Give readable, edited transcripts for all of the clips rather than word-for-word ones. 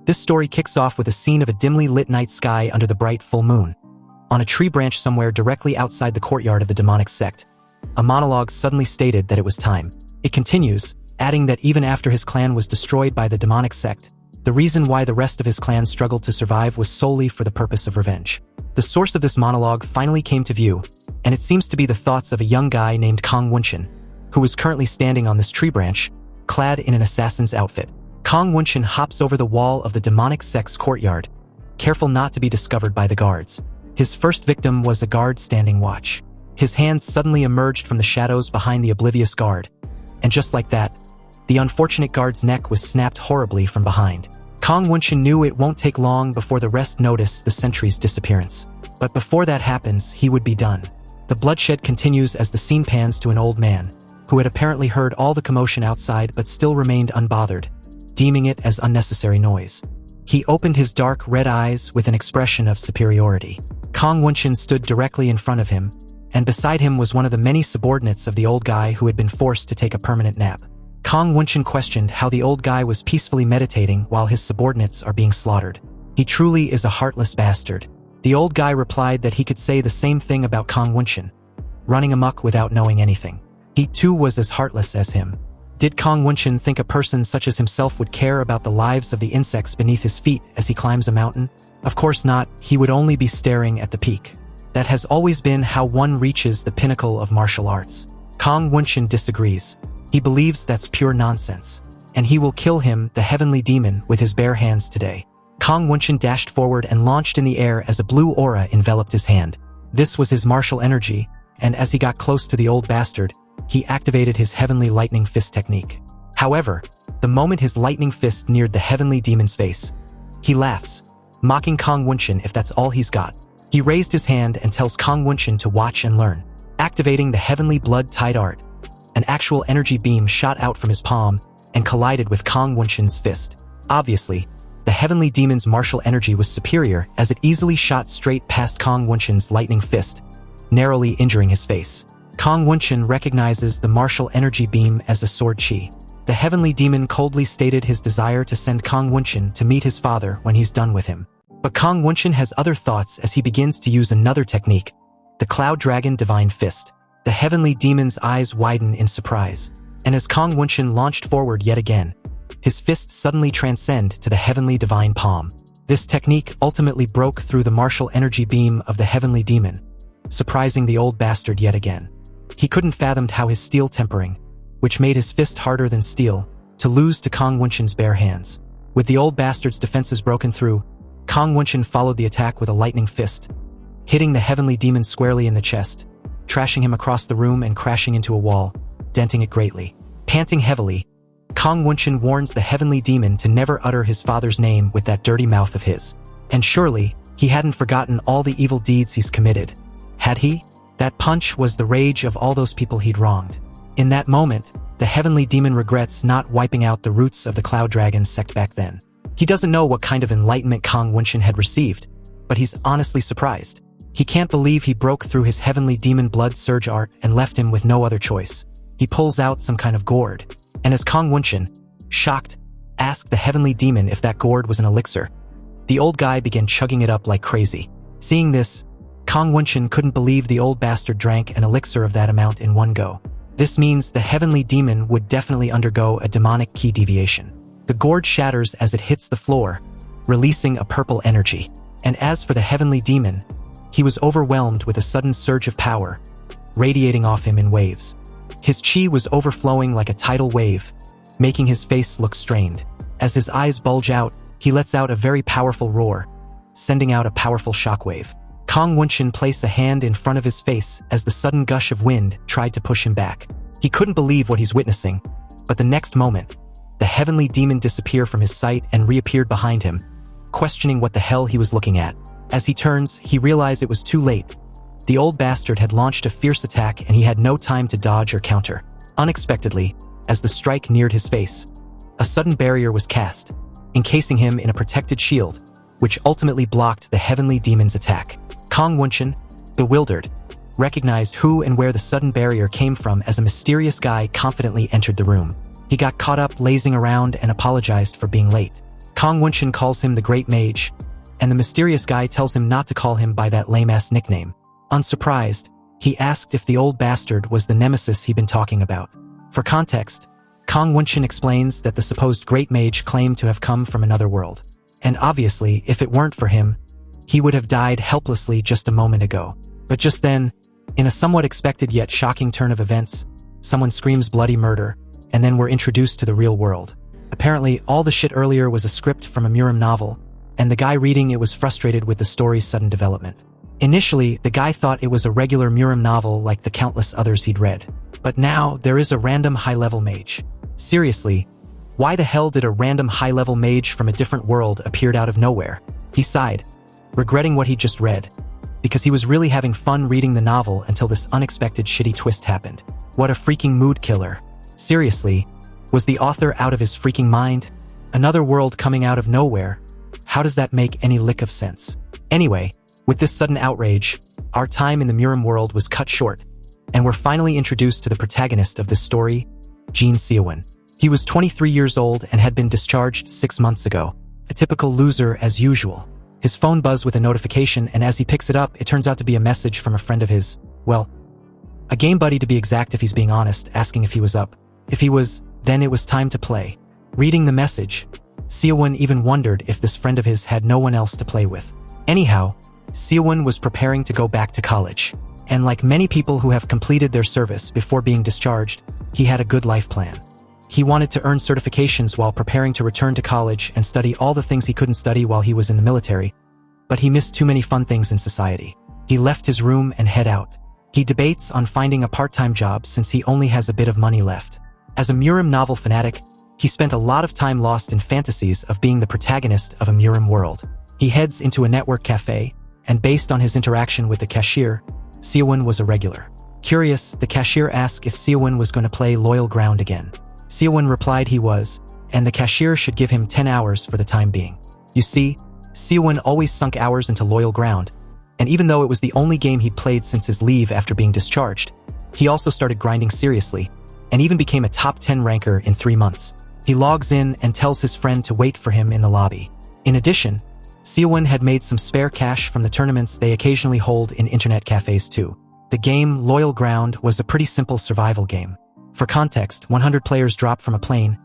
This story kicks off with a scene of a dimly lit night sky under the bright full moon. On a tree branch somewhere directly outside the courtyard of the demonic sect, a monologue suddenly stated that it was time. It continues, adding that even after his clan was destroyed by the demonic sect, the reason why the rest of his clan struggled to survive was solely for the purpose of revenge. The source of this monologue finally came to view, and it seems to be the thoughts of a young guy named Kong Wunshin, who was currently standing on this tree branch, clad in an assassin's outfit. Kong Wunshin hops over the wall of the demonic sect's courtyard, careful not to be discovered by the guards. His first victim was a guard standing watch. His hands suddenly emerged from the shadows behind the oblivious guard, and just like that, the unfortunate guard's neck was snapped horribly from behind. Kong Wunshin knew it won't take long before the rest notice the sentry's disappearance. But before that happens, he would be done. The bloodshed continues as the scene pans to an old man, who had apparently heard all the commotion outside but still remained unbothered, deeming it as unnecessary noise. He opened his dark red eyes with an expression of superiority. Kong Wunshin stood directly in front of him, and beside him was one of the many subordinates of the old guy who had been forced to take a permanent nap. Kong Wunshin questioned how the old guy was peacefully meditating while his subordinates are being slaughtered. He truly is a heartless bastard. The old guy replied that he could say the same thing about Kong Wunshin, running amok without knowing anything. He too was as heartless as him. Did Kong Wunshin think a person such as himself would care about the lives of the insects beneath his feet as he climbs a mountain? Of course not, he would only be staring at the peak. That has always been how one reaches the pinnacle of martial arts. Kong Wunshin disagrees. He believes that's pure nonsense, and he will kill him, the heavenly demon, with his bare hands today. Kong Wunshin dashed forward and launched in the air as a blue aura enveloped his hand. This was his martial energy, and as he got close to the old bastard, he activated his heavenly lightning fist technique. However, the moment his lightning fist neared the heavenly demon's face, he laughs, mocking Kong Wunshin if that's all he's got. He raised his hand and tells Kong Wunshin to watch and learn. Activating the heavenly blood-tied art, an actual energy beam shot out from his palm and collided with Kong Wunshin's fist. Obviously, the heavenly demon's martial energy was superior as it easily shot straight past Kong Wunshin's lightning fist, narrowly injuring his face. Kong Wunshin recognizes the martial energy beam as a sword chi. The heavenly demon coldly stated his desire to send Kong Wunshin to meet his father when he's done with him. But Kong Wunshin has other thoughts as he begins to use another technique, the Cloud Dragon Divine Fist. The heavenly demon's eyes widen in surprise, and as Kong Wunshin launched forward yet again, his fist suddenly transcend to the heavenly divine palm. This technique ultimately broke through the martial energy beam of the heavenly demon, surprising the old bastard yet again. He couldn't fathom how his steel tempering, which made his fist harder than steel, to lose to Kong Wunshin's bare hands. With the old bastard's defenses broken through, Kong Wunshin followed the attack with a lightning fist, hitting the heavenly demon squarely in the chest, trashing him across the room and crashing into a wall, denting it greatly. Panting heavily, Kong Wunshin warns the heavenly demon to never utter his father's name with that dirty mouth of his. And surely, he hadn't forgotten all the evil deeds he's committed. Had he? That punch was the rage of all those people he'd wronged. In that moment, the heavenly demon regrets not wiping out the roots of the Cloud Dragon sect back then. He doesn't know what kind of enlightenment Kong Wunshin had received, but he's honestly surprised. He can't believe he broke through his heavenly demon blood surge art and left him with no other choice. He pulls out some kind of gourd, and as Kong Wunshin, shocked, asked the heavenly demon if that gourd was an elixir, the old guy began chugging it up like crazy. Seeing this, Kong Wunshin couldn't believe the old bastard drank an elixir of that amount in one go. This means the heavenly demon would definitely undergo a demonic key deviation. The gourd shatters as it hits the floor, releasing a purple energy. And as for the heavenly demon, he was overwhelmed with a sudden surge of power, radiating off him in waves. His chi was overflowing like a tidal wave, making his face look strained. As his eyes bulge out, he lets out a very powerful roar, sending out a powerful shockwave. Kong Wunshin placed a hand in front of his face as the sudden gush of wind tried to push him back. He couldn't believe what he's witnessing, but the next moment, the heavenly demon disappeared from his sight and reappeared behind him, questioning what the hell he was looking at. As he turns, he realized it was too late. The old bastard had launched a fierce attack and he had no time to dodge or counter. Unexpectedly, as the strike neared his face, a sudden barrier was cast, encasing him in a protected shield, which ultimately blocked the heavenly demon's attack. Kong Wunshin, bewildered, recognized who and where the sudden barrier came from as a mysterious guy confidently entered the room. He got caught up lazing around and apologized for being late. Kong Wunshin calls him the Great Mage, and the mysterious guy tells him not to call him by that lame-ass nickname. Unsurprised, he asked if the old bastard was the nemesis he'd been talking about. For context, Kong Wunshin explains that the supposed Great Mage claimed to have come from another world. And obviously, if it weren't for him, he would have died helplessly just a moment ago. But just then, in a somewhat expected yet shocking turn of events, someone screams bloody murder, and then we're introduced to the real world. Apparently, all the shit earlier was a script from a Muram novel, and the guy reading it was frustrated with the story's sudden development. Initially, the guy thought it was a regular Muram novel like the countless others he'd read. But now, there is a random high-level mage. Seriously, why the hell did a random high-level mage from a different world appear out of nowhere? He sighed, regretting what he'd just read, because he was really having fun reading the novel until this unexpected shitty twist happened. What a freaking mood killer. Seriously, was the author out of his freaking mind? Another world coming out of nowhere? How does that make any lick of sense? Anyway, with this sudden outrage, our time in the Muram world was cut short, and we're finally introduced to the protagonist of this story, Jin Seowoon. He was 23 years old and had been discharged 6 months ago. A typical loser as usual. His phone buzzed with a notification, and as he picks it up, it turns out to be a message from a friend of his. Well, a game buddy to be exact if he's being honest, asking if he was up. If he was, then it was time to play. Reading the message, Seowoon even wondered if this friend of his had no one else to play with. Anyhow, Seowoon was preparing to go back to college. And like many people who have completed their service before being discharged, he had a good life plan. He wanted to earn certifications while preparing to return to college and study all the things he couldn't study while he was in the military, but he missed too many fun things in society. He left his room and head out. He debates on finding a part-time job since he only has a bit of money left. As a Muram novel fanatic, he spent a lot of time lost in fantasies of being the protagonist of a Muram world. He heads into a network cafe, and based on his interaction with the cashier, Seowoon was a regular. Curious, the cashier asked if Seowoon was going to play Loyal Ground again. Seowoon replied he was, and the cashier should give him 10 hours for the time being. You see, Seowoon always sunk hours into Loyal Ground, and even though it was the only game he'd played since his leave after being discharged, he also started grinding seriously, and even became a top 10 ranker in 3 months. He logs in and tells his friend to wait for him in the lobby. In addition, Seowoon had made some spare cash from the tournaments they occasionally hold in internet cafes too. The game, Loyal Ground, was a pretty simple survival game. For context, 100 players drop from a plane,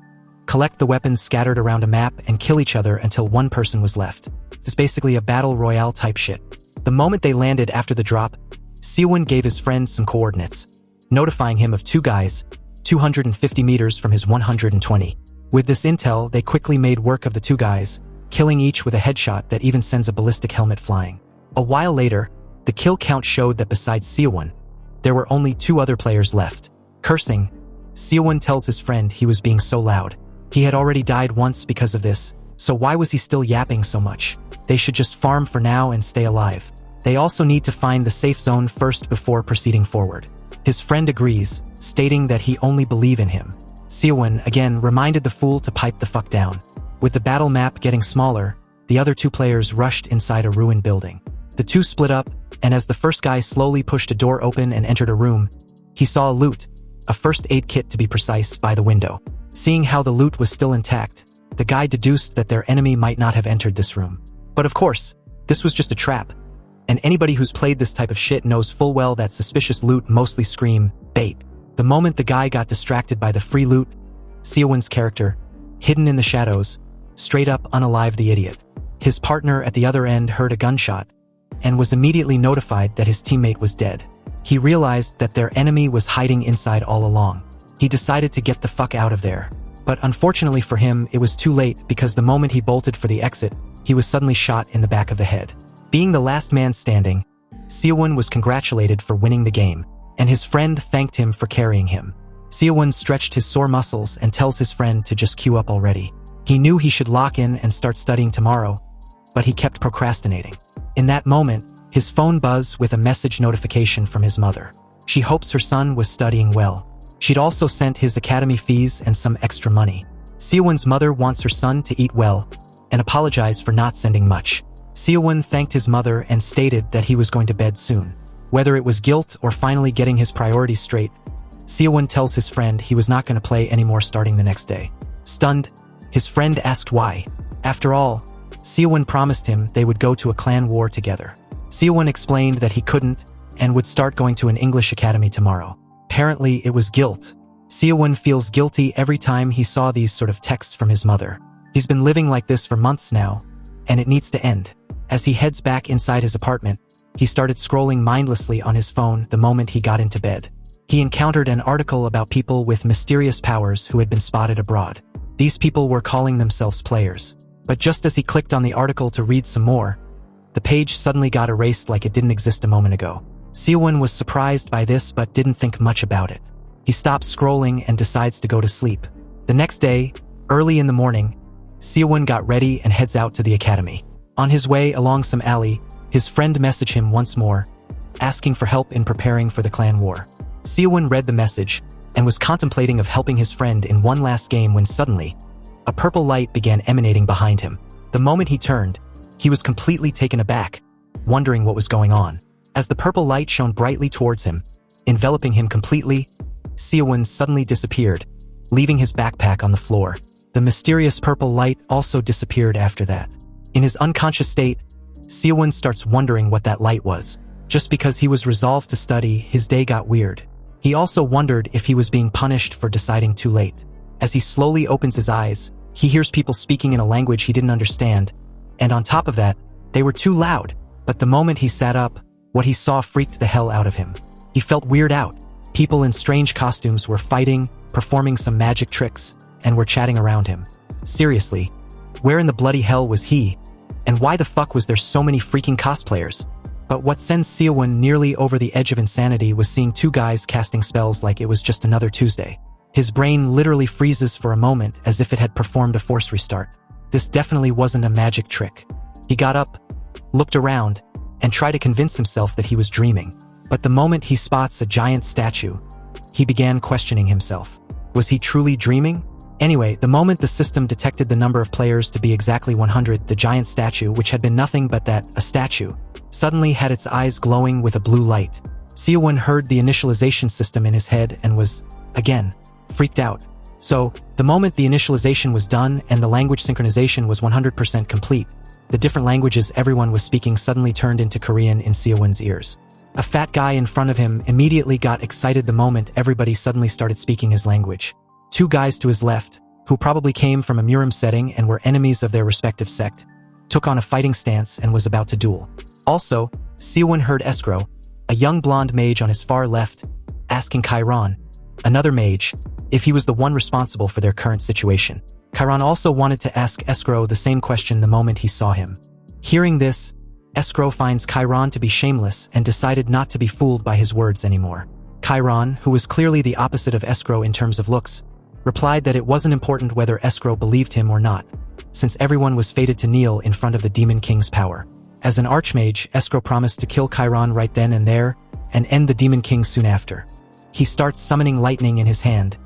collect the weapons scattered around a map, and kill each other until one person was left. It's basically a battle royale type shit. The moment they landed after the drop, Seowoon gave his friend some coordinates, notifying him of 2 guys, 250 meters from his 120. With this intel, they quickly made work of the 2 guys, killing each with a headshot that even sends a ballistic helmet flying. A while later, the kill count showed that besides Seowoon, there were only 2 other players left. Cursing, Seowoon tells his friend he was being so loud. He had already died once because of this, so why was he still yapping so much? They should just farm for now and stay alive. They also need to find the safe zone first before proceeding forward. His friend agrees, stating that he only believes in him. Seowoon again reminded the fool to pipe the fuck down. With the battle map getting smaller, the other 2 players rushed inside a ruined building. The 2 split up, and as the first guy slowly pushed a door open and entered a room, he saw a loot, a first aid kit to be precise, by the window. Seeing how the loot was still intact, the guy deduced that their enemy might not have entered this room. But of course, this was just a trap, and anybody who's played this type of shit knows full well that suspicious loot mostly scream bait. The moment the guy got distracted by the free loot, Seowoon's character, hidden in the shadows, straight up unalived the idiot. His partner at the other end heard a gunshot, and was immediately notified that his teammate was dead. He realized that their enemy was hiding inside all along. He decided to get the fuck out of there. But unfortunately for him, it was too late because the moment he bolted for the exit, he was suddenly shot in the back of the head. Being the last man standing, Seowoon was congratulated for winning the game, and his friend thanked him for carrying him. Seowoon stretched his sore muscles and tells his friend to just queue up already. He knew he should lock in and start studying tomorrow, but he kept procrastinating. In that moment, his phone buzzed with a message notification from his mother. She hopes her son was studying well. She'd also sent his academy fees and some extra money. Seowoon's mother wants her son to eat well and apologized for not sending much. Seowoon thanked his mother and stated that he was going to bed soon. Whether it was guilt or finally getting his priorities straight, Seowoon tells his friend he was not going to play anymore starting the next day. Stunned, his friend asked why. After all, Seowoon promised him they would go to a clan war together. Seowoon explained that he couldn't and would start going to an English academy tomorrow. Apparently, it was guilt. Seowoon feels guilty every time he saw these sort of texts from his mother. He's been living like this for months now, and it needs to end. As he heads back inside his apartment, he started scrolling mindlessly on his phone the moment he got into bed. He encountered an article about people with mysterious powers who had been spotted abroad. These people were calling themselves players. But just as he clicked on the article to read some more, the page suddenly got erased like it didn't exist a moment ago. Seowoon was surprised by this but didn't think much about it. He stops scrolling and decides to go to sleep. The next day, early in the morning, Seowoon got ready and heads out to the academy. On his way along some alley, his friend messaged him once more, asking for help in preparing for the clan war. Seowoon read the message and was contemplating of helping his friend in one last game when suddenly, a purple light began emanating behind him. The moment he turned, he was completely taken aback, wondering what was going on. As the purple light shone brightly towards him, enveloping him completely, Seowoon suddenly disappeared, leaving his backpack on the floor. The mysterious purple light also disappeared after that. In his unconscious state, Seowoon starts wondering what that light was. Just because he was resolved to study, his day got weird. He also wondered if he was being punished for deciding too late. As he slowly opens his eyes, he hears people speaking in a language he didn't understand, and on top of that, they were too loud. But the moment he sat up, what he saw freaked the hell out of him. He felt weirded out. People in strange costumes were fighting, performing some magic tricks, and were chatting around him. Seriously, where in the bloody hell was he? And why the fuck was there so many freaking cosplayers? But what sends Seowoon nearly over the edge of insanity was seeing two guys casting spells like it was just another Tuesday. His brain literally freezes for a moment as if it had performed a force restart. This definitely wasn't a magic trick. He got up, looked around, and tried to convince himself that he was dreaming. But the moment he spots a giant statue, he began questioning himself. Was he truly dreaming? Anyway, the moment the system detected the number of players to be exactly 100, the giant statue, which had been nothing but that, a statue, suddenly had its eyes glowing with a blue light. Seowoon heard the initialization system in his head and was, again, freaked out. So, the moment the initialization was done and the language synchronization was 100% complete, the different languages everyone was speaking suddenly turned into Korean in Seowoon's ears. A fat guy in front of him immediately got excited the moment everybody suddenly started speaking his language. Two guys to his left, who probably came from a Murim setting and were enemies of their respective sect, took on a fighting stance and was about to duel. Also, Seowoon heard Escrow, a young blonde mage on his far left, asking Chiron, another mage, if he was the one responsible for their current situation. Chiron also wanted to ask Escrow the same question the moment he saw him. Hearing this, Escrow finds Chiron to be shameless and decided not to be fooled by his words anymore. Chiron, who was clearly the opposite of Escrow in terms of looks, replied that it wasn't important whether Escrow believed him or not, since everyone was fated to kneel in front of the Demon King's power. As an archmage, Escrow promised to kill Chiron right then and there, and end the Demon King soon after. He starts summoning lightning in his hand,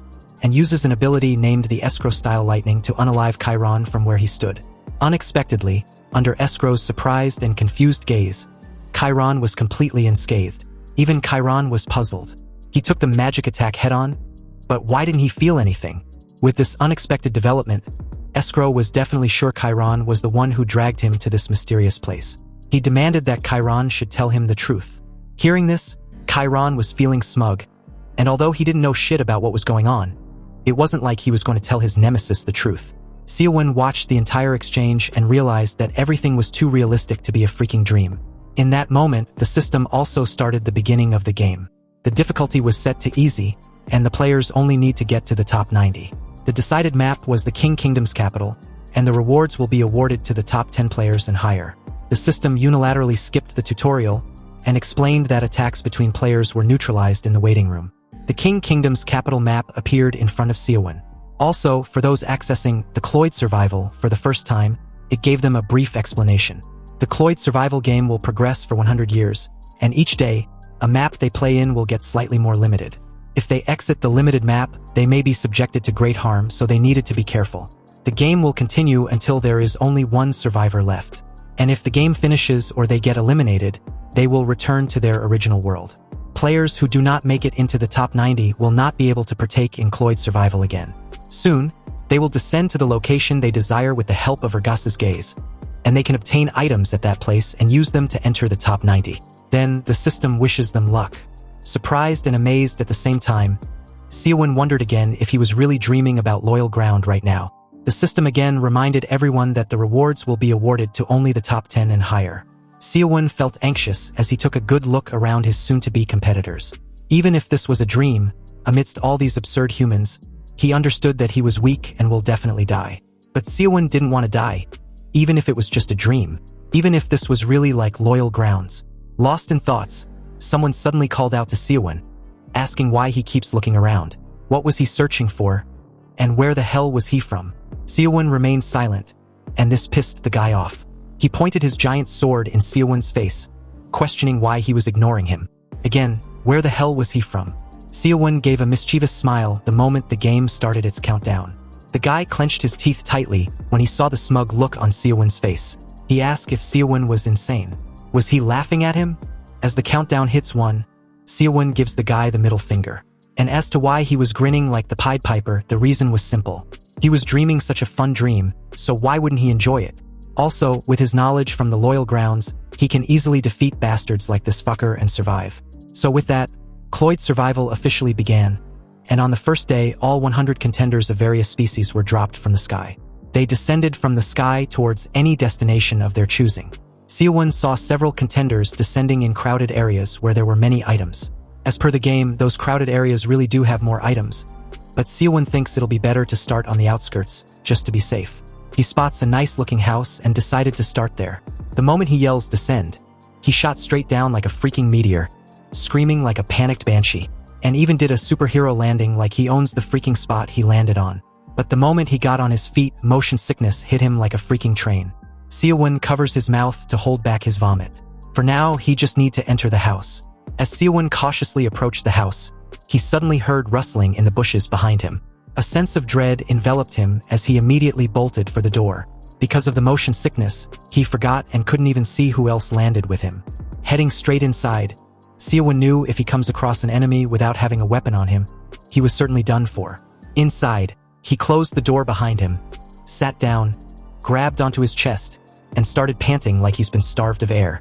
and uses an ability named the Escrow-style lightning to unalive Chiron from where he stood. Unexpectedly, under Escrow's surprised and confused gaze, Chiron was completely unscathed. Even Chiron was puzzled. He took the magic attack head-on, but why didn't he feel anything? With this unexpected development, Escrow was definitely sure Chiron was the one who dragged him to this mysterious place. He demanded that Chiron should tell him the truth. Hearing this, Chiron was feeling smug, and although he didn't know shit about what was going on, it wasn't like he was going to tell his nemesis the truth. Seowoon watched the entire exchange and realized that everything was too realistic to be a freaking dream. In that moment, the system also started the beginning of the game. The difficulty was set to easy, and the players only need to get to the top 90. The decided map was the King Kingdom's capital, and the rewards will be awarded to the top 10 players and higher. The system unilaterally skipped the tutorial and explained that attacks between players were neutralized in the waiting room. The King Kingdom's capital map appeared in front of Seowoon. Also, for those accessing the Cloyd Survival for the first time, it gave them a brief explanation. The Cloyd Survival game will progress for 100 years, and each day, a map they play in will get slightly more limited. If they exit the limited map, they may be subjected to great harm, so they needed to be careful. The game will continue until there is only one survivor left. And if the game finishes or they get eliminated, they will return to their original world. Players who do not make it into the top 90 will not be able to partake in Cloyd Survival again. Soon, They will descend to the location they desire with the help of Ergasa's gaze, and they can obtain items at that place and use them to enter the top 90. Then, the system wishes them luck. Surprised and amazed at the same time, Seowoon wondered again if he was really dreaming about loyal ground right now. The system again reminded everyone that the rewards will be awarded to only the top 10 and higher. Seowoon felt anxious as he took a good look around his soon-to-be competitors. Even if this was a dream, amidst all these absurd humans, he understood that he was weak and will definitely die. But Seowoon didn't want to die, even if it was just a dream, even if this was really like loyal grounds. Lost in thoughts, someone suddenly called out to Seowoon, asking why he keeps looking around. What was he searching for? And where the hell was he from? Seowoon remained silent, and this pissed the guy off. He pointed his giant sword in Seowoon's face, questioning why he was ignoring him. Again, where the hell was he from? Seowoon gave a mischievous smile the moment the game started its countdown. The guy clenched his teeth tightly when he saw the smug look on Seowoon's face. He asked if Seowoon was insane. Was he laughing at him? As the countdown hits 1, Seowoon gives the guy the middle finger. And as to why he was grinning like the Pied Piper, the reason was simple. He was dreaming such a fun dream, so why wouldn't he enjoy it? Also, with his knowledge from the loyal grounds, he can easily defeat bastards like this fucker and survive. So with that, Cloyd Survival officially began, and on the first day, all 100 contenders of various species were dropped from the sky. They descended from the sky towards any destination of their choosing. Seowoon saw several contenders descending in crowded areas where there were many items. As per the game, those crowded areas really do have more items, but Seowoon thinks it'll be better to start on the outskirts, just to be safe. He spots a nice-looking house and decided to start there. The moment he yells descend, he shot straight down like a freaking meteor, screaming like a panicked banshee, and even did a superhero landing like he owns the freaking spot he landed on. But the moment he got on his feet, motion sickness hit him like a freaking train. Seowoon covers his mouth to hold back his vomit. For now, he just need to enter the house. As Seowoon cautiously approached the house, he suddenly heard rustling in the bushes behind him. A sense of dread enveloped him as he immediately bolted for the door. Because of the motion sickness, he forgot and couldn't even see who else landed with him. Heading straight inside, Seowoon knew if he comes across an enemy without having a weapon on him, he was certainly done for. Inside, he closed the door behind him, sat down, grabbed onto his chest, and started panting like he's been starved of air.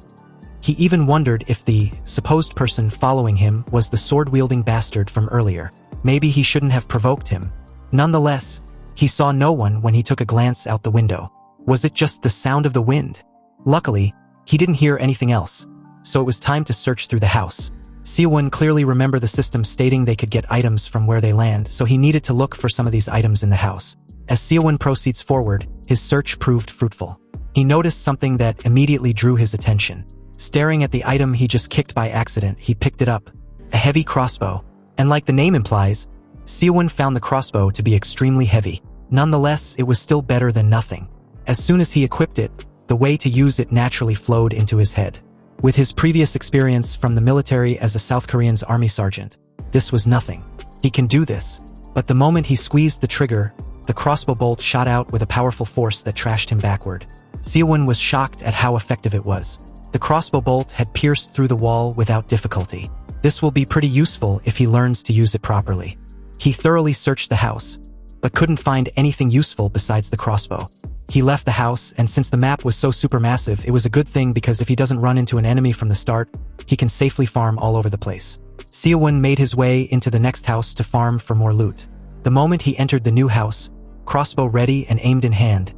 He even wondered if the supposed person following him was the sword-wielding bastard from earlier. Maybe he shouldn't have provoked him. Nonetheless, he saw no one when he took a glance out the window. Was it just the sound of the wind? Luckily, he didn't hear anything else, so it was time to search through the house. Seowoon clearly remembered the system stating they could get items from where they land, so he needed to look for some of these items in the house. As Seowoon proceeds forward, his search proved fruitful. He noticed something that immediately drew his attention. Staring at the item he just kicked by accident, he picked it up. A heavy crossbow. And like the name implies, Seowoon found the crossbow to be extremely heavy. Nonetheless, it was still better than nothing. As soon as he equipped it, the way to use it naturally flowed into his head. With his previous experience from the military as a South Korean's army sergeant, this was nothing. He can do this. But the moment he squeezed the trigger, the crossbow bolt shot out with a powerful force that trashed him backward. Seowoon was shocked at how effective it was. The crossbow bolt had pierced through the wall without difficulty. This will be pretty useful if he learns to use it properly. He thoroughly searched the house, but couldn't find anything useful besides the crossbow. He left the house, and since the map was so supermassive, it was a good thing because if he doesn't run into an enemy from the start, he can safely farm all over the place. Seowoon made his way into the next house to farm for more loot. The moment he entered the new house, crossbow ready and aimed in hand,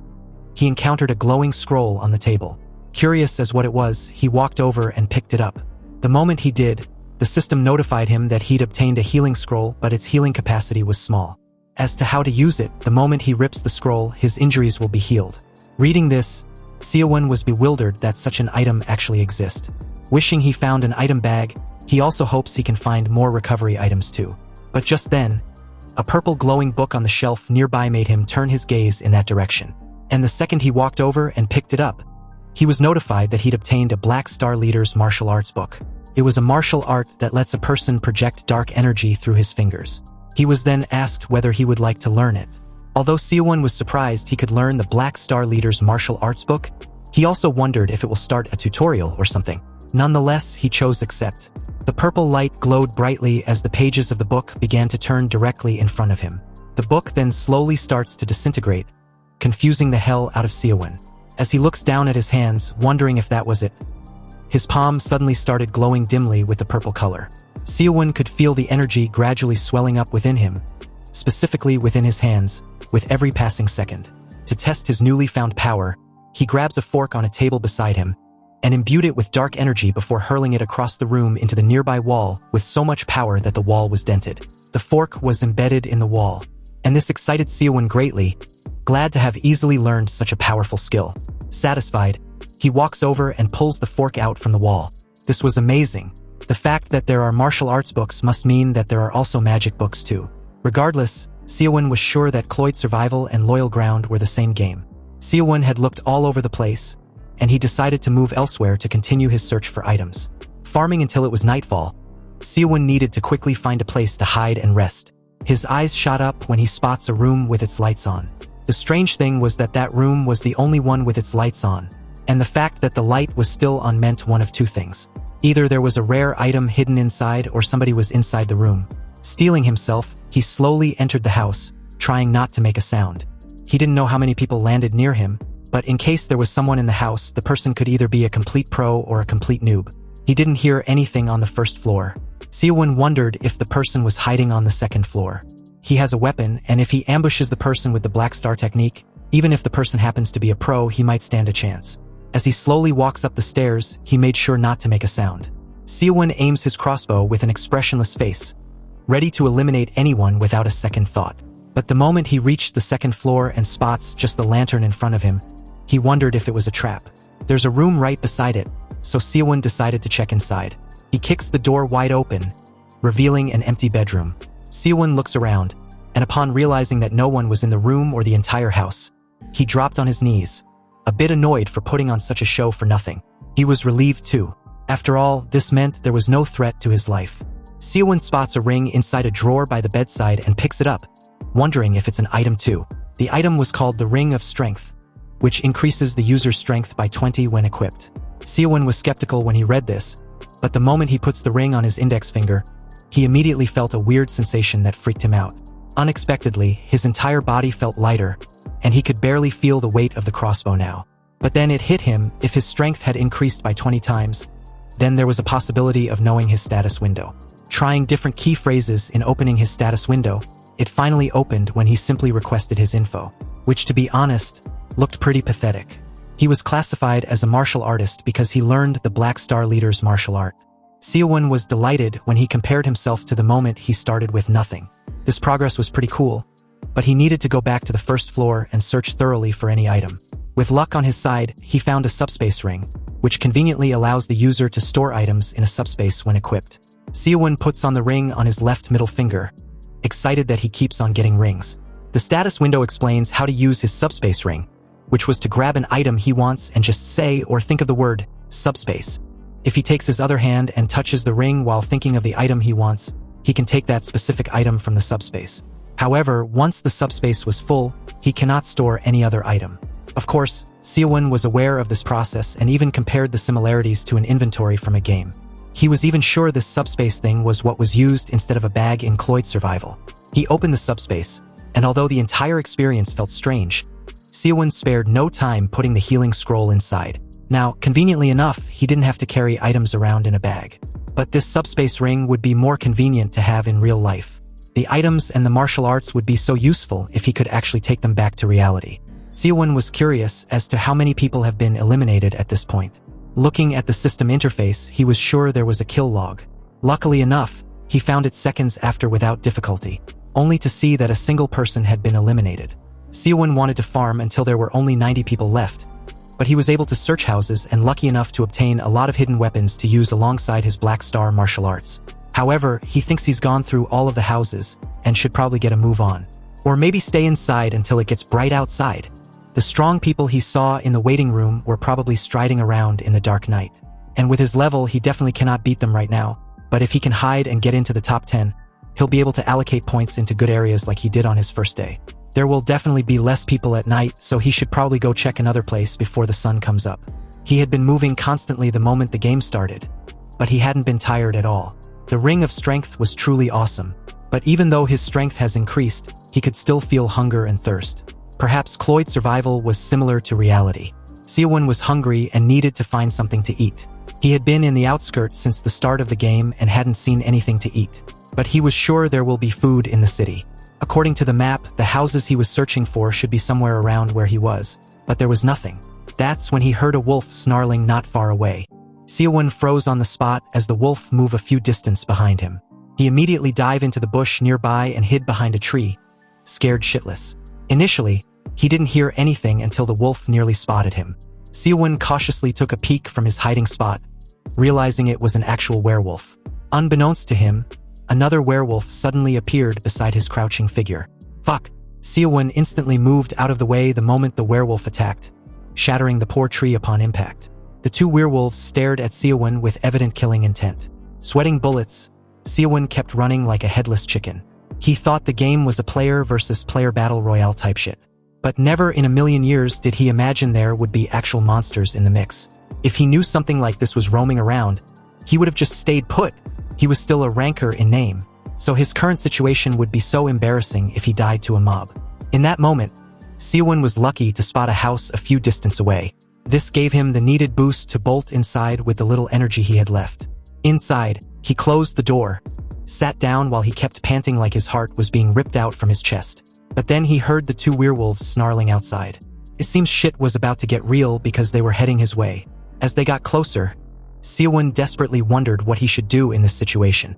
he encountered a glowing scroll on the table. Curious as what it was, he walked over and picked it up. The moment he did, the system notified him that he'd obtained a healing scroll, but its healing capacity was small. As to how to use it, the moment he rips the scroll, his injuries will be healed. Reading this, Seowoon was bewildered that such an item actually exists. Wishing he found an item bag, he also hopes he can find more recovery items too. But just then, a purple glowing book on the shelf nearby made him turn his gaze in that direction. And the second he walked over and picked it up, he was notified that he'd obtained a Black Star Leader's martial arts book. It was a martial art that lets a person project dark energy through his fingers. He was then asked whether he would like to learn it. Although Seowoon was surprised he could learn the Black Star Leader's martial arts book, he also wondered if it will start a tutorial or something. Nonetheless, he chose accept. The purple light glowed brightly as the pages of the book began to turn directly in front of him. The The book then slowly starts to disintegrate, confusing the hell out of Seowoon. As he looks down at his hands, wondering if that was it, his palm suddenly started glowing dimly with the purple color. Seowoon could feel the energy gradually swelling up within him, specifically within his hands, with every passing second. To test his newly found power, he grabs a fork on a table beside him and imbued it with dark energy before hurling it across the room into the nearby wall with so much power that the wall was dented. The fork was embedded in the wall, and this excited Seowoon greatly, glad to have easily learned such a powerful skill. Satisfied, he walks over and pulls the fork out from the wall. This was amazing. The fact that there are martial arts books must mean that there are also magic books too. Regardless, Seowoon was sure that Cloyd Survival and Loyal Ground were the same game. Seowoon had looked all over the place, and he decided to move elsewhere to continue his search for items. Farming until it was nightfall, Seowoon needed to quickly find a place to hide and rest. His eyes shot up when he spots a room with its lights on. The strange thing was that that room was the only one with its lights on, and the fact that the light was still on meant one of two things. Either there was a rare item hidden inside or somebody was inside the room. Steeling himself, he slowly entered the house, trying not to make a sound. He didn't know how many people landed near him, but in case there was someone in the house, the person could either be a complete pro or a complete noob. He didn't hear anything on the first floor. Seowoon wondered if the person was hiding on the second floor. He has a weapon, and if he ambushes the person with the Black Star technique, even if the person happens to be a pro, he might stand a chance. As he slowly walks up the stairs, he made sure not to make a sound. Seowoon aims his crossbow with an expressionless face, ready to eliminate anyone without a second thought. But the moment he reached the second floor and spots just the lantern in front of him, he wondered if it was a trap. There's a room right beside it, so Seowoon decided to check inside. He kicks the door wide open, revealing an empty bedroom. Seowoon looks around, and upon realizing that no one was in the room or the entire house, he dropped on his knees, a bit annoyed for putting on such a show for nothing. He was relieved too. After all, this meant there was no threat to his life. Seowoon spots a ring inside a drawer by the bedside and picks it up, wondering if it's an item too. The item was called the Ring of Strength, which increases the user's strength by 20 when equipped. Seowoon was skeptical when he read this, but the moment he puts the ring on his index finger, he immediately felt a weird sensation that freaked him out. Unexpectedly, his entire body felt lighter, and he could barely feel the weight of the crossbow now. But then it hit him, if his strength had increased by 20 times, then there was a possibility of knowing his status window. Trying different key phrases in opening his status window, it finally opened when he simply requested his info, which, to be honest, looked pretty pathetic. He was classified as a martial artist because he learned the Black Star leader's martial art. Seowoon was delighted when he compared himself to the moment he started with nothing. This progress was pretty cool, but he needed to go back to the first floor and search thoroughly for any item. With luck on his side, he found a subspace ring, which conveniently allows the user to store items in a subspace when equipped. Seowoon puts on the ring on his left middle finger, excited that he keeps on getting rings. The status window explains how to use his subspace ring, which was to grab an item he wants and just say or think of the word subspace. If he takes his other hand and touches the ring while thinking of the item he wants, he can take that specific item from the subspace. However, once the subspace was full, he cannot store any other item. Of course, Seowoon was aware of this process and even compared the similarities to an inventory from a game. He was even sure this subspace thing was what was used instead of a bag in Cloyd Survival. He opened the subspace, and although the entire experience felt strange, Seowoon spared no time putting the healing scroll inside. Now, conveniently enough, he didn't have to carry items around in a bag. But this subspace ring would be more convenient to have in real life. The items and the martial arts would be so useful if he could actually take them back to reality. Seowoon was curious as to how many people have been eliminated at this point. Looking at the system interface, he was sure there was a kill log. Luckily enough, he found it seconds after without difficulty, only to see that a single person had been eliminated. Seowoon wanted to farm until there were only 90 people left, but he was able to search houses and lucky enough to obtain a lot of hidden weapons to use alongside his Black Star martial arts. However, he thinks he's gone through all of the houses and should probably get a move on. Or maybe stay inside until it gets bright outside. The strong people he saw in the waiting room were probably striding around in the dark night. And with his level, he definitely cannot beat them right now, but if he can hide and get into the top 10, he'll be able to allocate points into good areas like he did on his first day. There will definitely be less people at night, so he should probably go check another place before the sun comes up. He had been moving constantly the moment the game started, but he hadn't been tired at all. The Ring of Strength was truly awesome. But even though his strength has increased, he could still feel hunger and thirst. Perhaps Cloyd Survival was similar to reality. Seowoon was hungry and needed to find something to eat. He had been in the outskirts since the start of the game and hadn't seen anything to eat. But he was sure there will be food in the city. According to the map, the houses he was searching for should be somewhere around where he was. But there was nothing. That's when he heard a wolf snarling not far away. Seowoon froze on the spot as the wolf moved a few distance behind him. He immediately dived into the bush nearby and hid behind a tree, scared shitless. Initially, he didn't hear anything until the wolf nearly spotted him. Seowoon cautiously took a peek from his hiding spot, realizing it was an actual werewolf. Unbeknownst to him, another werewolf suddenly appeared beside his crouching figure. Fuck! Seowoon instantly moved out of the way the moment the werewolf attacked, shattering the poor tree upon impact. The two werewolves stared at Seowoon with evident killing intent. Sweating bullets, Seowoon kept running like a headless chicken. He thought the game was a player versus player battle royale type shit. But never in a million years did he imagine there would be actual monsters in the mix. If he knew something like this was roaming around, he would have just stayed put. He was still a ranker in name, so his current situation would be so embarrassing if he died to a mob. In that moment, Seowoon was lucky to spot a house a few distance away. This gave him the needed boost to bolt inside with the little energy he had left. Inside, he closed the door, sat down while he kept panting like his heart was being ripped out from his chest. But then he heard the two werewolves snarling outside. It seems shit was about to get real because they were heading his way. As they got closer, Seowoon desperately wondered what he should do in this situation.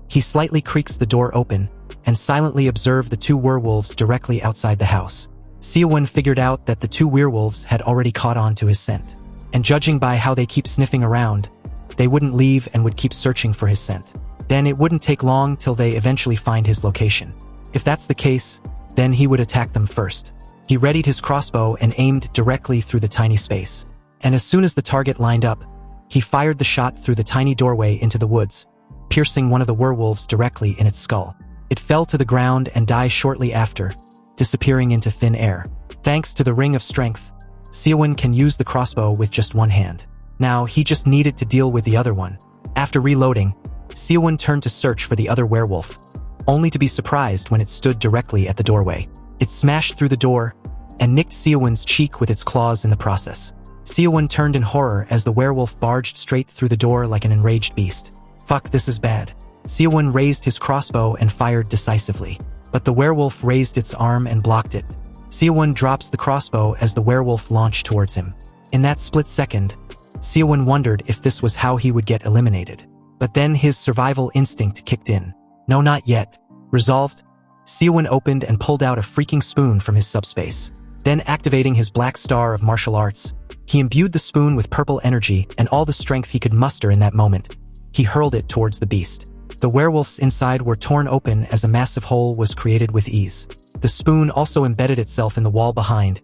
He slightly creaks the door open and silently observed the two werewolves directly outside the house. Seowoon figured out that the two werewolves had already caught on to his scent. And judging by how they keep sniffing around, they wouldn't leave and would keep searching for his scent. Then it wouldn't take long till they eventually find his location. If that's the case, then he would attack them first. He readied his crossbow and aimed directly through the tiny space. And as soon as the target lined up, he fired the shot through the tiny doorway into the woods, piercing one of the werewolves directly in its skull. It fell to the ground and died shortly after, disappearing into thin air. Thanks to the Ring of Strength, Seowoon can use the crossbow with just one hand. Now, he just needed to deal with the other one. After reloading, Seowoon turned to search for the other werewolf, only to be surprised when it stood directly at the doorway. It smashed through the door and nicked Seowoon's cheek with its claws in the process. Seowoon turned in horror as the werewolf barged straight through the door like an enraged beast. Fuck, this is bad. Seowoon raised his crossbow and fired decisively, but the werewolf raised its arm and blocked it. Seowoon drops the crossbow as the werewolf launched towards him. In that split second, Seowoon wondered if this was how he would get eliminated. But then his survival instinct kicked in. No, not yet. Resolved, Seowoon opened and pulled out a freaking spoon from his subspace. Then activating his black star of martial arts, he imbued the spoon with purple energy and all the strength he could muster in that moment. He hurled it towards the beast. The werewolves inside were torn open as a massive hole was created with ease. The spoon also embedded itself in the wall behind,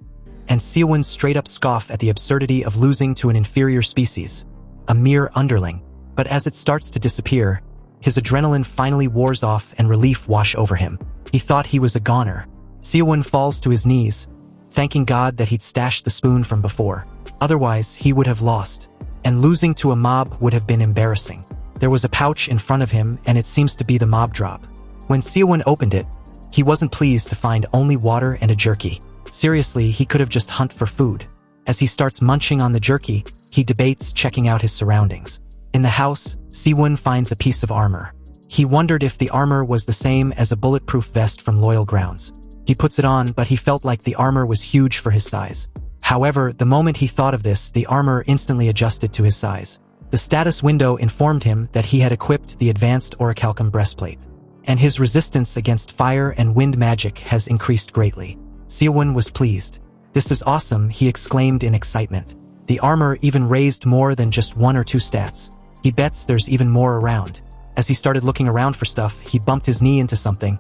and Seowoon straight up scoffed at the absurdity of losing to an inferior species, a mere underling. But as it starts to disappear, his adrenaline finally wears off and relief wash over him. He thought he was a goner. Seowoon falls to his knees, thanking God that he'd stashed the spoon from before. Otherwise, he would have lost, and losing to a mob would have been embarrassing. There was a pouch in front of him, and it seems to be the mob drop. When Seowoon opened it, he wasn't pleased to find only water and a jerky. Seriously, he could have just hunted for food. As he starts munching on the jerky, he debates checking out his surroundings. In the house, Seowoon finds a piece of armor. He wondered if the armor was the same as a bulletproof vest from Loyal Grounds. He puts it on, but he felt like the armor was huge for his size. However, the moment he thought of this, the armor instantly adjusted to his size. The status window informed him that he had equipped the advanced orichalcum breastplate, and his resistance against fire and wind magic has increased greatly. Seowoon was pleased. "This is awesome," he exclaimed in excitement. The armor even raised more than just 1 or 2 stats. He bets there's even more around. As he started looking around for stuff, he bumped his knee into something,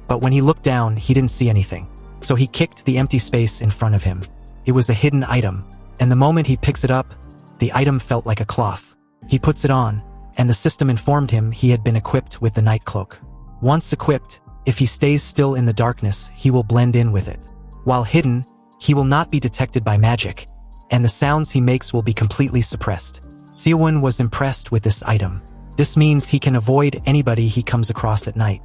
but when he looked down, he didn't see anything. So he kicked the empty space in front of him. It was a hidden item, and the moment he picks it up, the item felt like a cloth. He puts it on, and the system informed him he had been equipped with the night cloak. Once equipped, if he stays still in the darkness, he will blend in with it. While hidden, he will not be detected by magic, and the sounds he makes will be completely suppressed. Seowoon was impressed with this item. This means he can avoid anybody he comes across at night.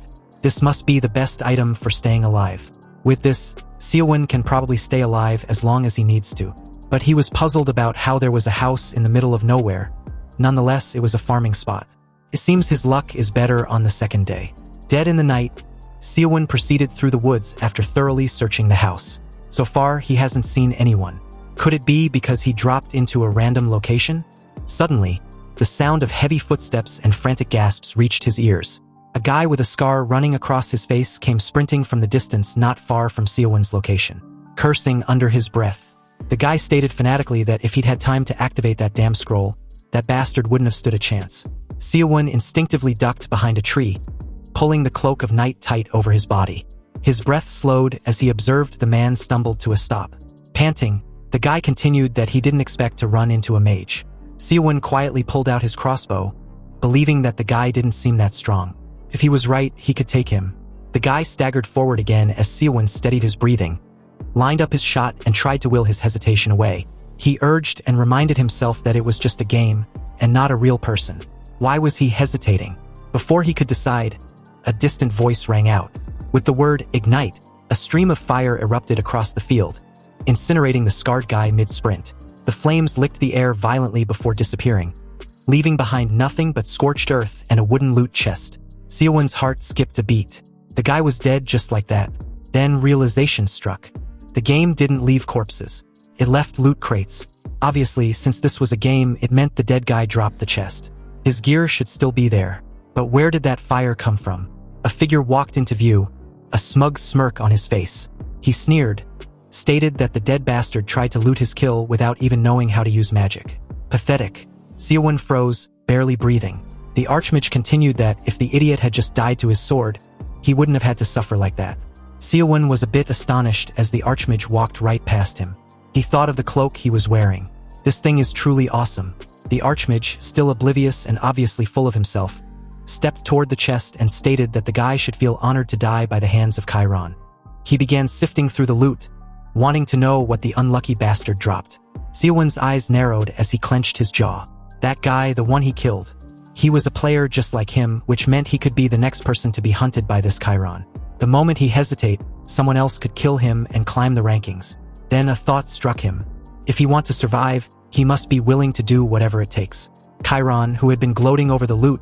This must be the best item for staying alive. With this, Seowoon can probably stay alive as long as he needs to. But he was puzzled about how there was a house in the middle of nowhere. Nonetheless, it was a farming spot. It seems his luck is better on the second day. Dead in the night, Seowoon proceeded through the woods after thoroughly searching the house. So far, he hasn't seen anyone. Could it be because he dropped into a random location? Suddenly, the sound of heavy footsteps and frantic gasps reached his ears. A guy with a scar running across his face came sprinting from the distance not far from Seowoon's location, cursing under his breath. The guy stated fanatically that if he'd had time to activate that damn scroll, that bastard wouldn't have stood a chance. Seowoon instinctively ducked behind a tree, pulling the cloak of night tight over his body. His breath slowed as he observed the man stumbled to a stop. Panting, the guy continued that he didn't expect to run into a mage. Seowoon quietly pulled out his crossbow, believing that the guy didn't seem that strong. If he was right, he could take him. The guy staggered forward again as Seowoon steadied his breathing, lined up his shot and tried to will his hesitation away. He urged and reminded himself that it was just a game and not a real person. Why was he hesitating? Before he could decide, a distant voice rang out. With the word ignite, a stream of fire erupted across the field, incinerating the scarred guy mid-sprint. The flames licked the air violently before disappearing, leaving behind nothing but scorched earth and a wooden loot chest. Seowoon's heart skipped a beat. The guy was dead just like that. Then realization struck. The game didn't leave corpses. It left loot crates. Obviously, since this was a game, it meant the dead guy dropped the chest. His gear should still be there. But where did that fire come from? A figure walked into view, a smug smirk on his face. He sneered, stated that the dead bastard tried to loot his kill without even knowing how to use magic. Pathetic. Seowoon froze, barely breathing. The Archmage continued that if the idiot had just died to his sword, he wouldn't have had to suffer like that. Seowoon was a bit astonished as the Archmage walked right past him. He thought of the cloak he was wearing. This thing is truly awesome. The Archmage, still oblivious and obviously full of himself, stepped toward the chest and stated that the guy should feel honored to die by the hands of Chiron. He began sifting through the loot, wanting to know what the unlucky bastard dropped. Seowoon's eyes narrowed as he clenched his jaw. That guy, the one he killed. He was a player just like him, which meant he could be the next person to be hunted by this Chiron. The moment he hesitate, someone else could kill him and climb the rankings. Then a thought struck him. If he wants to survive, he must be willing to do whatever it takes. Chiron, who had been gloating over the loot,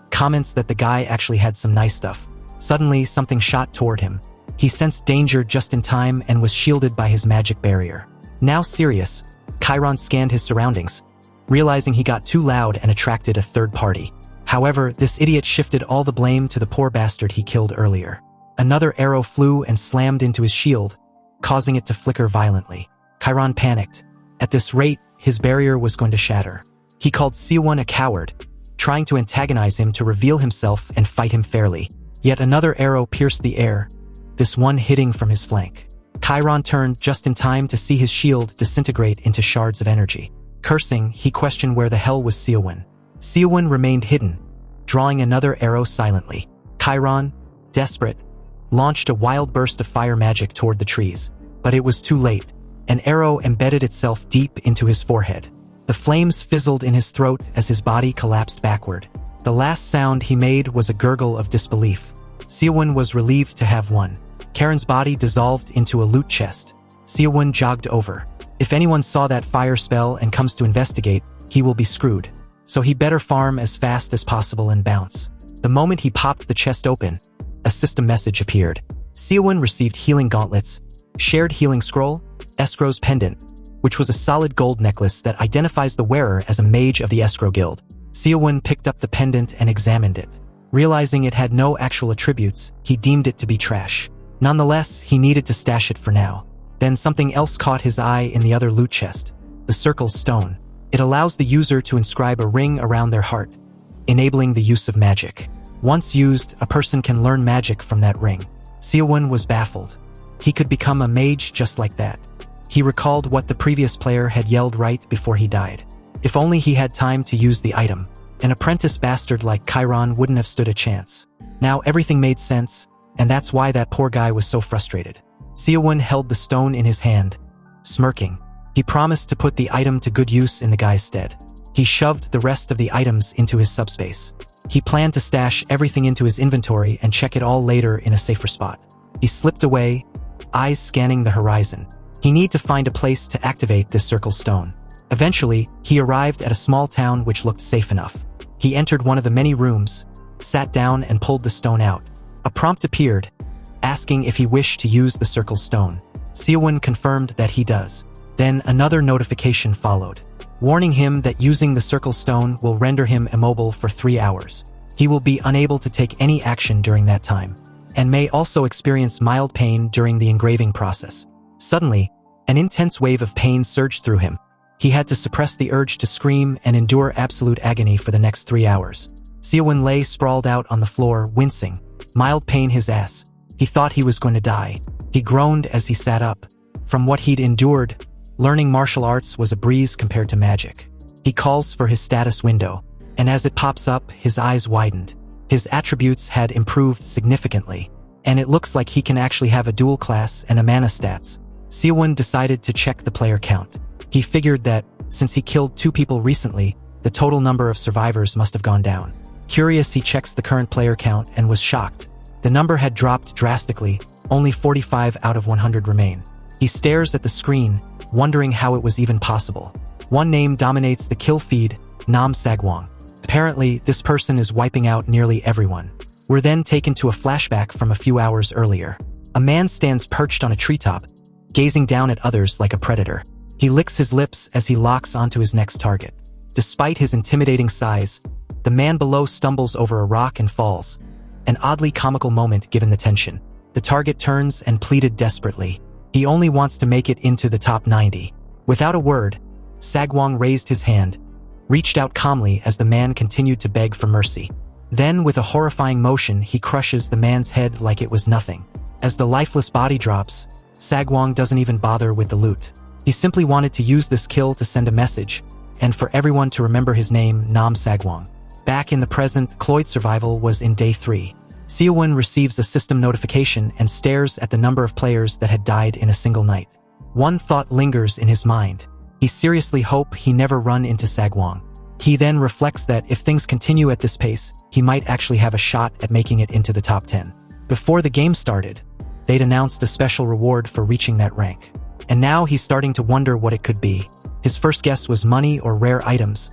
comments that the guy actually had some nice stuff. Suddenly, something shot toward him. He sensed danger just in time and was shielded by his magic barrier. Now serious, Chiron scanned his surroundings, realizing he got too loud and attracted a third party. However, this idiot shifted all the blame to the poor bastard he killed earlier. Another arrow flew and slammed into his shield, causing it to flicker violently. Chiron panicked. At this rate, his barrier was going to shatter. He called Seowoon a coward, trying to antagonize him to reveal himself and fight him fairly. Yet another arrow pierced the air, this one hitting from his flank. Chiron turned just in time to see his shield disintegrate into shards of energy. Cursing, he questioned where the hell was Seowoon. Seowoon remained hidden, drawing another arrow silently. Chiron, desperate, launched a wild burst of fire magic toward the trees. But it was too late. An arrow embedded itself deep into his forehead. The flames fizzled in his throat as his body collapsed backward. The last sound he made was a gurgle of disbelief. Seowoon was relieved to have won. Karen's body dissolved into a loot chest. Seowoon jogged over. If anyone saw that fire spell and comes to investigate, he will be screwed. So he better farm as fast as possible and bounce. The moment he popped the chest open, a system message appeared. Seowoon received healing gauntlets, shared healing scroll, escrow's pendant, which was a solid gold necklace that identifies the wearer as a mage of the escrow guild. Seowoon picked up the pendant and examined it. Realizing it had no actual attributes, he deemed it to be trash. Nonetheless, he needed to stash it for now. Then something else caught his eye in the other loot chest. The circle's stone. It allows the user to inscribe a ring around their heart, enabling the use of magic. Once used, a person can learn magic from that ring. Seowoon was baffled. He could become a mage just like that. He recalled what the previous player had yelled right before he died. If only he had time to use the item. An apprentice bastard like Chiron wouldn't have stood a chance. Now everything made sense, and that's why that poor guy was so frustrated. Seowoon held the stone in his hand, smirking. He promised to put the item to good use in the guy's stead. He shoved the rest of the items into his subspace. He planned to stash everything into his inventory and check it all later in a safer spot. He slipped away, eyes scanning the horizon. He needed to find a place to activate this circle stone. Eventually, he arrived at a small town which looked safe enough. He entered one of the many rooms, sat down and pulled the stone out. A prompt appeared, asking if he wished to use the circle stone. Seowoon confirmed that he does. Then another notification followed, warning him that using the circle stone will render him immobile for 3 hours. He will be unable to take any action during that time, and may also experience mild pain during the engraving process. Suddenly, an intense wave of pain surged through him. He had to suppress the urge to scream and endure absolute agony for the next 3 hours. Seowoon lay sprawled out on the floor, wincing. Mild pain his ass. He thought he was going to die. He groaned as he sat up. From what he'd endured, learning martial arts was a breeze compared to magic. He calls for his status window, and as it pops up, his eyes widened. His attributes had improved significantly, and it looks like he can actually have a dual class and a mana stats. Seowoon decided to check the player count. He figured that, since he killed 2 people recently, the total number of survivors must have gone down. Curious, he checks the current player count and was shocked. The number had dropped drastically, only 45 out of 100 remain. He stares at the screen, wondering how it was even possible. One name dominates the kill feed, Nam Sagwong. Apparently, this person is wiping out nearly everyone. We're then taken to a flashback from a few hours earlier. A man stands perched on a treetop, gazing down at others like a predator. He licks his lips as he locks onto his next target. Despite his intimidating size, the man below stumbles over a rock and falls. An oddly comical moment given the tension. The target turns and pleaded desperately. He only wants to make it into the top 90. Without a word, Sagwong raised his hand, reached out calmly as the man continued to beg for mercy. Then, with a horrifying motion, he crushes the man's head like it was nothing. As the lifeless body drops, Sagwong doesn't even bother with the loot. He simply wanted to use this kill to send a message, and for everyone to remember his name, Nam Sagwong. Back in the present, Cloyd Survival was in day 3. Seowoon receives a system notification and stares at the number of players that had died in a single night. One thought lingers in his mind. He seriously hopes he never run into Sagwong. He then reflects that if things continue at this pace, he might actually have a shot at making it into the top 10. Before the game started, they'd announced a special reward for reaching that rank. And now he's starting to wonder what it could be. His first guess was money or rare items.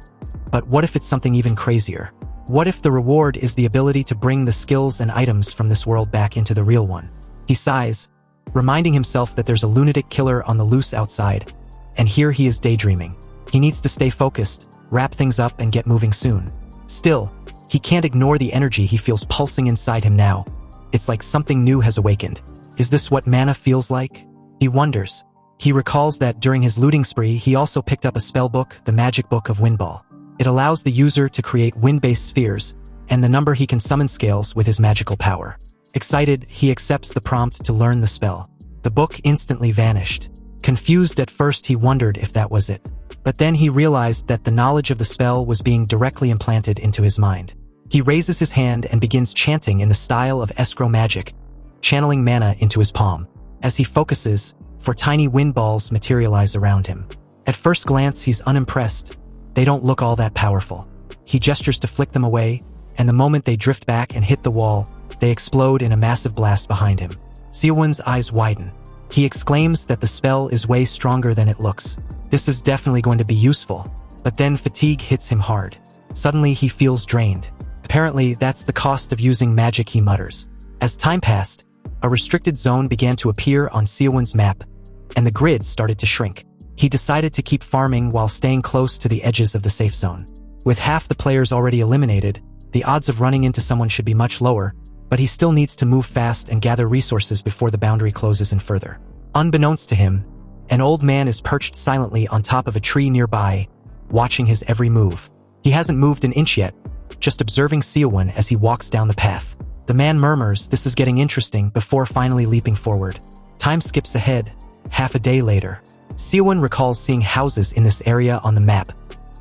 But what if it's something even crazier? What if the reward is the ability to bring the skills and items from this world back into the real one? He sighs, reminding himself that there's a lunatic killer on the loose outside, and here he is daydreaming. He needs to stay focused, wrap things up, and get moving soon. Still, he can't ignore the energy he feels pulsing inside him now. It's like something new has awakened. Is this what mana feels like? He wonders. He recalls that during his looting spree, he also picked up a spell book, the Magic Book of Windball. It allows the user to create wind-based spheres, and the number he can summon scales with his magical power. Excited, he accepts the prompt to learn the spell. The book instantly vanished. Confused at first, he wondered if that was it. But then he realized that the knowledge of the spell was being directly implanted into his mind. He raises his hand and begins chanting in the style of escrow magic, channeling mana into his palm. As he focuses, 4 tiny wind balls materialize around him. At first glance, he's unimpressed. They don't look all that powerful. He gestures to flick them away, and the moment they drift back and hit the wall, they explode in a massive blast behind him. Seowoon's eyes widen. He exclaims that the spell is way stronger than it looks. This is definitely going to be useful. But then fatigue hits him hard. Suddenly he feels drained. Apparently, that's the cost of using magic, he mutters. As time passed, a restricted zone began to appear on Seowoon's map, and the grid started to shrink. He decided to keep farming while staying close to the edges of the safe zone. With half the players already eliminated, the odds of running into someone should be much lower, but he still needs to move fast and gather resources before the boundary closes in further. Unbeknownst to him, an old man is perched silently on top of a tree nearby, watching his every move. He hasn't moved an inch yet, just observing Seowoon as he walks down the path. The man murmurs, "This is getting interesting," before finally leaping forward. Time skips ahead, half a day later. Seowoon recalls seeing houses in this area on the map,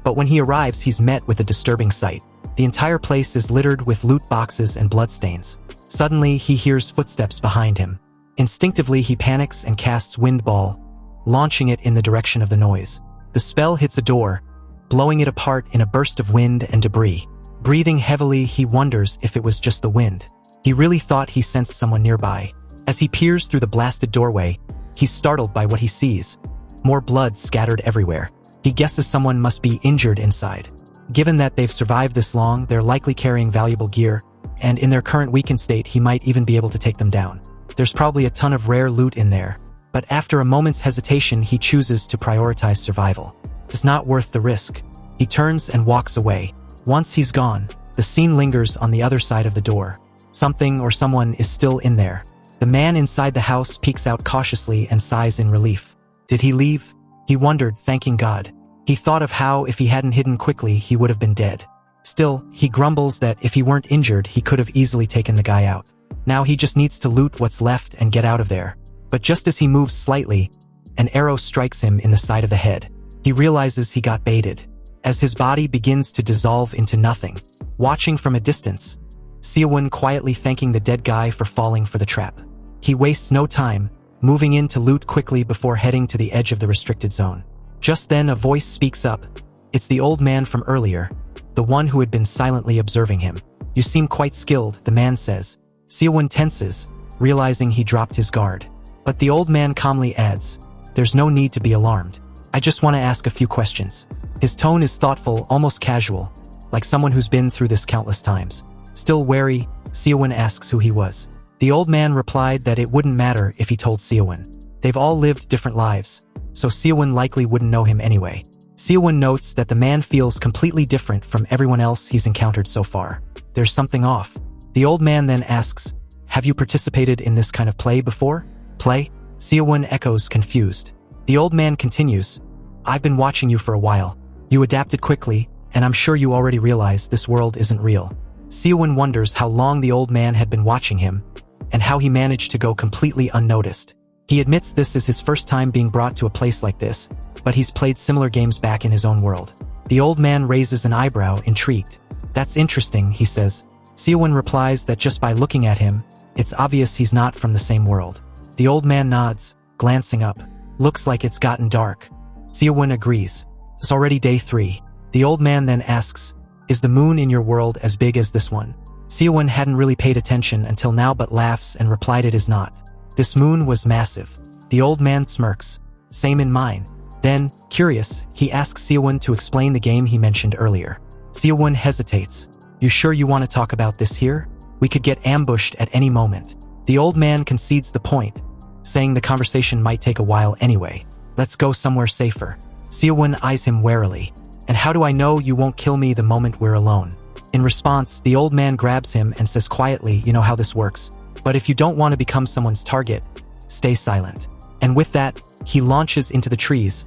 but when he arrives, he's met with a disturbing sight. The entire place is littered with loot boxes and bloodstains. Suddenly, he hears footsteps behind him. Instinctively, he panics and casts Wind Ball, launching it in the direction of the noise. The spell hits a door, blowing it apart in a burst of wind and debris. Breathing heavily, he wonders if it was just the wind. He really thought he sensed someone nearby. As he peers through the blasted doorway, he's startled by what he sees. More blood scattered everywhere. He guesses someone must be injured inside. Given that they've survived this long, they're likely carrying valuable gear, and in their current weakened state, he might even be able to take them down. There's probably a ton of rare loot in there, but after a moment's hesitation, he chooses to prioritize survival. It's not worth the risk. He turns and walks away. Once he's gone, the scene lingers on the other side of the door. Something or someone is still in there. The man inside the house peeks out cautiously and sighs in relief. Did he leave? He wondered, thanking God. He thought of how, if he hadn't hidden quickly, he would have been dead. Still, he grumbles that if he weren't injured, he could have easily taken the guy out. Now he just needs to loot what's left and get out of there. But just as he moves slightly, an arrow strikes him in the side of the head. He realizes he got baited. As his body begins to dissolve into nothing, watching from a distance, Seowoon quietly thanking the dead guy for falling for the trap. He wastes no time, moving in to loot quickly before heading to the edge of the restricted zone. Just then a voice speaks up. It's the old man from earlier, the one who had been silently observing him. You seem quite skilled, the man says. Seowoon tenses, realizing he dropped his guard. But the old man calmly adds, there's no need to be alarmed. I just want to ask a few questions. His tone is thoughtful, almost casual, like someone who's been through this countless times. Still wary, Seowoon asks who he was. The old man replied that it wouldn't matter if he told Seowoon. They've all lived different lives, so Seowoon likely wouldn't know him anyway. Seowoon notes that the man feels completely different from everyone else he's encountered so far. There's something off. The old man then asks, have you participated in this kind of play before? Play? Seowoon echoes, confused. The old man continues, I've been watching you for a while. You adapted quickly, and I'm sure you already realize this world isn't real. Seowoon wonders how long the old man had been watching him, and how he managed to go completely unnoticed. He admits this is his first time being brought to a place like this, but he's played similar games back in his own world. The old man raises an eyebrow, intrigued. That's interesting, he says. Seowoon replies that just by looking at him, it's obvious he's not from the same world. The old man nods, glancing up. Looks like it's gotten dark. Seowoon agrees. It's already day 3. The old man then asks, is the moon in your world as big as this one? Seowoon hadn't really paid attention until now but laughs and replied it is not. This moon was massive. The old man smirks. Same in mine. Then, curious, he asks Seowoon to explain the game he mentioned earlier. Seowoon hesitates. You sure you want to talk about this here? We could get ambushed at any moment. The old man concedes the point, saying the conversation might take a while anyway. Let's go somewhere safer. Seowoon eyes him warily. And how do I know you won't kill me the moment we're alone? In response, the old man grabs him and says quietly, you know how this works. But if you don't want to become someone's target, stay silent. And with that, he launches into the trees,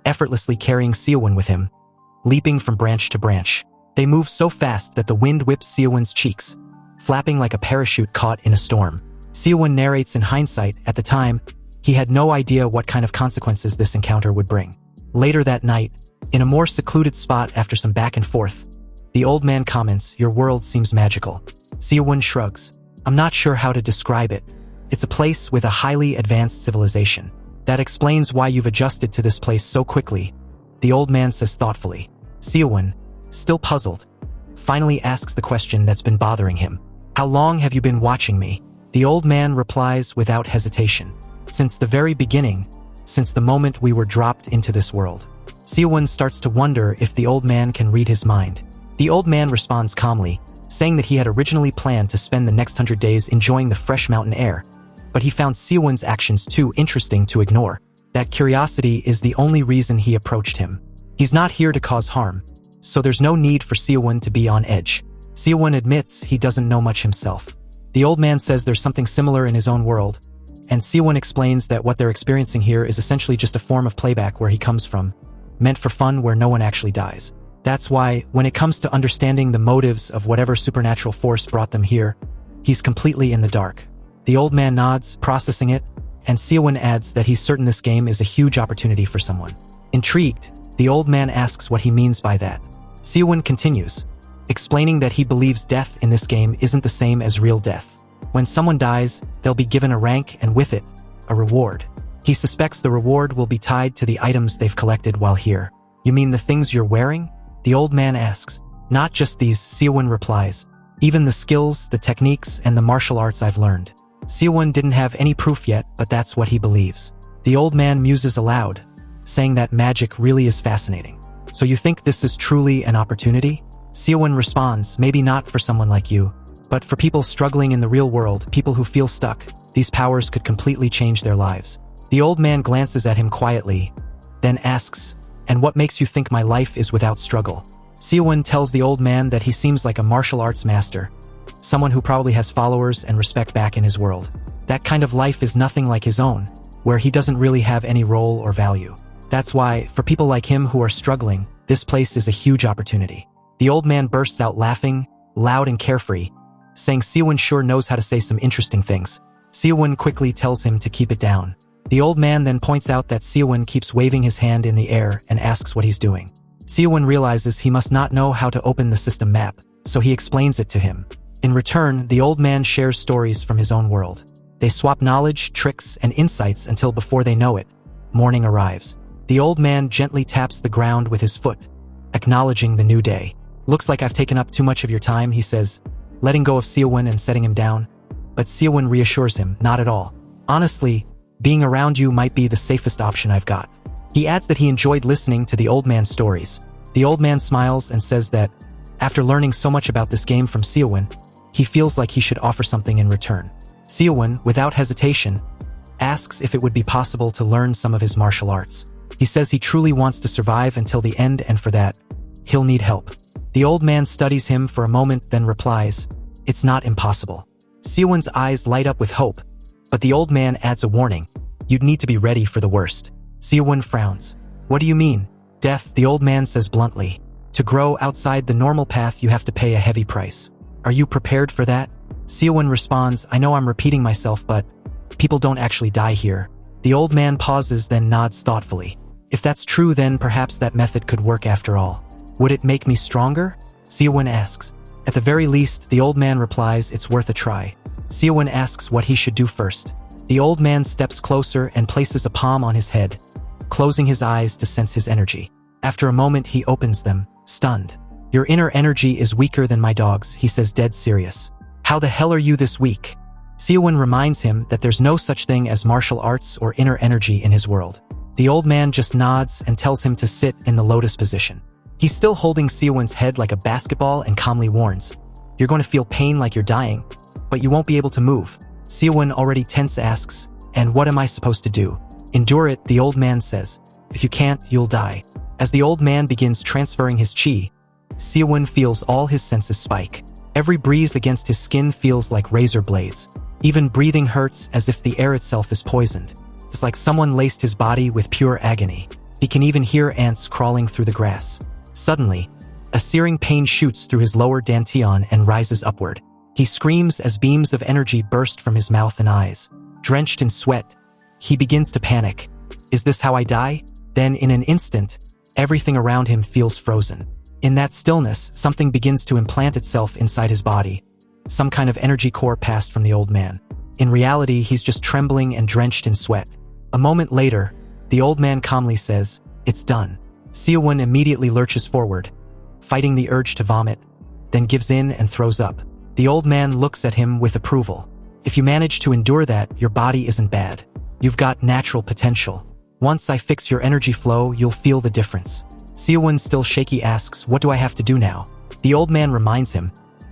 effortlessly carrying Seowoon with him, leaping from branch to branch. They move so fast that the wind whips Seowoon's cheeks, flapping like a parachute caught in a storm. Seowoon narrates in hindsight, at the time, he had no idea what kind of consequences this encounter would bring. Later that night, in a more secluded spot after some back and forth, the old man comments, your world seems magical. Seowoon shrugs. I'm not sure how to describe it. It's a place with a highly advanced civilization. That explains why you've adjusted to this place so quickly, the old man says thoughtfully. Seowoon, still puzzled, finally asks the question that's been bothering him. How long have you been watching me? The old man replies without hesitation. Since the very beginning, since the moment we were dropped into this world. Seowoon starts to wonder if the old man can read his mind. The old man responds calmly, saying that he had originally planned to spend the next 100 days enjoying the fresh mountain air, but he found Seowoon's actions too interesting to ignore. That curiosity is the only reason he approached him. He's not here to cause harm, so there's no need for Seowoon to be on edge. Seowoon admits he doesn't know much himself. The old man says there's something similar in his own world, and Seowoon explains that what they're experiencing here is essentially just a form of playback where he comes from, meant for fun where no one actually dies. That's why, when it comes to understanding the motives of whatever supernatural force brought them here, he's completely in the dark. The old man nods, processing it, and Seowoon adds that he's certain this game is a huge opportunity for someone. Intrigued, the old man asks what he means by that. Seowoon continues, explaining that he believes death in this game isn't the same as real death. When someone dies, they'll be given a rank and with it, a reward. He suspects the reward will be tied to the items they've collected while here. You mean the things you're wearing? The old man asks. Not just these, Seowoon replies. Even the skills, the techniques, and the martial arts I've learned. Seowoon didn't have any proof yet, but that's what he believes. The old man muses aloud, saying that magic really is fascinating. So you think this is truly an opportunity? Seowoon responds, maybe not for someone like you, but for people struggling in the real world, people who feel stuck, these powers could completely change their lives. The old man glances at him quietly, then asks, and what makes you think my life is without struggle? Seowoon tells the old man that he seems like a martial arts master, someone who probably has followers and respect back in his world. That kind of life is nothing like his own, where he doesn't really have any role or value. That's why, for people like him who are struggling, this place is a huge opportunity. The old man bursts out laughing, loud and carefree, saying Seowoon sure knows how to say some interesting things. Seowoon quickly tells him to keep it down. The old man then points out that Seowoon keeps waving his hand in the air and asks what he's doing. Seowoon realizes he must not know how to open the system map, so he explains it to him. In return, the old man shares stories from his own world. They swap knowledge, tricks, and insights until before they know it, morning arrives. The old man gently taps the ground with his foot, acknowledging the new day. Looks like I've taken up too much of your time, he says, letting go of Seowoon and setting him down. But Seowoon reassures him, not at all. Honestly, being around you might be the safest option I've got. He adds that he enjoyed listening to the old man's stories. The old man smiles and says that, after learning so much about this game from Seowoon, he feels like he should offer something in return. Seowoon, without hesitation, asks if it would be possible to learn some of his martial arts. He says he truly wants to survive until the end, and for that, he'll need help. The old man studies him for a moment, then replies, it's not impossible. Seowoon's eyes light up with hope, but the old man adds a warning. You'd need to be ready for the worst. Seowoon frowns. What do you mean? Death, the old man says bluntly. To grow outside the normal path, you have to pay a heavy price. Are you prepared for that? Seowoon responds, I know I'm repeating myself, but people don't actually die here. The old man pauses, then nods thoughtfully. If that's true, then perhaps that method could work after all. Would it make me stronger? Seowoon asks. At the very least, the old man replies, it's worth a try. Seowoon asks what he should do first. The old man steps closer and places a palm on his head, closing his eyes to sense his energy. After a moment, he opens them, stunned. Your inner energy is weaker than my dog's, he says, dead serious. How the hell are you this weak? Seowoon reminds him that there's no such thing as martial arts or inner energy in his world. The old man just nods and tells him to sit in the lotus position. He's still holding Seowoon's head like a basketball and calmly warns, you're going to feel pain like you're dying, but you won't be able to move. Seowoon, already tense, asks, and what am I supposed to do? Endure it, the old man says. If you can't, you'll die. As the old man begins transferring his chi, Seowoon feels all his senses spike. Every breeze against his skin feels like razor blades. Even breathing hurts, as if the air itself is poisoned. It's like someone laced his body with pure agony. He can even hear ants crawling through the grass. Suddenly, a searing pain shoots through his lower dantian and rises upward. He screams as beams of energy burst from his mouth and eyes. Drenched in sweat, he begins to panic. Is this how I die? Then, in an instant, everything around him feels frozen. In that stillness, something begins to implant itself inside his body. Some kind of energy core passed from the old man. In reality, he's just trembling and drenched in sweat. A moment later, the old man calmly says, it's done. Seowoon immediately lurches forward, fighting the urge to vomit, then gives in and throws up. The old man looks at him with approval. If you manage to endure that, your body isn't bad. You've got natural potential. Once I fix your energy flow, you'll feel the difference. Seowoon, still shaky, asks, what do I have to do now? The old man reminds him,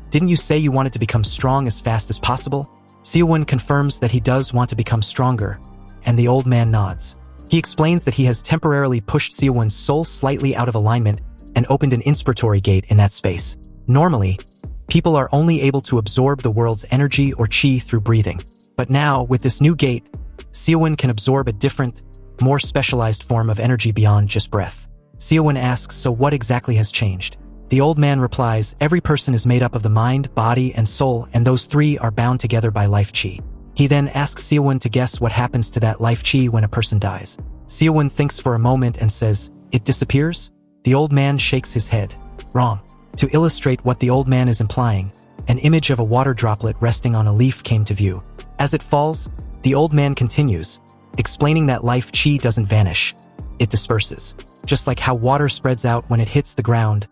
didn't you say you wanted to become strong as fast as possible? Seowoon confirms that he does want to become stronger, and the old man nods. He explains that he has temporarily pushed Seowoon's soul slightly out of alignment and opened an inspiratory gate in that space. Normally, people are only able to absorb the world's energy or chi through breathing. But now, with this new gate, Seowoon can absorb a different, more specialized form of energy beyond just breath. Seowoon asks, so what exactly has changed? The old man replies, every person is made up of the mind, body, and soul, and those three are bound together by life chi. He then asks Seowoon to guess what happens to that life chi when a person dies. Seowoon thinks for a moment and says, it disappears? The old man shakes his head. Wrong. To illustrate what the old man is implying, an image of a water droplet resting on a leaf came to view. As it falls, the old man continues, explaining that life chi doesn't vanish. It disperses. Just like how water spreads out when it hits the ground,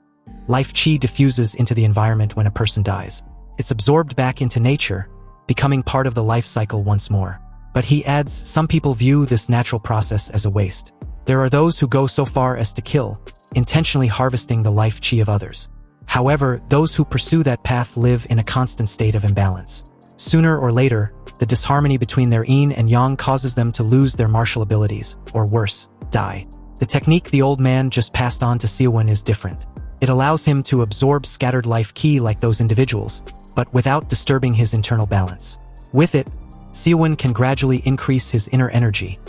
life chi diffuses into the environment when a person dies. It's absorbed back into nature, becoming part of the life cycle once more. But he adds, some people view this natural process as a waste. There are those who go so far as to kill, intentionally harvesting the life chi of others. However, those who pursue that path live in a constant state of imbalance. Sooner or later, the disharmony between their yin and yang causes them to lose their martial abilities, or worse, die. The technique the old man just passed on to Seowoon is different. It allows him to absorb scattered life ki like those individuals, but without disturbing his internal balance. With it, Seowoon can gradually increase his inner energy,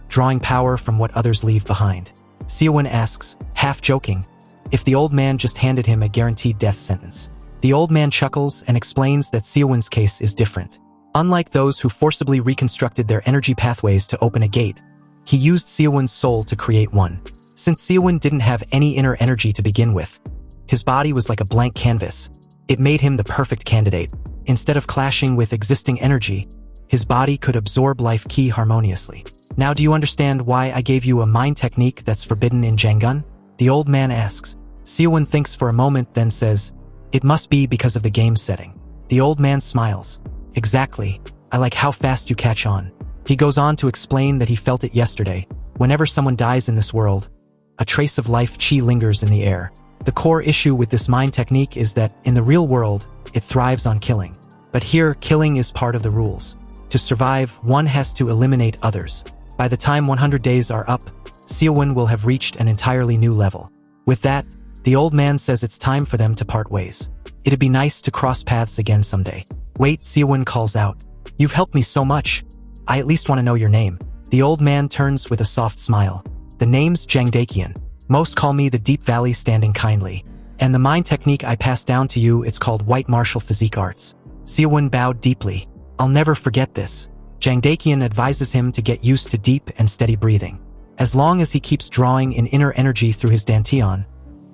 drawing power from what others leave behind. Seowoon asks, half joking, if the old man just handed him a guaranteed death sentence. The old man chuckles and explains that Seowoon's case is different. Unlike those who forcibly reconstructed their energy pathways to open a gate, he used Seowoon's soul to create one. Since Seowoon didn't have any inner energy to begin with, his body was like a blank canvas. It made him the perfect candidate. Instead of clashing with existing energy, his body could absorb life ki harmoniously. Now do you understand why I gave you a mind technique that's forbidden in Jangun? The old man asks. Seowoon thinks for a moment, then says, it must be because of the game setting. The old man smiles. Exactly. I like how fast you catch on. He goes on to explain that he felt it yesterday. Whenever someone dies in this world, a trace of life chi lingers in the air. The core issue with this mind technique is that, in the real world, it thrives on killing. But here, killing is part of the rules. To survive, one has to eliminate others. By the time 100 days are up, Seowoon will have reached an entirely new level. With that, the old man says it's time for them to part ways. It'd be nice to cross paths again someday. Wait, Seowoon calls out. You've helped me so much. I at least want to know your name. The old man turns with a soft smile. The name's Jangdaekian. Most call me the Deep Valley Standing Kindly. And the mind technique I passed down to you, it's called White Martial Physique Arts. Seowoon bowed deeply. I'll never forget this. Jangdaekian advises him to get used to deep and steady breathing. As long as he keeps drawing in inner energy through his dantian,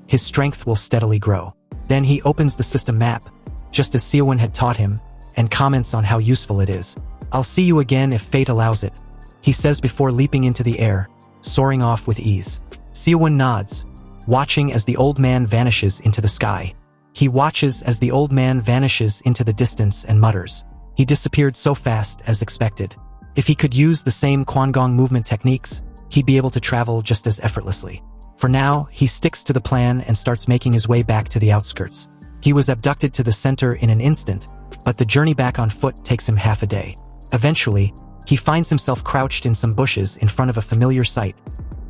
his strength will steadily grow. Then he opens the system map, just as Seowoon had taught him, and comments on how useful it is. I'll see you again if fate allows it, he says before leaping into the air, soaring off with ease. Seowoon nods, watching as the old man vanishes into the sky. He watches as the old man vanishes into the distance and mutters. He disappeared so fast as expected. If he could use the same Kwangong movement techniques, he'd be able to travel just as effortlessly. For now, he sticks to the plan and starts making his way back to the outskirts. He was abducted to the center in an instant, but the journey back on foot takes him half a day. Eventually, he finds himself crouched in some bushes in front of a familiar sight,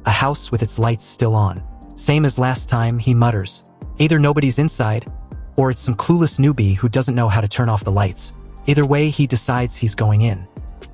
a house with its lights still on. Same as last time, he mutters. Either nobody's inside, or it's some clueless newbie who doesn't know how to turn off the lights. Either way, he decides he's going in.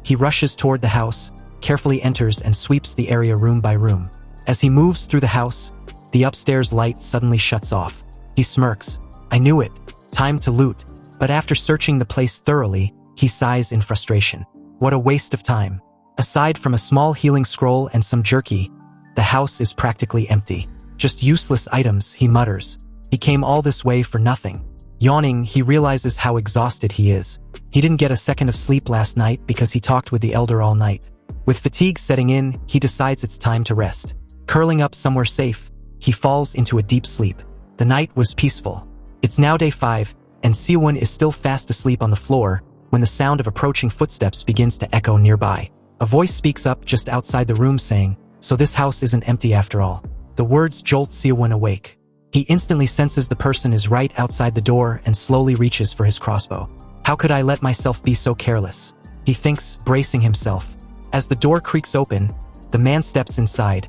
He rushes toward the house, carefully enters and sweeps the area room by room. As he moves through the house, the upstairs light suddenly shuts off. He smirks. I knew it. Time to loot. But after searching the place thoroughly, he sighs in frustration. What a waste of time. Aside from a small healing scroll and some jerky, the house is practically empty. Just useless items, he mutters. He came all this way for nothing. Yawning, he realizes how exhausted he is. He didn't get a second of sleep last night because he talked with the elder all night. With fatigue setting in, he decides it's time to rest. Curling up somewhere safe, he falls into a deep sleep. The night was peaceful. It's now day 5, and Seowoon is still fast asleep on the floor when the sound of approaching footsteps begins to echo nearby. A voice speaks up just outside the room saying, so this house isn't empty after all. The words jolt Seowoon awake. He instantly senses the person is right outside the door and slowly reaches for his crossbow. How could I let myself be so careless? He thinks, bracing himself. As the door creaks open, the man steps inside,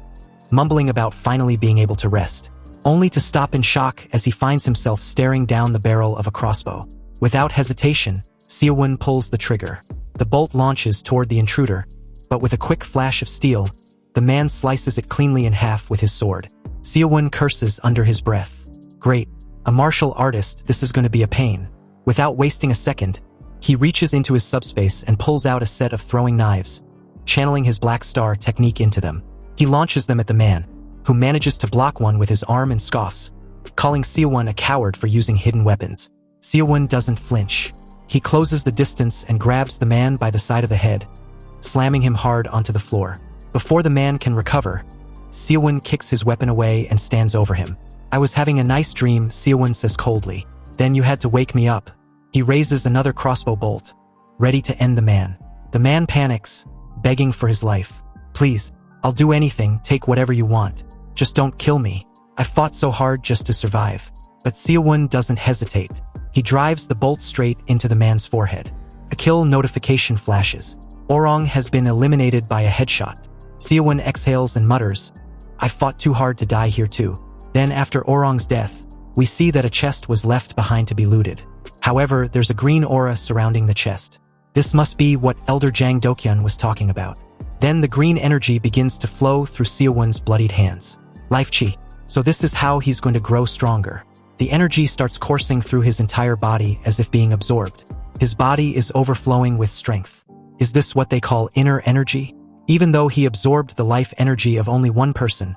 mumbling about finally being able to rest, only to stop in shock as he finds himself staring down the barrel of a crossbow. Without hesitation, Seowoon pulls the trigger. The bolt launches toward the intruder, but with a quick flash of steel, the man slices it cleanly in half with his sword. Seowoon curses under his breath. Great. A martial artist, this is going to be a pain. Without wasting a second, he reaches into his subspace and pulls out a set of throwing knives, channeling his Black Star technique into them. He launches them at the man, who manages to block one with his arm and scoffs, calling Seowoon a coward for using hidden weapons. Seowoon doesn't flinch. He closes the distance and grabs the man by the side of the head, slamming him hard onto the floor. Before the man can recover, Seowoon kicks his weapon away and stands over him. I was having a nice dream, Seowoon says coldly. Then you had to wake me up. He raises another crossbow bolt, ready to end the man. The man panics, begging for his life. Please, I'll do anything, take whatever you want. Just don't kill me. I fought so hard just to survive. But Seowoon doesn't hesitate. He drives the bolt straight into the man's forehead. A kill notification flashes. Orong has been eliminated by a headshot. Seowoon exhales and mutters, I fought too hard to die here too. Then after Orong's death, we see that a chest was left behind to be looted. However, there's a green aura surrounding the chest. This must be what Elder Jang Dokyeon was talking about. Then the green energy begins to flow through Seowoon's bloodied hands. Life chi. So this is how he's going to grow stronger. The energy starts coursing through his entire body as if being absorbed. His body is overflowing with strength. Is this what they call inner energy? Even though he absorbed the life energy of only one person,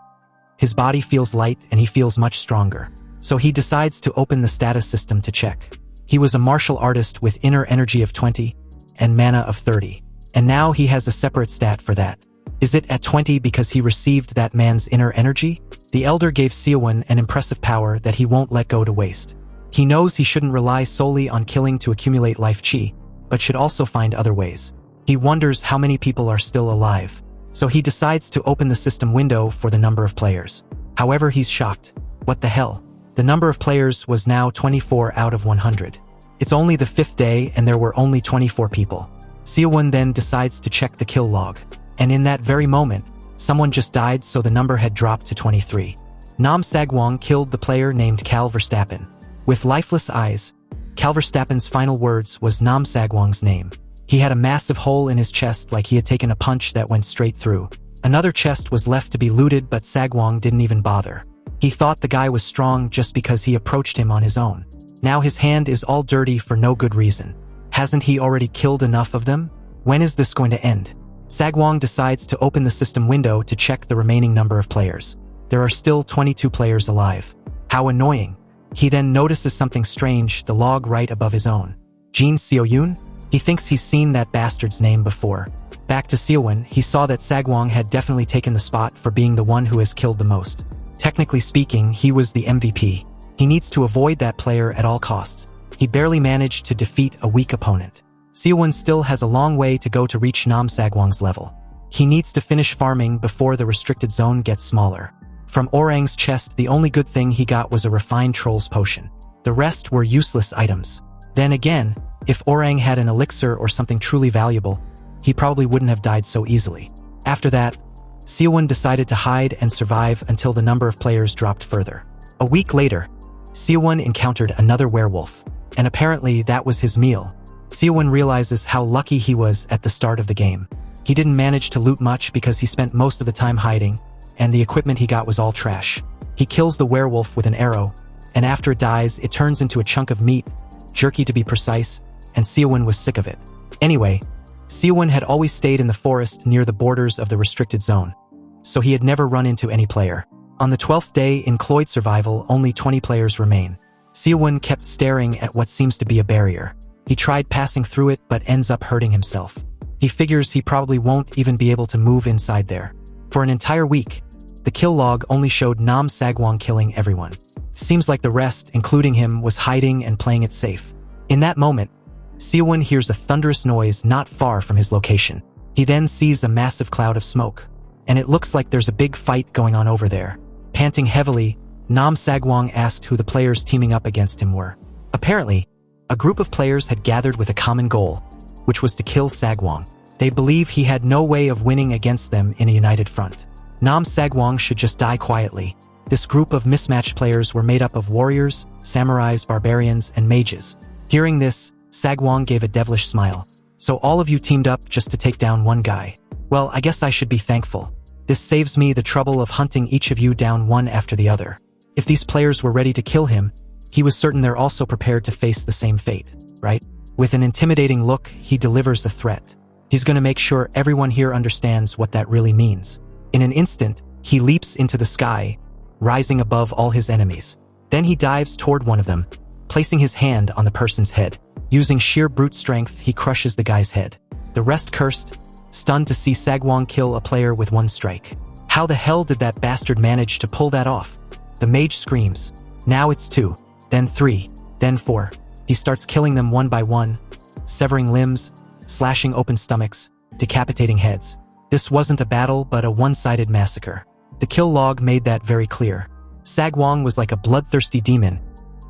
his body feels light and he feels much stronger. So he decides to open the status system to check. He was a martial artist with inner energy of 20 and mana of 30. And now he has a separate stat for that. Is it at 20 because he received that man's inner energy? The Elder gave Seowoon an impressive power that he won't let go to waste. He knows he shouldn't rely solely on killing to accumulate life chi, but should also find other ways. He wonders how many people are still alive. So he decides to open the system window for the number of players. However, he's shocked. What the hell? The number of players was now 24 out of 100. It's only the 5th day and there were only 24 people. Seowoon then decides to check the kill log. And in that very moment, someone just died, so the number had dropped to 23. Nam Sagwon killed the player named Cal Verstappen. With lifeless eyes, Cal Verstappen's final words was Nam Sagwon's name. He had a massive hole in his chest like he had taken a punch that went straight through. Another chest was left to be looted, but Sagwon didn't even bother. He thought the guy was strong just because he approached him on his own. Now his hand is all dirty for no good reason. Hasn't he already killed enough of them? When is this going to end? Sagwon decides to open the system window to check the remaining number of players. There are still 22 players alive. How annoying. He then notices something strange, the log right above his own. Jin Seowoon? He thinks he's seen that bastard's name before. Back to Seowoon, he saw that Sagwon had definitely taken the spot for being the one who has killed the most. Technically speaking, he was the MVP. He needs to avoid that player at all costs. He barely managed to defeat a weak opponent. Seowoon still has a long way to go to reach Nam Sagwon's level. He needs to finish farming before the restricted zone gets smaller. From Orang's chest, the only good thing he got was a refined troll's potion. The rest were useless items. Then again, if Orang had an elixir or something truly valuable, he probably wouldn't have died so easily. After that, Seowoon decided to hide and survive until the number of players dropped further. A week later, Seowoon encountered another werewolf, and apparently that was his meal. Seowoon realizes how lucky he was at the start of the game. He didn't manage to loot much because he spent most of the time hiding, and the equipment he got was all trash. He kills the werewolf with an arrow, and after it dies, it turns into a chunk of meat, jerky to be precise, and Seowoon was sick of it. Anyway, Seowoon had always stayed in the forest near the borders of the restricted zone, so he had never run into any player. On the 12th day in Cloyd Survival, only 20 players remain. Seowoon kept staring at what seems to be a barrier. He tried passing through it but ends up hurting himself. He figures he probably won't even be able to move inside there. For an entire week, the kill log only showed Nam Sagwon killing everyone. Seems like the rest, including him, was hiding and playing it safe. In that moment, Seowoon hears a thunderous noise not far from his location. He then sees a massive cloud of smoke, and it looks like there's a big fight going on over there. Panting heavily, Nam Sagwon asked who the players teaming up against him were. Apparently, a group of players had gathered with a common goal, which was to kill Sagwon. They believe he had no way of winning against them in a united front. Nam Sagwon should just die quietly. This group of mismatched players were made up of warriors, samurais, barbarians, and mages. Hearing this, Sagwon gave a devilish smile. So all of you teamed up just to take down one guy. Well, I guess I should be thankful. This saves me the trouble of hunting each of you down one after the other. If these players were ready to kill him, he was certain they're also prepared to face the same fate, right? With an intimidating look, he delivers a threat. He's going to make sure everyone here understands what that really means. In an instant, he leaps into the sky, rising above all his enemies. Then he dives toward one of them, placing his hand on the person's head. Using sheer brute strength, he crushes the guy's head. The rest cursed, stunned to see Sagwon kill a player with one strike. How the hell did that bastard manage to pull that off? The mage screams. Now it's 2, then 3, then 4. He starts killing them one by one, severing limbs, slashing open stomachs, decapitating heads. This wasn't a battle but a one-sided massacre. The kill log made that very clear. Sagwong was like a bloodthirsty demon,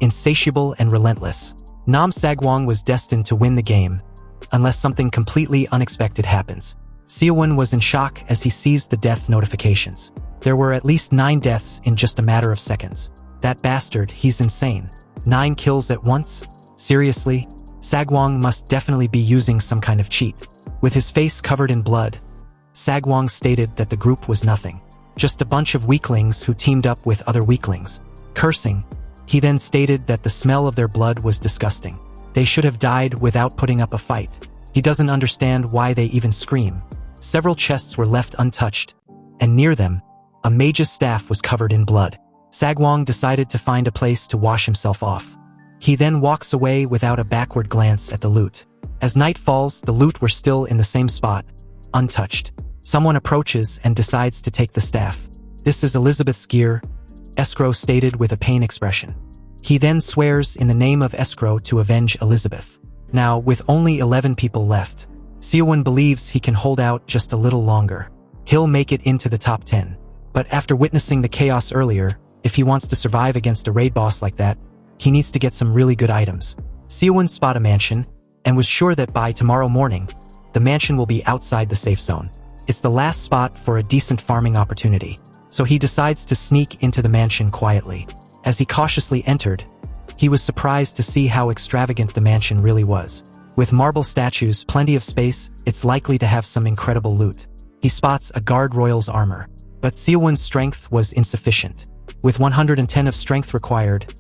insatiable and relentless. Nam Sagwong was destined to win the game, unless something completely unexpected happens. Seowoon was in shock as he sees the death notifications. There were at least 9 deaths in just a matter of seconds. That bastard, he's insane. 9 kills at once? Seriously? Sagwong must definitely be using some kind of cheat. With his face covered in blood, Sagwong stated that the group was nothing. Just a bunch of weaklings who teamed up with other weaklings. Cursing, he then stated that the smell of their blood was disgusting. They should have died without putting up a fight. He doesn't understand why they even scream. Several chests were left untouched, and near them, a mage's staff was covered in blood. Sagwong decided to find a place to wash himself off. He then walks away without a backward glance at the loot. As night falls, the loot were still in the same spot, untouched. Someone approaches and decides to take the staff. This is Elizabeth's gear, Escrow stated with a pain expression. He then swears in the name of Escrow to avenge Elizabeth. Now, with only 11 people left, Seowoon believes he can hold out just a little longer. He'll make it into the top 10. But after witnessing the chaos earlier, if he wants to survive against a raid boss like that, he needs to get some really good items. Seowoon spotted a mansion, and was sure that by tomorrow morning, the mansion will be outside the safe zone. It's the last spot for a decent farming opportunity, so he decides to sneak into the mansion quietly. As he cautiously entered, he was surprised to see how extravagant the mansion really was. With marble statues, plenty of space, it's likely to have some incredible loot. He spots a guard royal's armor, but Seowoon's strength was insufficient. With 110 of strength required,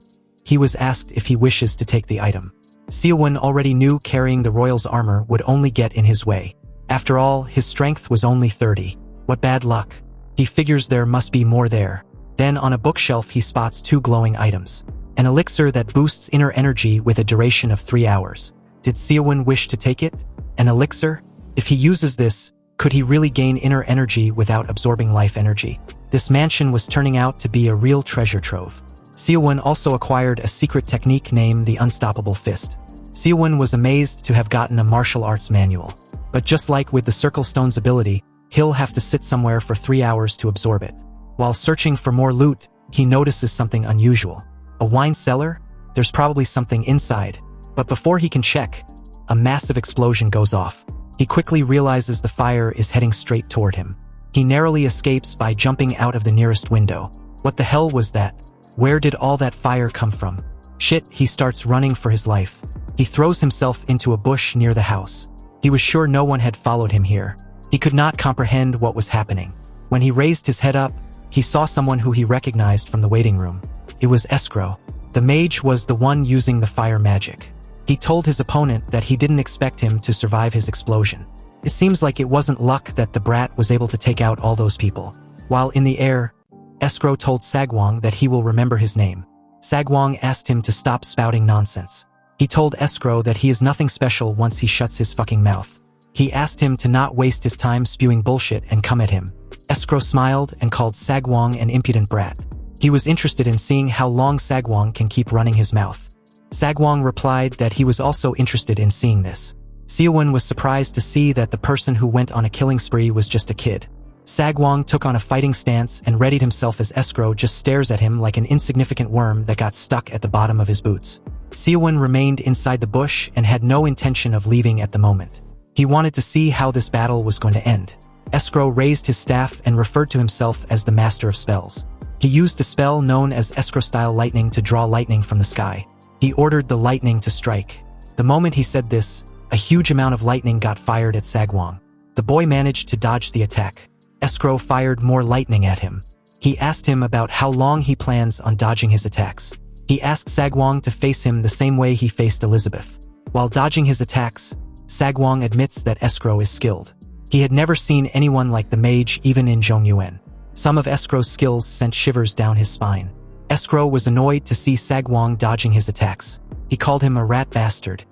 he was asked if he wishes to take the item. Seowoon already knew carrying the royal's armor would only get in his way. After all, his strength was only 30. What bad luck. He figures there must be more there. Then on a bookshelf he spots 2 glowing items. An elixir that boosts inner energy with a duration of 3 hours. Did Seowoon wish to take it? An elixir? If he uses this, could he really gain inner energy without absorbing life energy? This mansion was turning out to be a real treasure trove. Seowoon also acquired a secret technique named the Unstoppable Fist. Seowoon was amazed to have gotten a martial arts manual. But just like with the Circle Stone's ability, he'll have to sit somewhere for 3 hours to absorb it. While searching for more loot, he notices something unusual. A wine cellar? There's probably something inside. But before he can check, a massive explosion goes off. He quickly realizes the fire is heading straight toward him. He narrowly escapes by jumping out of the nearest window. What the hell was that? Where did all that fire come from? Shit, he starts running for his life. He throws himself into a bush near the house. He was sure no one had followed him here. He could not comprehend what was happening. When he raised his head up, he saw someone who he recognized from the waiting room. It was Escrow. The mage was the one using the fire magic. He told his opponent that he didn't expect him to survive his explosion. It seems like it wasn't luck that the brat was able to take out all those people. While in the air, Escrow told Sagwong that he will remember his name. Sagwong asked him to stop spouting nonsense. He told Escrow that he is nothing special once he shuts his fucking mouth. He asked him to not waste his time spewing bullshit and come at him. Escrow smiled and called Sagwong an impudent brat. He was interested in seeing how long Sagwong can keep running his mouth. Sagwong replied that he was also interested in seeing this. Seowoon was surprised to see that the person who went on a killing spree was just a kid. Sagwong took on a fighting stance and readied himself as Escrow just stares at him like an insignificant worm that got stuck at the bottom of his boots. Seowoon remained inside the bush and had no intention of leaving at the moment. He wanted to see how this battle was going to end. Escrow raised his staff and referred to himself as the Master of Spells. He used a spell known as Escrow-style lightning to draw lightning from the sky. He ordered the lightning to strike. The moment he said this, a huge amount of lightning got fired at Sagwong. The boy managed to dodge the attack. Escrow fired more lightning at him. He asked him about how long he plans on dodging his attacks. He asked Sagwong to face him the same way he faced Elizabeth. While dodging his attacks, Sagwong admits that Escrow is skilled. He had never seen anyone like the mage even in Zhongyuan. Some of Escrow's skills sent shivers down his spine. Escrow was annoyed to see Sagwong dodging his attacks. He called him a rat bastard.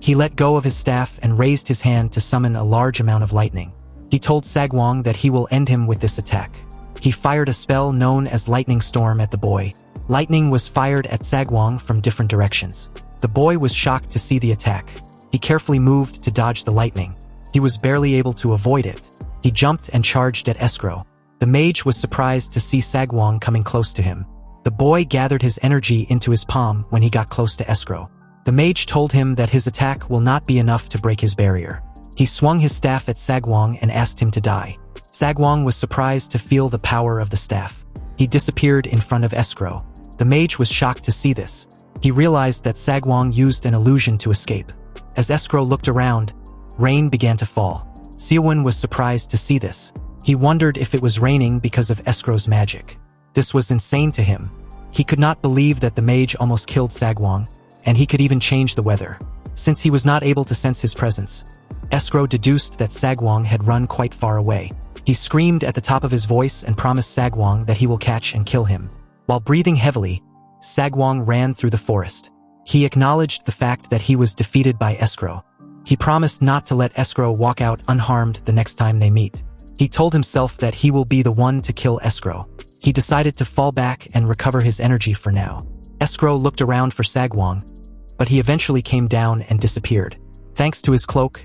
He let go of his staff and raised his hand to summon a large amount of lightning. He told Sagwong that he will end him with this attack. He fired a spell known as Lightning Storm at the boy. Lightning was fired at Sagwong from different directions. The boy was shocked to see the attack. He carefully moved to dodge the lightning. He was barely able to avoid it. He jumped and charged at Escrow. The mage was surprised to see Sagwong coming close to him. The boy gathered his energy into his palm when he got close to Escrow. The mage told him that his attack will not be enough to break his barrier. He swung his staff at Sagwong and asked him to die. Sagwong was surprised to feel the power of the staff. He disappeared in front of Escrow. The mage was shocked to see this. He realized that Sagwong used an illusion to escape. As Escrow looked around, rain began to fall. Seowoon was surprised to see this. He wondered if it was raining because of Escrow's magic. This was insane to him. He could not believe that the mage almost killed Sagwong, and he could even change the weather. Since he was not able to sense his presence, Escrow deduced that Sagwong had run quite far away. He screamed at the top of his voice and promised Sagwong that he will catch and kill him. While breathing heavily, Sagwong ran through the forest. He acknowledged the fact that he was defeated by Escrow. He promised not to let Escrow walk out unharmed the next time they meet. He told himself that he will be the one to kill Escrow. He decided to fall back and recover his energy for now. Escrow looked around for Sagwong, but he eventually came down and disappeared. Thanks to his cloak,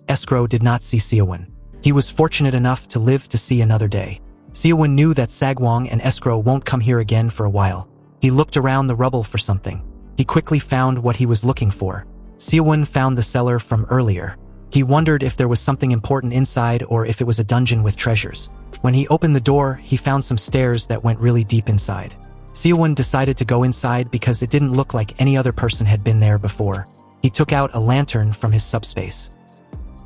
Escrow did not see Seowoon. He was fortunate enough to live to see another day. Seowoon knew that Sagwong and Escrow won't come here again for a while. He looked around the rubble for something. He quickly found what he was looking for. Seowoon found the cellar from earlier. He wondered if there was something important inside or if it was a dungeon with treasures. When he opened the door, he found some stairs that went really deep inside. Seowoon decided to go inside because it didn't look like any other person had been there before. He took out a lantern from his subspace.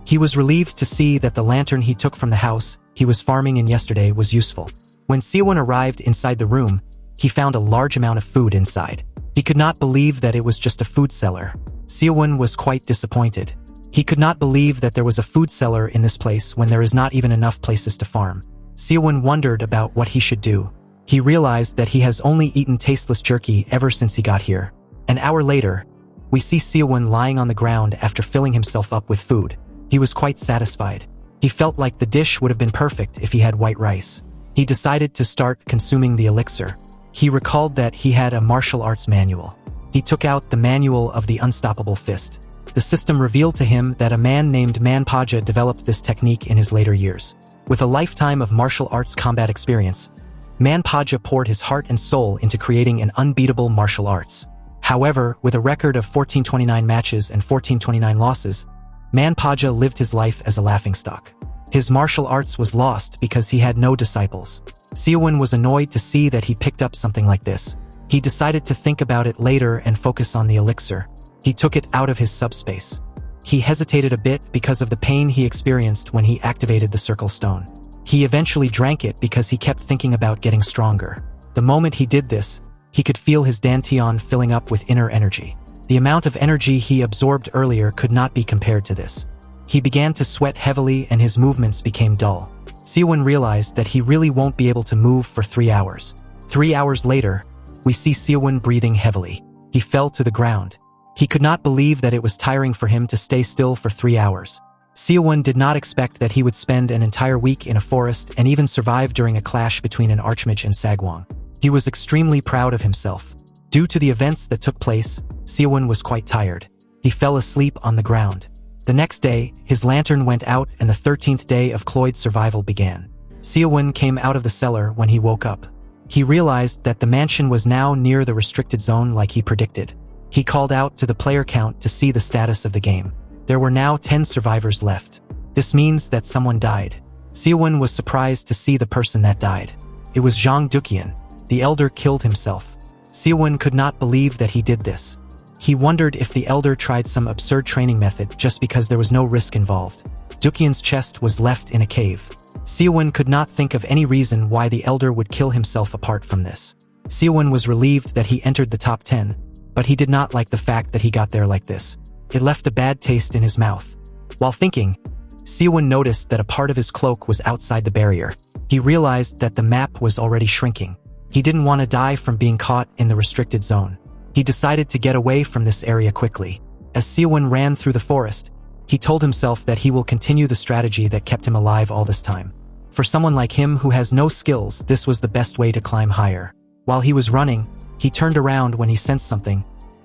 He was relieved to see that the lantern he took from the house he was farming in yesterday was useful. When Seowoon arrived inside the room, he found a large amount of food inside. He could not believe that it was just a food cellar. Seowoon was quite disappointed. He could not believe that there was a food cellar in this place when there is not even enough places to farm. Seowoon wondered about what he should do. He realized that he has only eaten tasteless jerky ever since he got here. An hour later, we see Seowoon lying on the ground after filling himself up with food. He was quite satisfied. He felt like the dish would have been perfect if he had white rice. He decided to start consuming the elixir. He recalled that he had a martial arts manual. He took out the manual of the unstoppable fist. The system revealed to him that a man named Manhwa developed this technique in his later years. With a lifetime of martial arts combat experience, Manhwa poured his heart and soul into creating an unbeatable martial arts. However, with a record of 1429 matches and 1429 losses, Manhwa lived his life as a laughingstock. His martial arts was lost because he had no disciples. Seowoon was annoyed to see that he picked up something like this. He decided to think about it later and focus on the elixir. He took it out of his subspace. He hesitated a bit because of the pain he experienced when he activated the circle stone. He eventually drank it because he kept thinking about getting stronger. The moment he did this, he could feel his dantian filling up with inner energy. The amount of energy he absorbed earlier could not be compared to this. He began to sweat heavily and his movements became dull. Seowoon realized that he really won't be able to move for 3 hours. 3 hours later, we see Seowoon breathing heavily. He fell to the ground. He could not believe that it was tiring for him to stay still for 3 hours. Seowoon did not expect that he would spend an entire week in a forest and even survive during a clash between an archmage and Sagwong. He was extremely proud of himself. Due to the events that took place, Seowoon was quite tired. He fell asleep on the ground. The next day, his lantern went out and the 13th day of Cloyd Survival began. Seowoon came out of the cellar when he woke up. He realized that the mansion was now near the restricted zone like he predicted. He called out to the player count to see the status of the game. There were now 10 survivors left. This means that someone died. Seowoon was surprised to see the person that died. It was Zhang Duqian. The elder killed himself. Seowoon could not believe that he did this. He wondered if the elder tried some absurd training method just because there was no risk involved. Duqian's chest was left in a cave. Seowoon could not think of any reason why the elder would kill himself apart from this. Seowoon was relieved that he entered the top 10, but he did not like the fact that he got there like this. It left a bad taste in his mouth. While thinking, Seowoon noticed that a part of his cloak was outside the barrier. He realized that the map was already shrinking. He didn't want to die from being caught in the restricted zone. He decided to get away from this area quickly. As Seowoon ran through the forest, he told himself that he will continue the strategy that kept him alive all this time. For someone like him who has no skills, this was the best way to climb higher. While he was running, he turned around when he sensed something.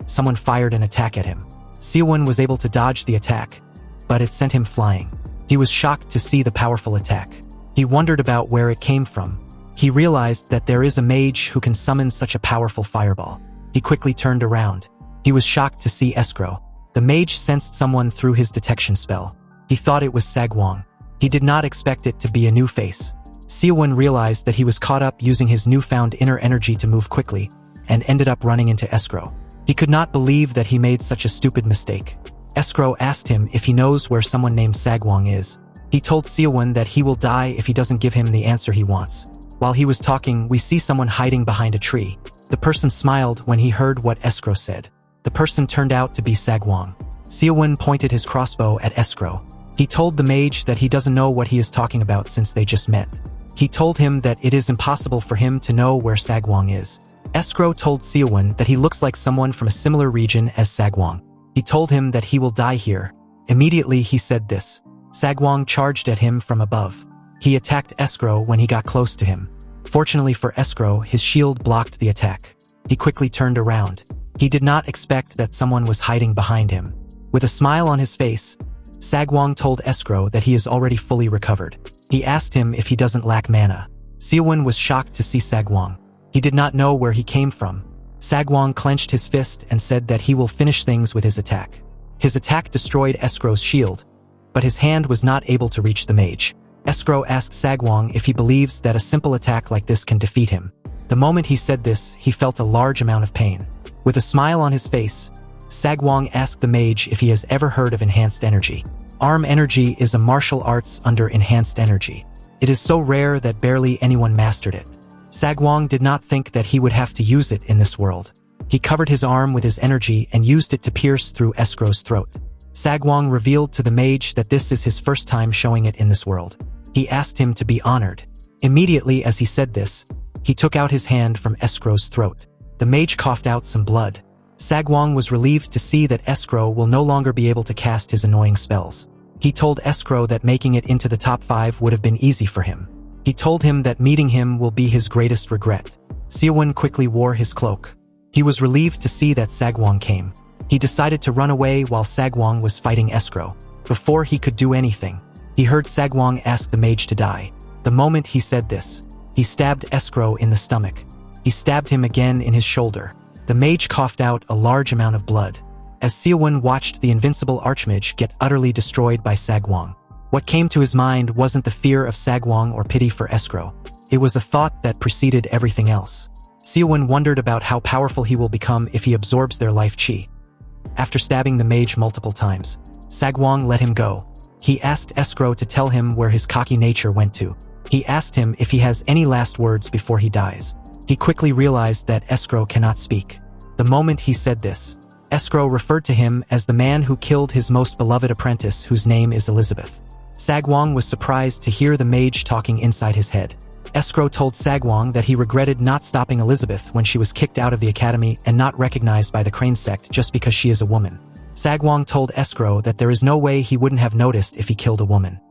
Someone fired an attack at him. Seowoon was able to dodge the attack, but it sent him flying. He was shocked to see the powerful attack. He wondered about where it came from. He realized that there is a mage who can summon such a powerful fireball. He quickly turned around. He was shocked to see Escrow. The mage sensed someone through his detection spell. He thought it was Sagwong. He did not expect it to be a new face. Seowoon realized that he was caught up using his newfound inner energy to move quickly, and ended up running into Escrow. He could not believe that he made such a stupid mistake. Escrow asked him if he knows where someone named Sagwong is. He told Seowoon that he will die if he doesn't give him the answer he wants. While he was talking, we see someone hiding behind a tree. The person smiled when he heard what Escrow said. The person turned out to be Sagwong. Seowoon pointed his crossbow at Escrow. He told the mage that he doesn't know what he is talking about since they just met. He told him that it is impossible for him to know where Sagwong is. Escrow told Seowoon that he looks like someone from a similar region as Sagwong. He told him that he will die here. Immediately he said this. Sagwong charged at him from above. He attacked Escrow when he got close to him. Fortunately for Escrow, his shield blocked the attack. He quickly turned around. He did not expect that someone was hiding behind him. With a smile on his face, Sagwong told Escrow that he is already fully recovered. He asked him if he doesn't lack mana. Seowoon was shocked to see Sagwong. He did not know where he came from. Sagwong clenched his fist and said that he will finish things with his attack. His attack destroyed Escrow's shield, but his hand was not able to reach the mage. Escrow asked Sagwong if he believes that a simple attack like this can defeat him. The moment he said this, he felt a large amount of pain. With a smile on his face, Sagwong asked the mage if he has ever heard of enhanced energy. Arm energy is a martial arts under enhanced energy. It is so rare that barely anyone mastered it. Sagwong did not think that he would have to use it in this world. He covered his arm with his energy and used it to pierce through Escrow's throat. Sagwong revealed to the mage that this is his first time showing it in this world. He asked him to be honored. Immediately as he said this, he took out his hand from Escrow's throat. The mage coughed out some blood. Sagwong was relieved to see that Escrow will no longer be able to cast his annoying spells. He told Escrow that making it into the top 5 would have been easy for him. He told him that meeting him will be his greatest regret. Seowoon quickly wore his cloak. He was relieved to see that Sagwong came. He decided to run away while Sagwong was fighting Escrow. Before he could do anything, he heard Sagwong ask the mage to die. The moment he said this, he stabbed Escrow in the stomach. He stabbed him again in his shoulder. The mage coughed out a large amount of blood. As Seowoon watched the invincible archmage get utterly destroyed by Sagwong, what came to his mind wasn't the fear of Sagwong or pity for Escrow. It was a thought that preceded everything else. Seowoon wondered about how powerful he will become if he absorbs their life chi. After stabbing the mage multiple times, Sagwong let him go. He asked Escrow to tell him where his cocky nature went to. He asked him if he has any last words before he dies. He quickly realized that Escrow cannot speak. The moment he said this, Escrow referred to him as the man who killed his most beloved apprentice, whose name is Elizabeth. Sagwong was surprised to hear the mage talking inside his head. Escrow told Sagwong that he regretted not stopping Elizabeth when she was kicked out of the academy and not recognized by the Crane sect just because she is a woman. Sagwong told Escrow that there is no way he wouldn't have noticed if he killed a woman.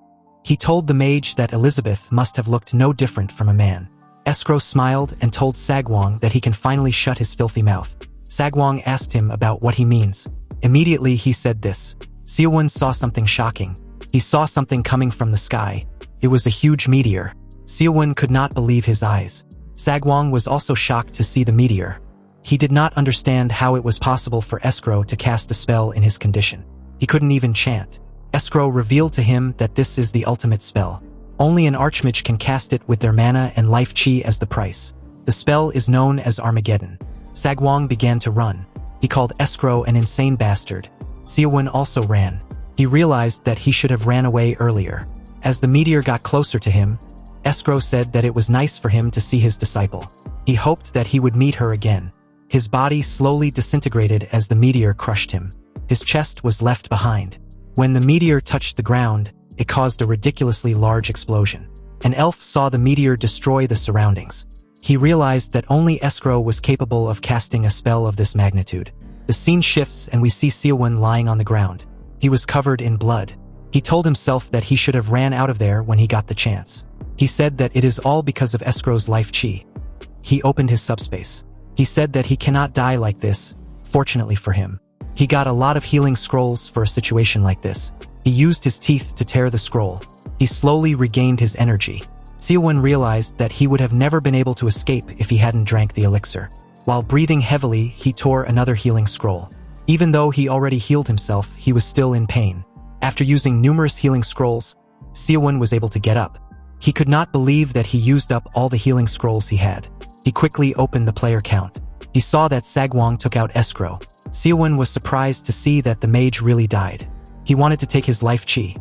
He told the mage that Elizabeth must have looked no different from a man. Escrow smiled and told Sagwong that he can finally shut his filthy mouth. Sagwong asked him about what he means. Immediately he said this. Seowoon saw something shocking. He saw something coming from the sky. It was a huge meteor. Seowoon could not believe his eyes. Sagwong was also shocked to see the meteor. He did not understand how it was possible for Escrow to cast a spell in his condition. He couldn't even chant. Escrow revealed to him that this is the ultimate spell. Only an archmage can cast it with their mana and life chi as the price. The spell is known as Armageddon. Sagwong began to run. He called Escrow an insane bastard. Seowoon also ran. He realized that he should have ran away earlier. As the meteor got closer to him, Escrow said that it was nice for him to see his disciple. He hoped that he would meet her again. His body slowly disintegrated as the meteor crushed him. His chest was left behind. When the meteor touched the ground, it caused a ridiculously large explosion. An elf saw the meteor destroy the surroundings. He realized that only Escrow was capable of casting a spell of this magnitude. The scene shifts and we see Seowoon lying on the ground. He was covered in blood. He told himself that he should have ran out of there when he got the chance. He said that it is all because of Escrow's life chi. He opened his subspace. He said that he cannot die like this, fortunately for him. He got a lot of healing scrolls for a situation like this. He used his teeth to tear the scroll. He slowly regained his energy. Seowoon realized that he would have never been able to escape if he hadn't drank the elixir. While breathing heavily, he tore another healing scroll. Even though he already healed himself, he was still in pain. After using numerous healing scrolls, Seowoon was able to get up. He could not believe that he used up all the healing scrolls he had. He quickly opened the player count. He saw that Sagwong took out Escrow. Seowoon was surprised to see that the mage really died. He wanted to take his life chi.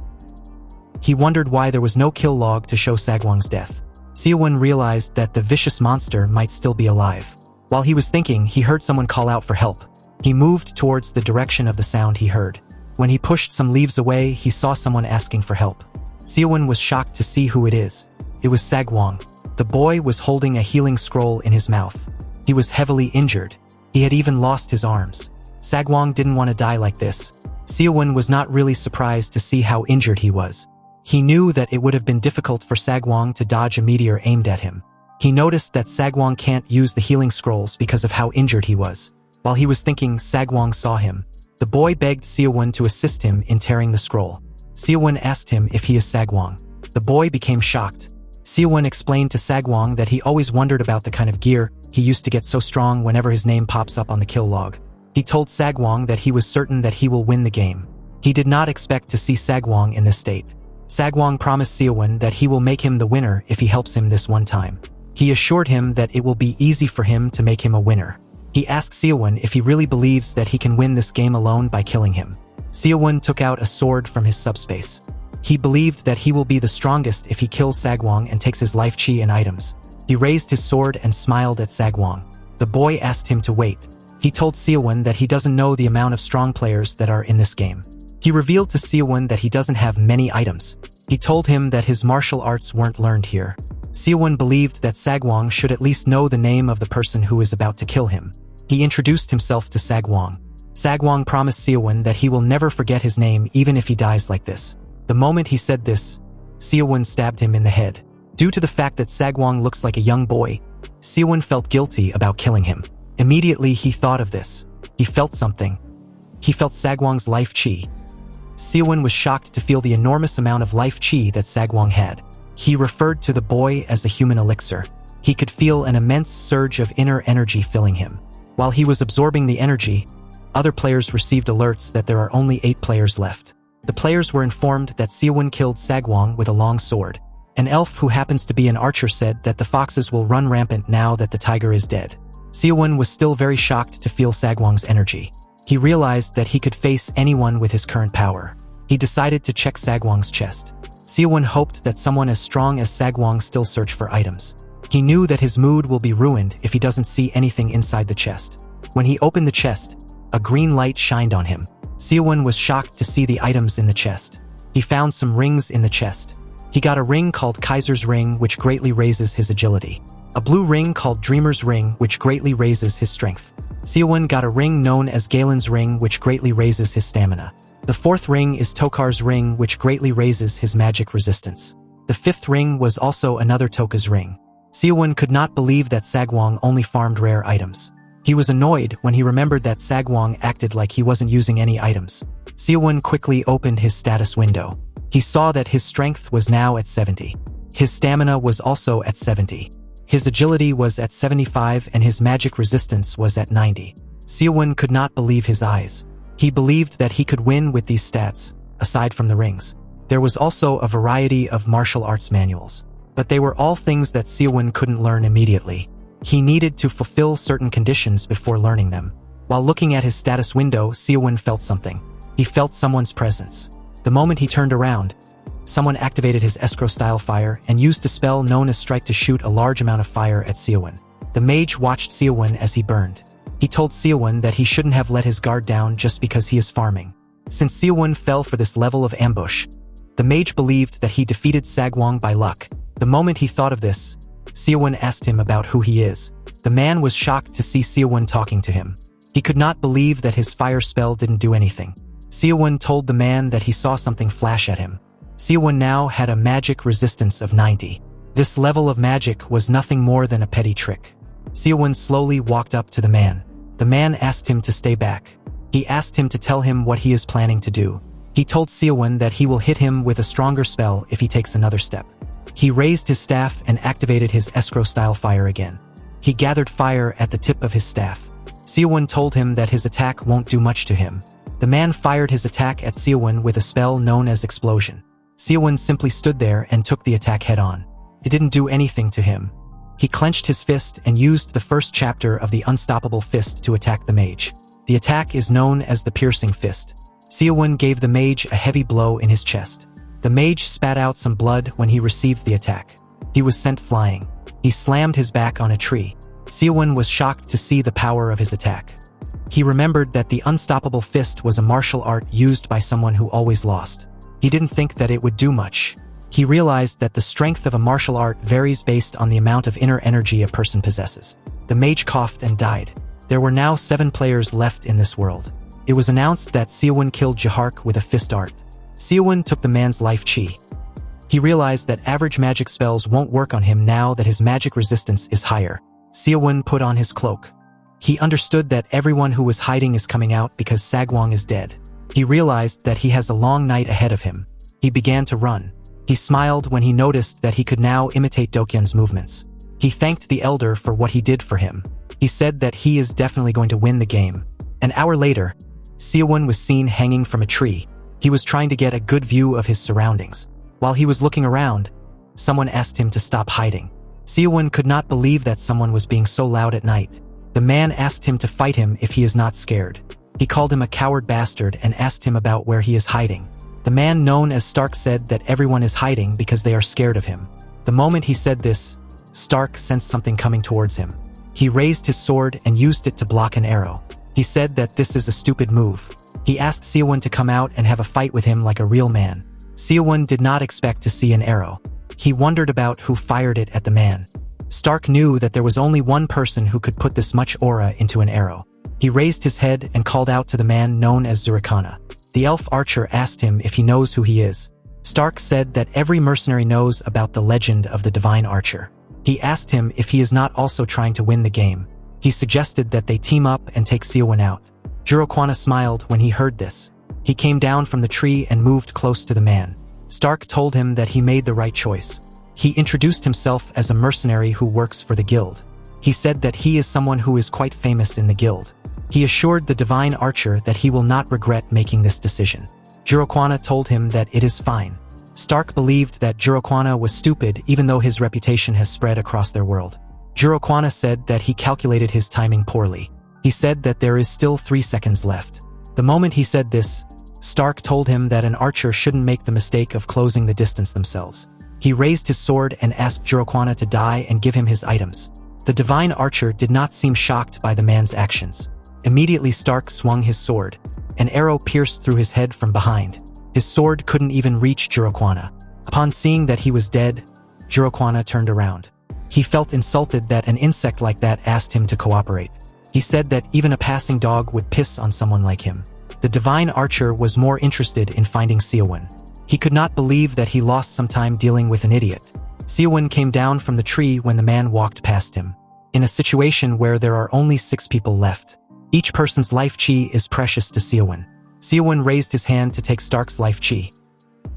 He wondered why there was no kill log to show Sagwong's death. Seowoon realized that the vicious monster might still be alive. While he was thinking, he heard someone call out for help. He moved towards the direction of the sound he heard. When he pushed some leaves away, he saw someone asking for help. Seowoon was shocked to see who it is. It was Sagwong. The boy was holding a healing scroll in his mouth. He was heavily injured. He had even lost his arms. Sagwong didn't want to die like this. Seowoon was not really surprised to see how injured he was. He knew that it would have been difficult for Sagwong to dodge a meteor aimed at him. He noticed that Sagwong can't use the healing scrolls because of how injured he was. While he was thinking, Sagwong saw him. The boy begged Seowoon to assist him in tearing the scroll. Seowoon asked him if he is Sagwong. The boy became shocked. Seowoon explained to Sagwong that he always wondered about the kind of gear he used to get so strong whenever his name pops up on the kill log. He told Sagwong that he was certain that he will win the game. He did not expect to see Sagwong in this state. Sagwong promised Seowoon that he will make him the winner if he helps him this one time. He assured him that it will be easy for him to make him a winner. He asked Seowoon if he really believes that he can win this game alone by killing him. Seowoon took out a sword from his subspace. He believed that he will be the strongest if he kills Sagwong and takes his life chi and items. He raised his sword and smiled at Sagwong. The boy asked him to wait. He told Seowoon that he doesn't know the amount of strong players that are in this game. He revealed to Seowoon that he doesn't have many items. He told him that his martial arts weren't learned here. Seowoon believed that Sagwong should at least know the name of the person who is about to kill him. He introduced himself to Sagwong. Sagwong promised Seowoon that he will never forget his name even if he dies like this. The moment he said this, Seowoon stabbed him in the head. Due to the fact that Sagwong looks like a young boy, Seowoon felt guilty about killing him. Immediately he thought of this. He felt something. He felt Sagwong's life chi. Seowoon was shocked to feel the enormous amount of life chi that Sagwong had. He referred to the boy as a human elixir. He could feel an immense surge of inner energy filling him. While he was absorbing the energy, other players received alerts that there are only 8 players left. The players were informed that Seowoon killed Sagwong with a long sword. An elf who happens to be an archer said that the foxes will run rampant now that the tiger is dead. Seowoon was still very shocked to feel Sagwong's energy. He realized that he could face anyone with his current power. He decided to check Sagwong's chest. Seowoon hoped that someone as strong as Sagwong still search for items. He knew that his mood will be ruined if he doesn't see anything inside the chest. When he opened the chest, a green light shined on him. Seowoon was shocked to see the items in the chest. He found some rings in the chest. He got a ring called Kaiser's Ring, which greatly raises his agility. A blue ring called Dreamer's Ring, which greatly raises his strength. Seowoon got a ring known as Galen's Ring, which greatly raises his stamina. The 4th ring is Tokar's Ring, which greatly raises his magic resistance. The 5th ring was also another Toka's Ring. Seowoon could not believe that Sagwong only farmed rare items. He was annoyed when he remembered that Sagwong acted like he wasn't using any items. Seowoon quickly opened his status window. He saw that his strength was now at 70. His stamina was also at 70. His agility was at 75 and his magic resistance was at 90. Seowoon could not believe his eyes. He believed that he could win with these stats, aside from the rings. There was also a variety of martial arts manuals, but they were all things that Seowoon couldn't learn immediately. He needed to fulfill certain conditions before learning them. While looking at his status window, Seowoon felt something. He felt someone's presence. The moment he turned around, someone activated his escrow-style fire and used a spell known as Strike to shoot a large amount of fire at Seowoon. The mage watched Seowoon as he burned. He told Seowoon that he shouldn't have let his guard down just because he is farming. Since Seowoon fell for this level of ambush, the mage believed that he defeated Sagwong by luck. The moment he thought of this, Seowoon asked him about who he is. The man was shocked to see Seowoon talking to him. He could not believe that his fire spell didn't do anything. Seowoon told the man that he saw something flash at him. Seowoon now had a magic resistance of 90. This level of magic was nothing more than a petty trick. Seowoon slowly walked up to the man. The man asked him to stay back. He asked him to tell him what he is planning to do. He told Seowoon that he will hit him with a stronger spell if he takes another step. He raised his staff and activated his escrow-style fire again. He gathered fire at the tip of his staff. Seowoon told him that his attack won't do much to him. The man fired his attack at Seowoon with a spell known as Explosion. Seowoon simply stood there and took the attack head-on. It didn't do anything to him. He clenched his fist and used the first chapter of the Unstoppable Fist to attack the mage. The attack is known as the Piercing Fist. Seowoon gave the mage a heavy blow in his chest. The mage spat out some blood when he received the attack. He was sent flying. He slammed his back on a tree. Seowoon was shocked to see the power of his attack. He remembered that the Unstoppable Fist was a martial art used by someone who always lost. He didn't think that it would do much. He realized that the strength of a martial art varies based on the amount of inner energy a person possesses. The mage coughed and died. There were now 7 players left in this world. It was announced that Seowoon killed Jahark with a fist art. Seowoon took the man's life chi. He realized that average magic spells won't work on him now that his magic resistance is higher. Seowoon put on his cloak. He understood that everyone who was hiding is coming out because Sagwang is dead. He realized that he has a long night ahead of him. He began to run. He smiled when he noticed that he could now imitate Dokyeon's movements. He thanked the elder for what he did for him. He said that he is definitely going to win the game. An hour later, Seowoon was seen hanging from a tree. He was trying to get a good view of his surroundings. While he was looking around, someone asked him to stop hiding. Seowoon could not believe that someone was being so loud at night. The man asked him to fight him if he is not scared. He called him a coward bastard and asked him about where he is hiding. The man known as Stark said that everyone is hiding because they are scared of him. The moment he said this, Stark sensed something coming towards him. He raised his sword and used it to block an arrow. He said that this is a stupid move. He asked Seowoon to come out and have a fight with him like a real man. Seowoon did not expect to see an arrow. He wondered about who fired it at the man. Stark knew that there was only one person who could put this much aura into an arrow. He raised his head and called out to the man known as Zurikana. The elf archer asked him if he knows who he is. Stark said that every mercenary knows about the legend of the divine archer. He asked him if he is not also trying to win the game. He suggested that they team up and take Seowoon out. Jurokwana smiled when he heard this. He came down from the tree and moved close to the man. Stark told him that he made the right choice. He introduced himself as a mercenary who works for the guild. He said that he is someone who is quite famous in the guild. He assured the divine archer that he will not regret making this decision. Jurokwana told him that it is fine. Stark believed that Jurokwana was stupid even though his reputation has spread across their world. Jurokwana said that he calculated his timing poorly. He said that there is still 3 seconds left. The moment he said this, Stark told him that an archer shouldn't make the mistake of closing the distance themselves. He raised his sword and asked Jurokwana to die and give him his items. The divine archer did not seem shocked by the man's actions. Immediately Stark swung his sword. An arrow pierced through his head from behind. His sword couldn't even reach Jurokwana. Upon seeing that he was dead, Jurokwana turned around. He felt insulted that an insect like that asked him to cooperate. He said that even a passing dog would piss on someone like him. The divine archer was more interested in finding Seowoon. He could not believe that he lost some time dealing with an idiot. Seowoon came down from the tree when the man walked past him. In a situation where there are only 6 people left, each person's life chi is precious to Seowoon. Seowoon raised his hand to take Stark's life chi.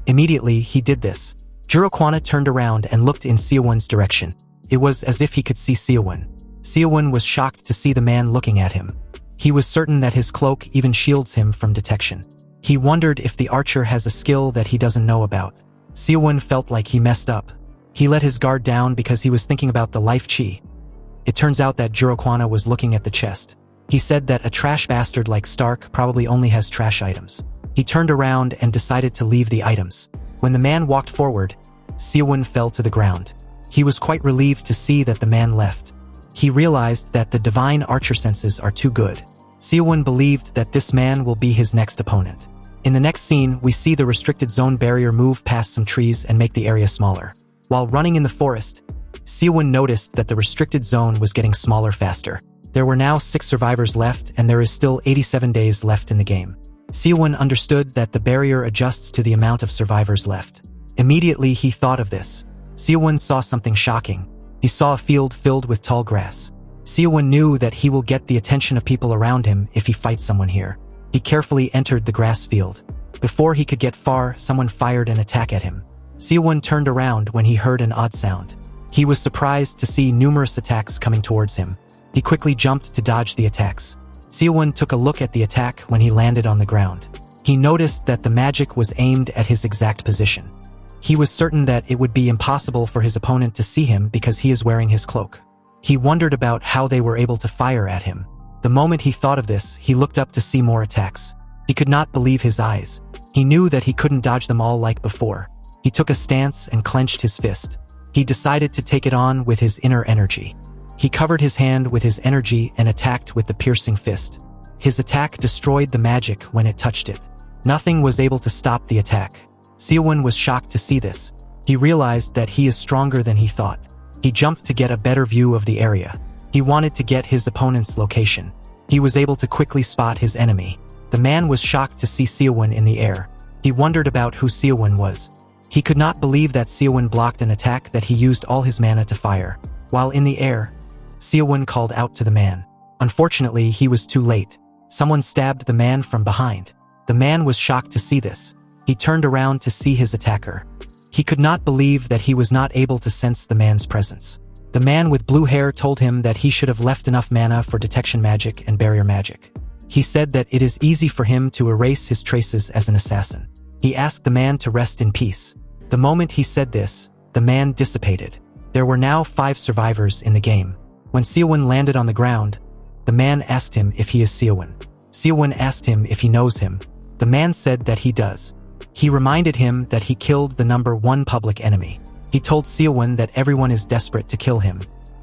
Immediately, he did this. Jurokwana turned around and looked in Seowoon's direction. It was as if he could see Seowoon. Seowoon was shocked to see the man looking at him. He was certain that his cloak even shields him from detection. He wondered if the archer has a skill that he doesn't know about. Seowoon felt like he messed up. He let his guard down because he was thinking about the life chi. It turns out that Jurokwana was looking at the chest. He said that a trash bastard like Stark probably only has trash items. He turned around and decided to leave the items. When the man walked forward, Seowoon fell to the ground. He was quite relieved to see that the man left. He realized that the divine archer senses are too good. Seowoon believed that this man will be his next opponent. In the next scene, we see the restricted zone barrier move past some trees and make the area smaller. While running in the forest, Seowoon noticed that the restricted zone was getting smaller faster. There were now 6 survivors left and there is still 87 days left in the game. Seowoon understood that the barrier adjusts to the amount of survivors left. Immediately he thought of this. Seowoon saw something shocking. He saw a field filled with tall grass. Seowoon knew that he will get the attention of people around him if he fights someone here. He carefully entered the grass field. Before he could get far, someone fired an attack at him. Seowoon turned around when he heard an odd sound. He was surprised to see numerous attacks coming towards him. He quickly jumped to dodge the attacks. Seowoon took a look at the attack when he landed on the ground. He noticed that the magic was aimed at his exact position. He was certain that it would be impossible for his opponent to see him because he is wearing his cloak. He wondered about how they were able to fire at him. The moment he thought of this, he looked up to see more attacks. He could not believe his eyes. He knew that he couldn't dodge them all like before. He took a stance and clenched his fist. He decided to take it on with his inner energy. He covered his hand with his energy and attacked with the piercing fist. His attack destroyed the magic when it touched it. Nothing was able to stop the attack. Seowoon was shocked to see this. He realized that he is stronger than he thought. He jumped to get a better view of the area. He wanted to get his opponent's location. He was able to quickly spot his enemy. The man was shocked to see Seowoon in the air. He wondered about who Seowoon was. He could not believe that Seowoon blocked an attack that he used all his mana to fire. While in the air, Seowoon called out to the man. Unfortunately, he was too late. Someone stabbed the man from behind. The man was shocked to see this. He turned around to see his attacker. He could not believe that he was not able to sense the man's presence. The man with blue hair told him that he should have left enough mana for detection magic and barrier magic. He said that it is easy for him to erase his traces as an assassin. He asked the man to rest in peace. The moment he said this, the man dissipated. There were now 5 survivors in the game. When Seowoon landed on the ground, the man asked him if he is Seowoon. Seowoon asked him if he knows him. The man said that he does. He reminded him that he killed the number 1 public enemy. He told Seowoon that everyone is desperate to kill him.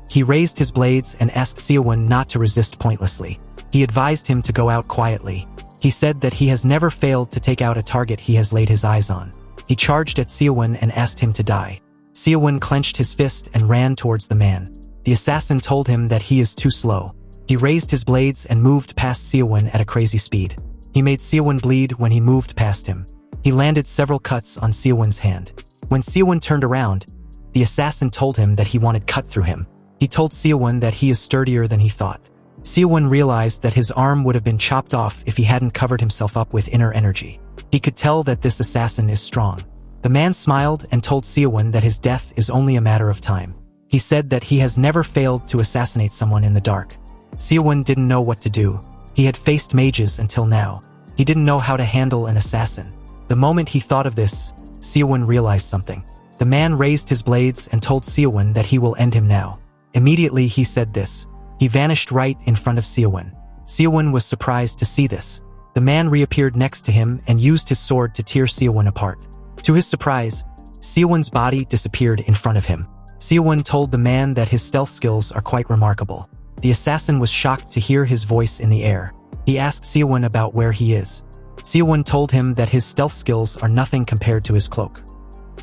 He raised his blades and asked Seowoon not to resist pointlessly. He advised him to go out quietly. He said that he has never failed to take out a target he has laid his eyes on. He charged at Seowoon and asked him to die. Seowoon clenched his fist and ran towards the man. The assassin told him that he is too slow. He raised his blades and moved past Seowoon at a crazy speed. He made Seowoon bleed when he moved past him. He landed several cuts on Seowoon's hand. When Seowoon turned around, the assassin told him that he wanted cut through him. He told Seowoon that he is sturdier than he thought. Seowoon realized that his arm would have been chopped off if he hadn't covered himself up with inner energy. He could tell that this assassin is strong. The man smiled and told Seowoon that his death is only a matter of time. He said that he has never failed to assassinate someone in the dark. Seowoon didn't know what to do. He had faced mages until now. He didn't know how to handle an assassin. The moment he thought of this, Seowoon realized something. The man raised his blades and told Seowoon that he will end him now. Immediately he said this. He vanished right in front of Seowoon. Seowoon was surprised to see this. The man reappeared next to him and used his sword to tear Seowoon apart. To his surprise, Seowoon's body disappeared in front of him. Seowoon told the man that his stealth skills are quite remarkable. The assassin was shocked to hear his voice in the air. He asked Seowoon about where he is. Seowoon told him that his stealth skills are nothing compared to his cloak.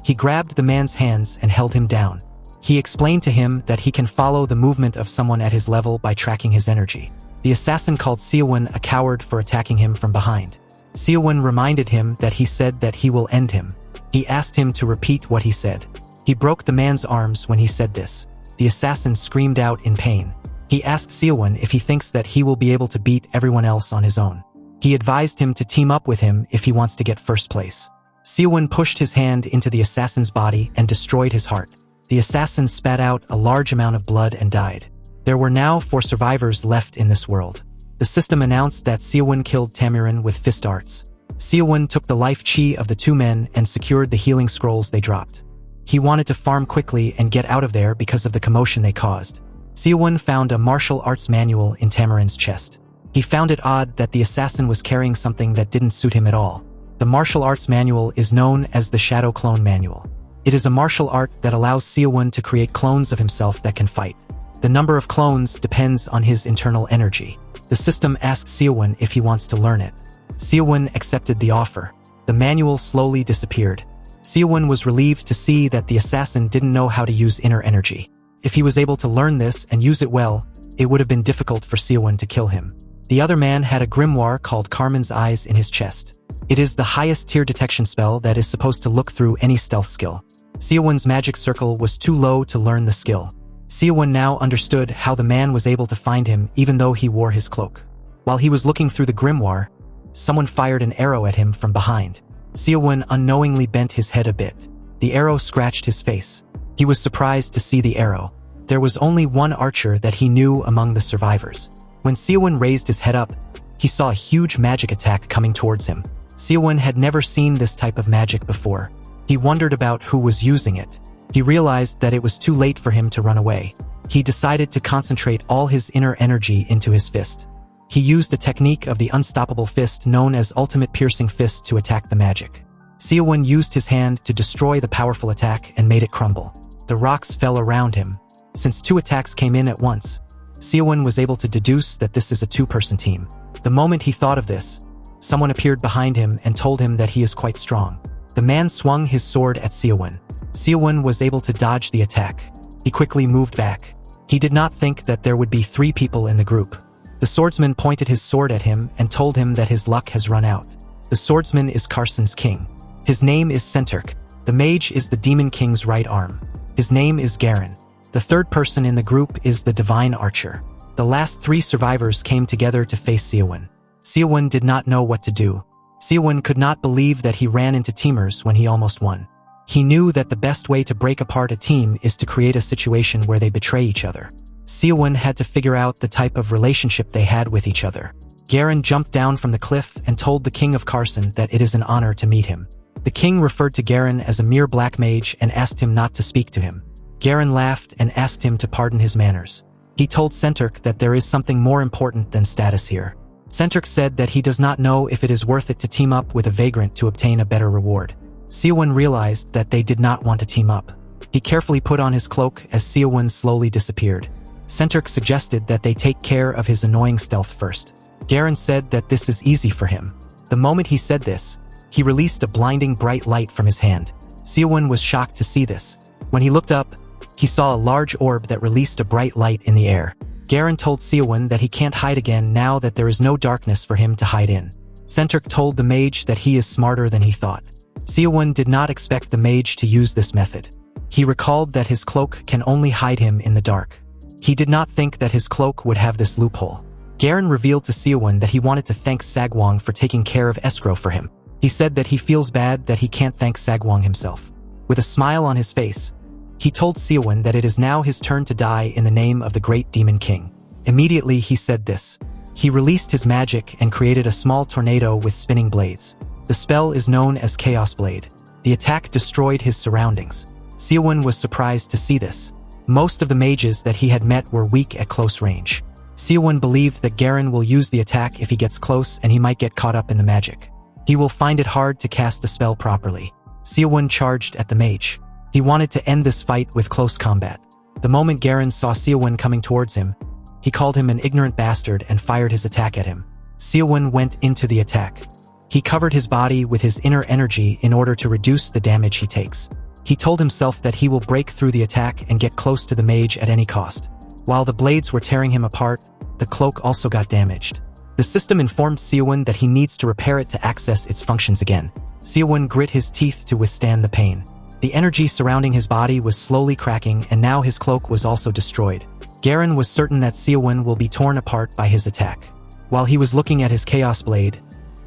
He grabbed the man's hands and held him down. He explained to him that he can follow the movement of someone at his level by tracking his energy. The assassin called Seowoon a coward for attacking him from behind. Seowoon reminded him that he said that he will end him. He asked him to repeat what he said. He broke the man's arms when he said this. The assassin screamed out in pain. He asked Seowoon if he thinks that he will be able to beat everyone else on his own. He advised him to team up with him if he wants to get first place. Seowoon pushed his hand into the assassin's body and destroyed his heart. The assassin spat out a large amount of blood and died. There were now 4 survivors left in this world. The system announced that Seowoon killed Tamirin with fist arts. Seowoon took the life chi of the 2 men and secured the healing scrolls they dropped. He wanted to farm quickly and get out of there because of the commotion they caused. Seowoon found a martial arts manual in Tamirin's chest. He found it odd that the assassin was carrying something that didn't suit him at all. The martial arts manual is known as the Shadow Clone Manual. It is a martial art that allows Seowoon to create clones of himself that can fight. The number of clones depends on his internal energy. The system asks Seowoon if he wants to learn it. Seowoon accepted the offer. The manual slowly disappeared. Seowoon was relieved to see that the assassin didn't know how to use inner energy. If he was able to learn this and use it well, it would have been difficult for Seowoon to kill him. The other man had a grimoire called Carmen's Eyes in his chest. It is the highest tier detection spell that is supposed to look through any stealth skill. Seowoon's magic circle was too low to learn the skill. Seowoon now understood how the man was able to find him even though he wore his cloak. While he was looking through the grimoire, someone fired an arrow at him from behind. Seowoon unknowingly bent his head a bit. The arrow scratched his face. He was surprised to see the arrow. There was only one archer that he knew among the survivors. When Seowoon raised his head up, he saw a huge magic attack coming towards him. Seowoon had never seen this type of magic before. He wondered about who was using it. He realized that it was too late for him to run away. He decided to concentrate all his inner energy into his fist. He used a technique of the unstoppable fist known as ultimate piercing fist to attack the magic. Seowoon used his hand to destroy the powerful attack and made it crumble. The rocks fell around him. Since two attacks came in at once, Seowoon was able to deduce that this is a two-person team. The moment he thought of this, someone appeared behind him and told him that he is quite strong. The man swung his sword at Seowoon. Seowoon was able to dodge the attack. He quickly moved back. He did not think that there would be 3 people in the group. The swordsman pointed his sword at him and told him that his luck has run out. The swordsman is Carson's king. His name is Senturk. The mage is the demon king's right arm. His name is Garen. The third person in the group is the divine archer. The last 3 survivors came together to face Seowoon. Seowoon did not know what to do. Seowoon could not believe that he ran into teamers when he almost won. He knew that the best way to break apart a team is to create a situation where they betray each other. Seowoon had to figure out the type of relationship they had with each other. Garen jumped down from the cliff and told the king of Carson that it is an honor to meet him. The king referred to Garen as a mere black mage and asked him not to speak to him. Garen laughed and asked him to pardon his manners. He told Senturk that there is something more important than status here. Senturk said that he does not know if it is worth it to team up with a vagrant to obtain a better reward. Seowoon realized that they did not want to team up. He carefully put on his cloak as Seowoon slowly disappeared. Senturk suggested that they take care of his annoying stealth first. Garen said that this is easy for him. The moment he said this, he released a blinding bright light from his hand. Seowoon was shocked to see this. When he looked up, he saw a large orb that released a bright light in the air. Garen told Seowoon that he can't hide again now that there is no darkness for him to hide in. Senturk told the mage that he is smarter than he thought. Seowoon did not expect the mage to use this method. He recalled that his cloak can only hide him in the dark. He did not think that his cloak would have this loophole. Garen revealed to Seowoon that he wanted to thank Sagwong for taking care of escrow for him. He said that he feels bad that he can't thank Sagwong himself. With a smile on his face, he told Seowoon that it is now his turn to die in the name of the great demon king. Immediately he said this. He released his magic and created a small tornado with spinning blades. The spell is known as Chaos Blade. The attack destroyed his surroundings. Seowoon was surprised to see this. Most of the mages that he had met were weak at close range. Seowoon believed that Garen will use the attack if he gets close and he might get caught up in the magic. He will find it hard to cast the spell properly. Seowoon charged at the mage. He wanted to end this fight with close combat. The moment Garen saw Seowoon coming towards him, he called him an ignorant bastard and fired his attack at him. Seowoon went into the attack. He covered his body with his inner energy in order to reduce the damage he takes. He told himself that he will break through the attack and get close to the mage at any cost. While the blades were tearing him apart, the cloak also got damaged. The system informed Seowoon that he needs to repair it to access its functions again. Seowoon grit his teeth to withstand the pain. The energy surrounding his body was slowly cracking and now his cloak was also destroyed. Garen was certain that Seowoon will be torn apart by his attack. While he was looking at his Chaos Blade,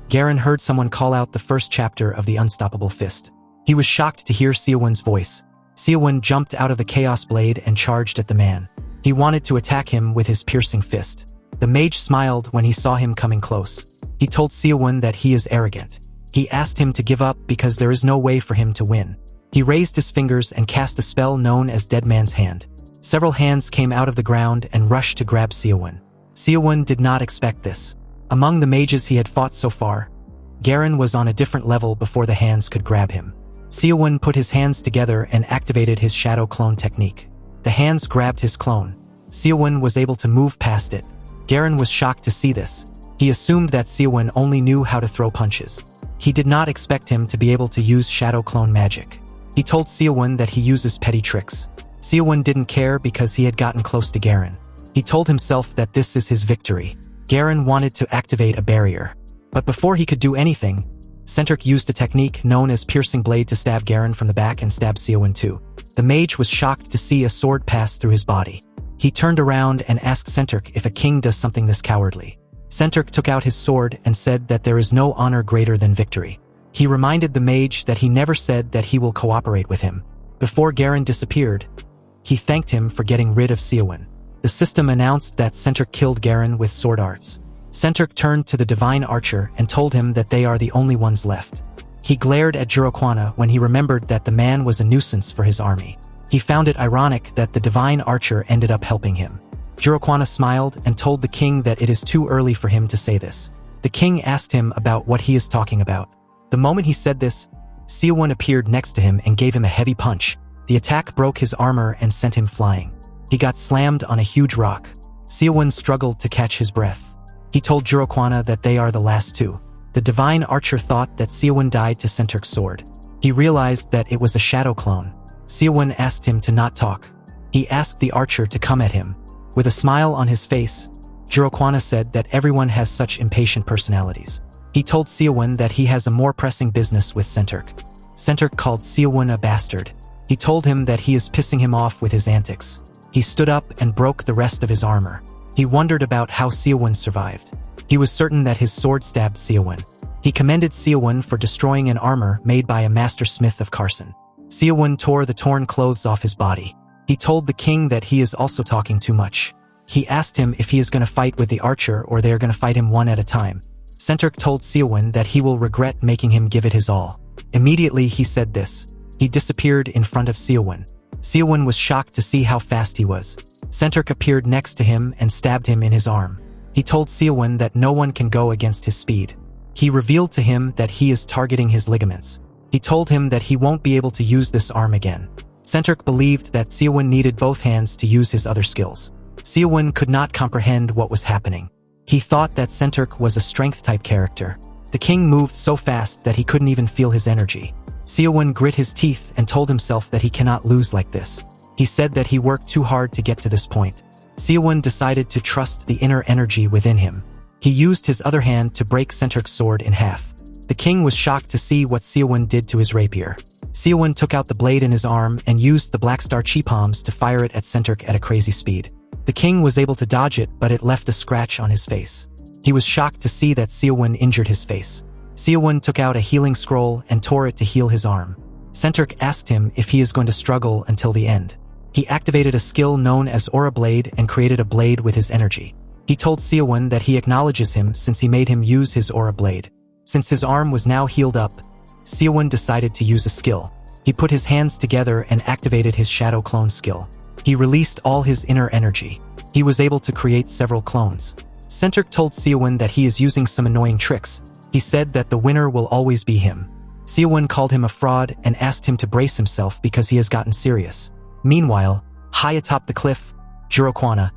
Garen heard someone call out the first chapter of the Unstoppable Fist. He was shocked to hear Seowoon's voice. Seowoon jumped out of the Chaos Blade and charged at the man. He wanted to attack him with his piercing fist. The mage smiled when he saw him coming close. He told Seowoon that he is arrogant. He asked him to give up because there is no way for him to win. He raised his fingers and cast a spell known as Dead Man's Hand. Several hands came out of the ground and rushed to grab Seowoon. Seowoon did not expect this. Among the mages he had fought so far, Garen was on a different level before the hands could grab him. Seowoon put his hands together and activated his shadow clone technique. The hands grabbed his clone. Seowoon was able to move past it. Garen was shocked to see this. He assumed that Seowoon only knew how to throw punches. He did not expect him to be able to use shadow clone magic. He told Seowoon that he uses petty tricks. Seowoon didn't care because he had gotten close to Garen. He told himself that this is his victory. Garen wanted to activate a barrier. But before he could do anything, Senterk used a technique known as piercing blade to stab Garen from the back and stab Seowoon too. The mage was shocked to see a sword pass through his body. He turned around and asked Senterk if a king does something this cowardly. Senterk took out his sword and said that there is no honor greater than victory. He reminded the mage that he never said that he will cooperate with him. Before Garen disappeared, he thanked him for getting rid of Seowoon. The system announced that Senterk killed Garen with sword arts. Senterk turned to the divine archer and told him that they are the only ones left. He glared at Jurokwana when he remembered that the man was a nuisance for his army. He found it ironic that the divine archer ended up helping him. Jurokwana smiled and told the king that it is too early for him to say this. The king asked him about what he is talking about. The moment he said this, Seowoon appeared next to him and gave him a heavy punch. The attack broke his armor and sent him flying. He got slammed on a huge rock. Seowoon struggled to catch his breath. He told Jurokwana that they are the last two. The divine archer thought that Seowoon died to Senterk's sword. He realized that it was a shadow clone. Seowoon asked him to not talk. He asked the archer to come at him. With a smile on his face, Jurokwana said that everyone has such impatient personalities. He told Seowoon that he has a more pressing business with Senterk. Senterk called Seowoon a bastard. He told him that he is pissing him off with his antics. He stood up and broke the rest of his armor. He wondered about how Seowoon survived. He was certain that his sword stabbed Seowoon. He commended Seowoon for destroying an armor made by a master smith of Carson. Seowoon tore the torn clothes off his body. He told the king that he is also talking too much. He asked him if he is going to fight with the archer or they are going to fight him one at a time. Senterk told Seowoon that he will regret making him give it his all. Immediately he said this. He disappeared in front of Seowoon. Seowoon was shocked to see how fast he was. Senterk appeared next to him and stabbed him in his arm. He told Seowoon that no one can go against his speed. He revealed to him that he is targeting his ligaments. He told him that he won't be able to use this arm again. Senterk believed that Seowoon needed both hands to use his other skills. Seowoon could not comprehend what was happening. He thought that Senterk was a strength-type character. The king moved so fast that he couldn't even feel his energy. Seowoon grit his teeth and told himself that he cannot lose like this. He said that he worked too hard to get to this point. Seowoon decided to trust the inner energy within him. He used his other hand to break Senterk's sword in half. The king was shocked to see what Seowoon did to his rapier. Seowoon took out the blade in his arm and used the Black Star chi palms to fire it at Senterk at a crazy speed. The king was able to dodge it, but it left a scratch on his face. He was shocked to see that Seowoon injured his face. Seowoon took out a healing scroll and tore it to heal his arm. Senterk asked him if he is going to struggle until the end. He activated a skill known as Aura Blade and created a blade with his energy. He told Seowoon that he acknowledges him since he made him use his Aura Blade. Since his arm was now healed up, Seowoon decided to use a skill. He put his hands together and activated his Shadow Clone skill. He released all his inner energy. He was able to create several clones. Senterk told Seowoon that he is using some annoying tricks. He said that the winner will always be him. Seowoon called him a fraud and asked him to brace himself because he has gotten serious. Meanwhile, high atop the cliff, Jurokwana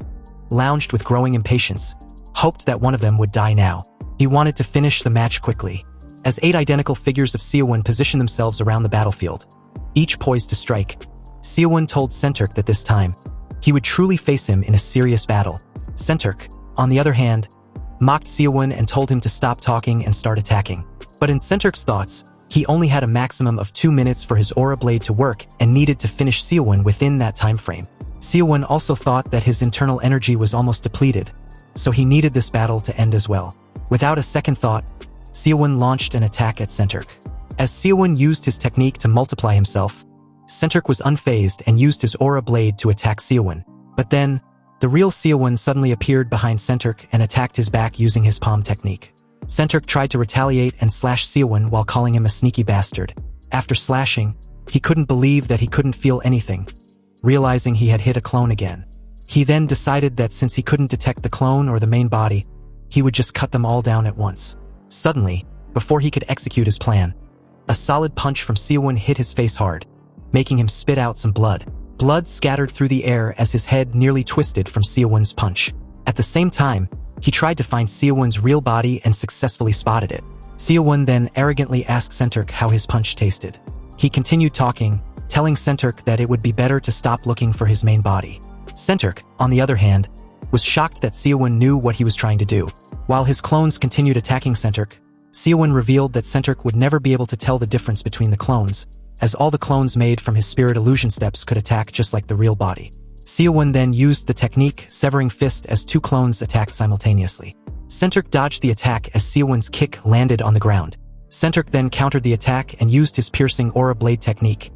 lounged with growing impatience, hoped that one of them would die now. He wanted to finish the match quickly. As 8 identical figures of Seowoon positioned themselves around the battlefield, each poised to strike, Seowoon told Senterk that this time, he would truly face him in a serious battle. Senterk, on the other hand, mocked Seowoon and told him to stop talking and start attacking. But in Senterk's thoughts, he only had a maximum of 2 minutes for his Aura Blade to work and needed to finish Seowoon within that time frame. Seowoon also thought that his internal energy was almost depleted, so he needed this battle to end as well. Without a second thought, Seowoon launched an attack at Senterk. As Seowoon used his technique to multiply himself, Senterk was unfazed and used his Aura Blade to attack Seowoon. But then, the real Seowoon suddenly appeared behind Senterk and attacked his back using his palm technique. Senterk tried to retaliate and slash Seowoon while calling him a sneaky bastard. After slashing, he couldn't believe that he couldn't feel anything, realizing he had hit a clone again. He then decided that since he couldn't detect the clone or the main body, he would just cut them all down at once. Suddenly, before he could execute his plan, a solid punch from Seowoon hit his face hard, making him spit out some blood. Blood scattered through the air as his head nearly twisted from Seowoon's punch. At the same time, he tried to find Seowoon's real body and successfully spotted it. Seowoon then arrogantly asked Senterk how his punch tasted. He continued talking, telling Senterk that it would be better to stop looking for his main body. Senterk, on the other hand, was shocked that Seowoon knew what he was trying to do. While his clones continued attacking Centric, Seowoon revealed that Centric would never be able to tell the difference between the clones, as all the clones made from his spirit illusion steps could attack just like the real body. Seowoon then used the technique Severing Fist as two clones attacked simultaneously. Centric dodged the attack as Seowoon's kick landed on the ground. Centric then countered the attack and used his piercing aura blade technique,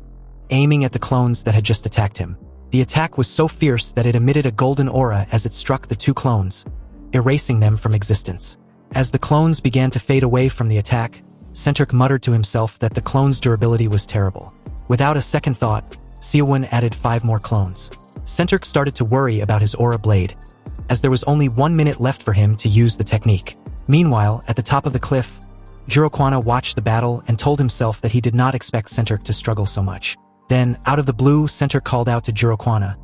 aiming at the clones that had just attacked him. The attack was so fierce that it emitted a golden aura as it struck the two clones, erasing them from existence. As the clones began to fade away from the attack, Centric muttered to himself that the clones' durability was terrible. Without a second thought, Seowoon added 5 more clones. Centric started to worry about his aura blade, as there was only 1 minute left for him to use the technique. Meanwhile, at the top of the cliff, Jirokwana watched the battle and told himself that he did not expect Centric to struggle so much. Then, out of the blue, Centric called out to Jirokwana,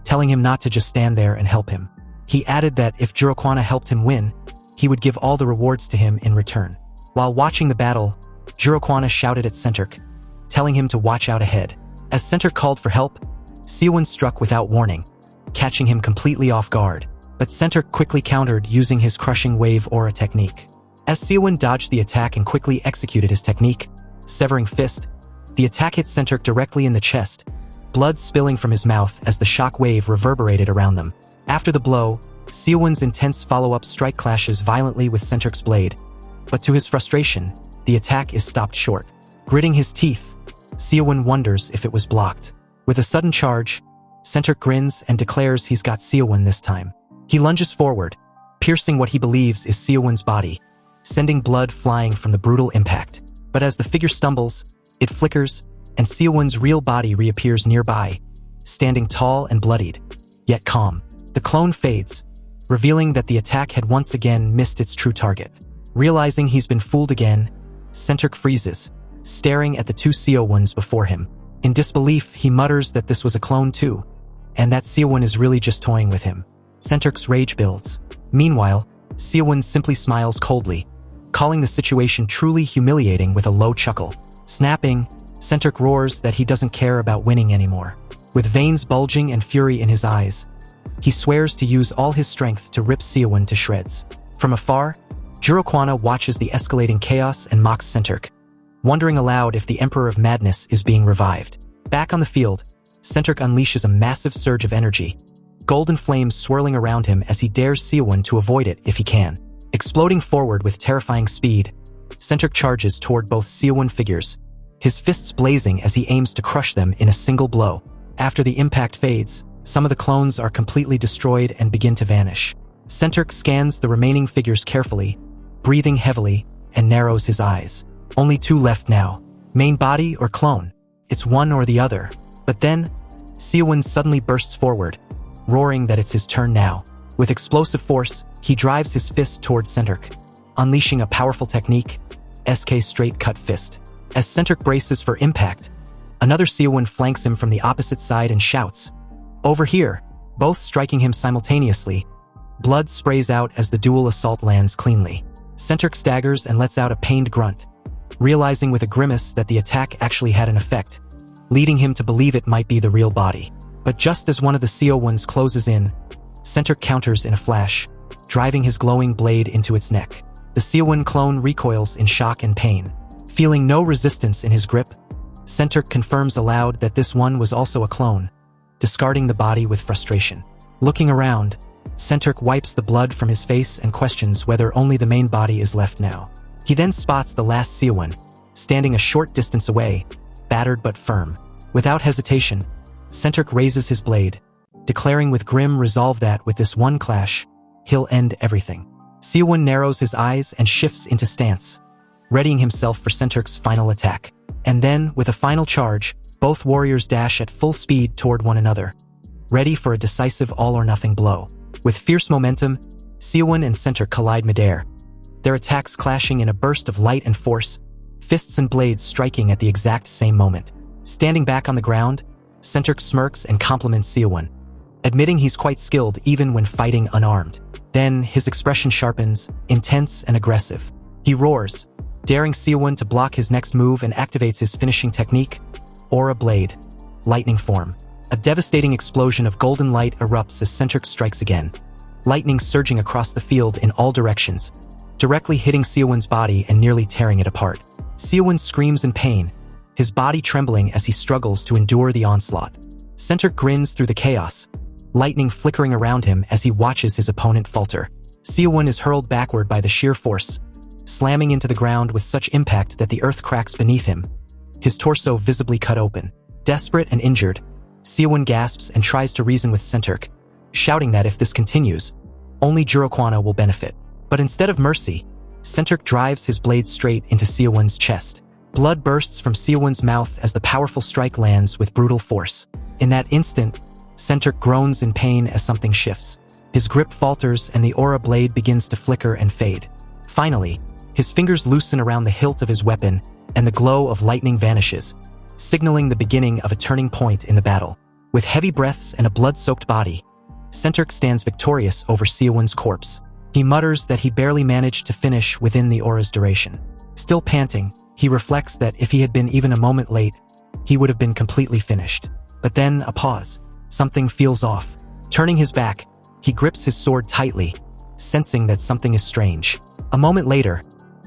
telling him not to just stand there and help him. He added that if Jirokwana helped him win, he would give all the rewards to him in return. While watching the battle, Jirokwana shouted at Centric, telling him to watch out ahead. As Centric called for help, Seowoon struck without warning, catching him completely off guard. But Centric quickly countered using his crushing wave aura technique. As Seowoon dodged the attack and quickly executed his technique, Severing Fist, the attack hit Centric directly in the chest, blood spilling from his mouth as the shock wave reverberated around them. After the blow, Seowoon's intense follow-up strike clashes violently with Centric's blade, but to his frustration, the attack is stopped short. Gritting his teeth, Seowoon wonders if it was blocked. With a sudden charge, Centric grins and declares he's got Seowoon this time. He lunges forward, piercing what he believes is Seowoon's body, sending blood flying from the brutal impact. But as the figure stumbles, it flickers, and Seowoon's real body reappears nearby, standing tall and bloodied, yet calm. The clone fades, revealing that the attack had once again missed its true target. Realizing he's been fooled again, Centric freezes, staring at the two Seowoons before him. In disbelief, he mutters that this was a clone too, and that Seowoon is really just toying with him. Centric's rage builds. Meanwhile, Seowoon simply smiles coldly, calling the situation truly humiliating with a low chuckle. Snapping, Centric roars that he doesn't care about winning anymore. With veins bulging and fury in his eyes, he swears to use all his strength to rip Seowoon to shreds. From afar, Jirokwana watches the escalating chaos and mocks Centric, wondering aloud if the Emperor of Madness is being revived. Back on the field, Centric unleashes a massive surge of energy, golden flames swirling around him as he dares Seowoon to avoid it if he can. Exploding forward with terrifying speed, Centric charges toward both Seowoon figures, his fists blazing as he aims to crush them in a single blow. After the impact fades, some of the clones are completely destroyed and begin to vanish. Centric scans the remaining figures carefully, breathing heavily, and narrows his eyes. Only 2 left now. Main body or clone? It's one or the other. But then, Seowoon suddenly bursts forward, roaring that it's his turn now. With explosive force, he drives his fist towards Centric, unleashing a powerful technique, SK Straight Cut Fist. As Centric braces for impact, another Seowoon flanks him from the opposite side and shouts, "Over here!" Both striking him simultaneously. Blood sprays out as the dual assault lands cleanly. Centric staggers and lets out a pained grunt, realizing with a grimace that the attack actually had an effect, leading him to believe it might be the real body. But just as one of the Seowoons closes in, Centric counters in a flash, driving his glowing blade into its neck. The Seowoon clone recoils in shock and pain. Feeling no resistance in his grip, Centric confirms aloud that this one was also a clone, discarding the body with frustration. Looking around, Centric wipes the blood from his face and questions whether only the main body is left now. He then spots the last Seowoon, standing a short distance away, battered but firm. Without hesitation, Centric raises his blade, declaring with grim resolve that with this one clash, he'll end everything. Seowoon narrows his eyes and shifts into stance, readying himself for Centric's final attack. And then, with a final charge, both warriors dash at full speed toward one another, ready for a decisive all-or-nothing blow. With fierce momentum, Seowoon and Centric collide midair, their attacks clashing in a burst of light and force, fists and blades striking at the exact same moment. Standing back on the ground, Centric smirks and compliments Seowoon, admitting he's quite skilled even when fighting unarmed. Then, his expression sharpens, intense and aggressive. He roars, daring Seowoon to block his next move and activates his finishing technique, Aura Blade, Lightning Form. A devastating explosion of golden light erupts as Centric strikes again, lightning surging across the field in all directions, directly hitting Seowon's body and nearly tearing it apart. Seowon screams in pain, his body trembling as he struggles to endure the onslaught. Centric grins through the chaos, lightning flickering around him as he watches his opponent falter. Seowon is hurled backward by the sheer force, slamming into the ground with such impact that the earth cracks beneath him, his torso visibly cut open. Desperate and injured, Seowon gasps and tries to reason with Centric, shouting that if this continues, only Jurokwana will benefit. But instead of mercy, Centric drives his blade straight into Seowon's chest. Blood bursts from Seowon's mouth as the powerful strike lands with brutal force. In that instant, Centric groans in pain as something shifts. His grip falters and the aura blade begins to flicker and fade. Finally, his fingers loosen around the hilt of his weapon and the glow of lightning vanishes, signaling the beginning of a turning point in the battle. With heavy breaths and a blood-soaked body, Centric stands victorious over Seowon's corpse. He mutters that he barely managed to finish within the aura's duration. Still panting, he reflects that if he had been even a moment late, he would have been completely finished. But then, a pause. Something feels off. Turning his back, he grips his sword tightly, sensing that something is strange. A moment later,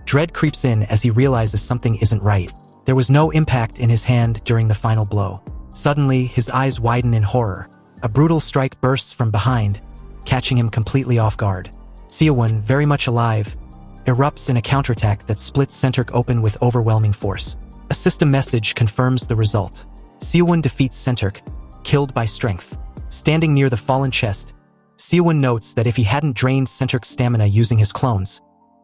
dread creeps in as he realizes something isn't right. There was no impact in his hand during the final blow. Suddenly, his eyes widen in horror. A brutal strike bursts from behind, catching him completely off guard. Seowon, very much alive, erupts in a counterattack that splits Centric open with overwhelming force. A system message confirms the result. Seowon defeats Centric, killed by strength. Standing near the fallen chest, Seowon notes that if he hadn't drained Centric's stamina using his clones,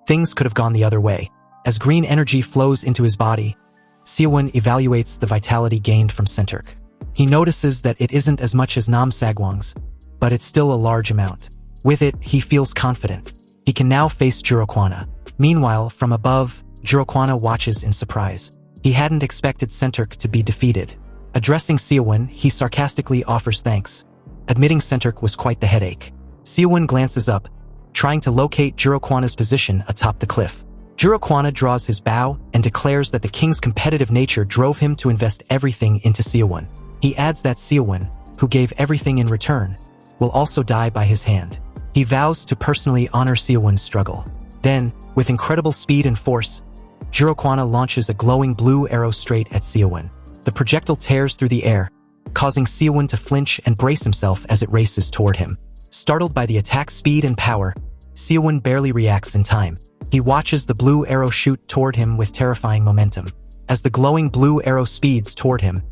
things could have gone the other way. As green energy flows into his body, Seowon evaluates the vitality gained from Centric. He notices that it isn't as much as Nam Sagwang's, but it's still a large amount. With it, he feels confident. He can now face Jurokwana. Meanwhile, from above, Jurokwana watches in surprise. He hadn't expected Centric to be defeated. Addressing Seowon, he sarcastically offers thanks, admitting Centric was quite the headache. Seowon glances up, trying to locate Jurokwana's position atop the cliff. Jurokwana draws his bow and declares that the king's competitive nature drove him to invest everything into Seowon. He adds that Seowon, who gave everything in return, will also die by his hand. He vows to personally honor Seowon's struggle. Then, with incredible speed and force, Jurokwana launches a glowing blue arrow straight at Seowon. The projectile tears through the air, causing Seowon to flinch and brace himself as it races toward him. Startled by the attack's speed and power, Seowon barely reacts in time. He watches the blue arrow shoot toward him with terrifying momentum. As the glowing blue arrow speeds toward him,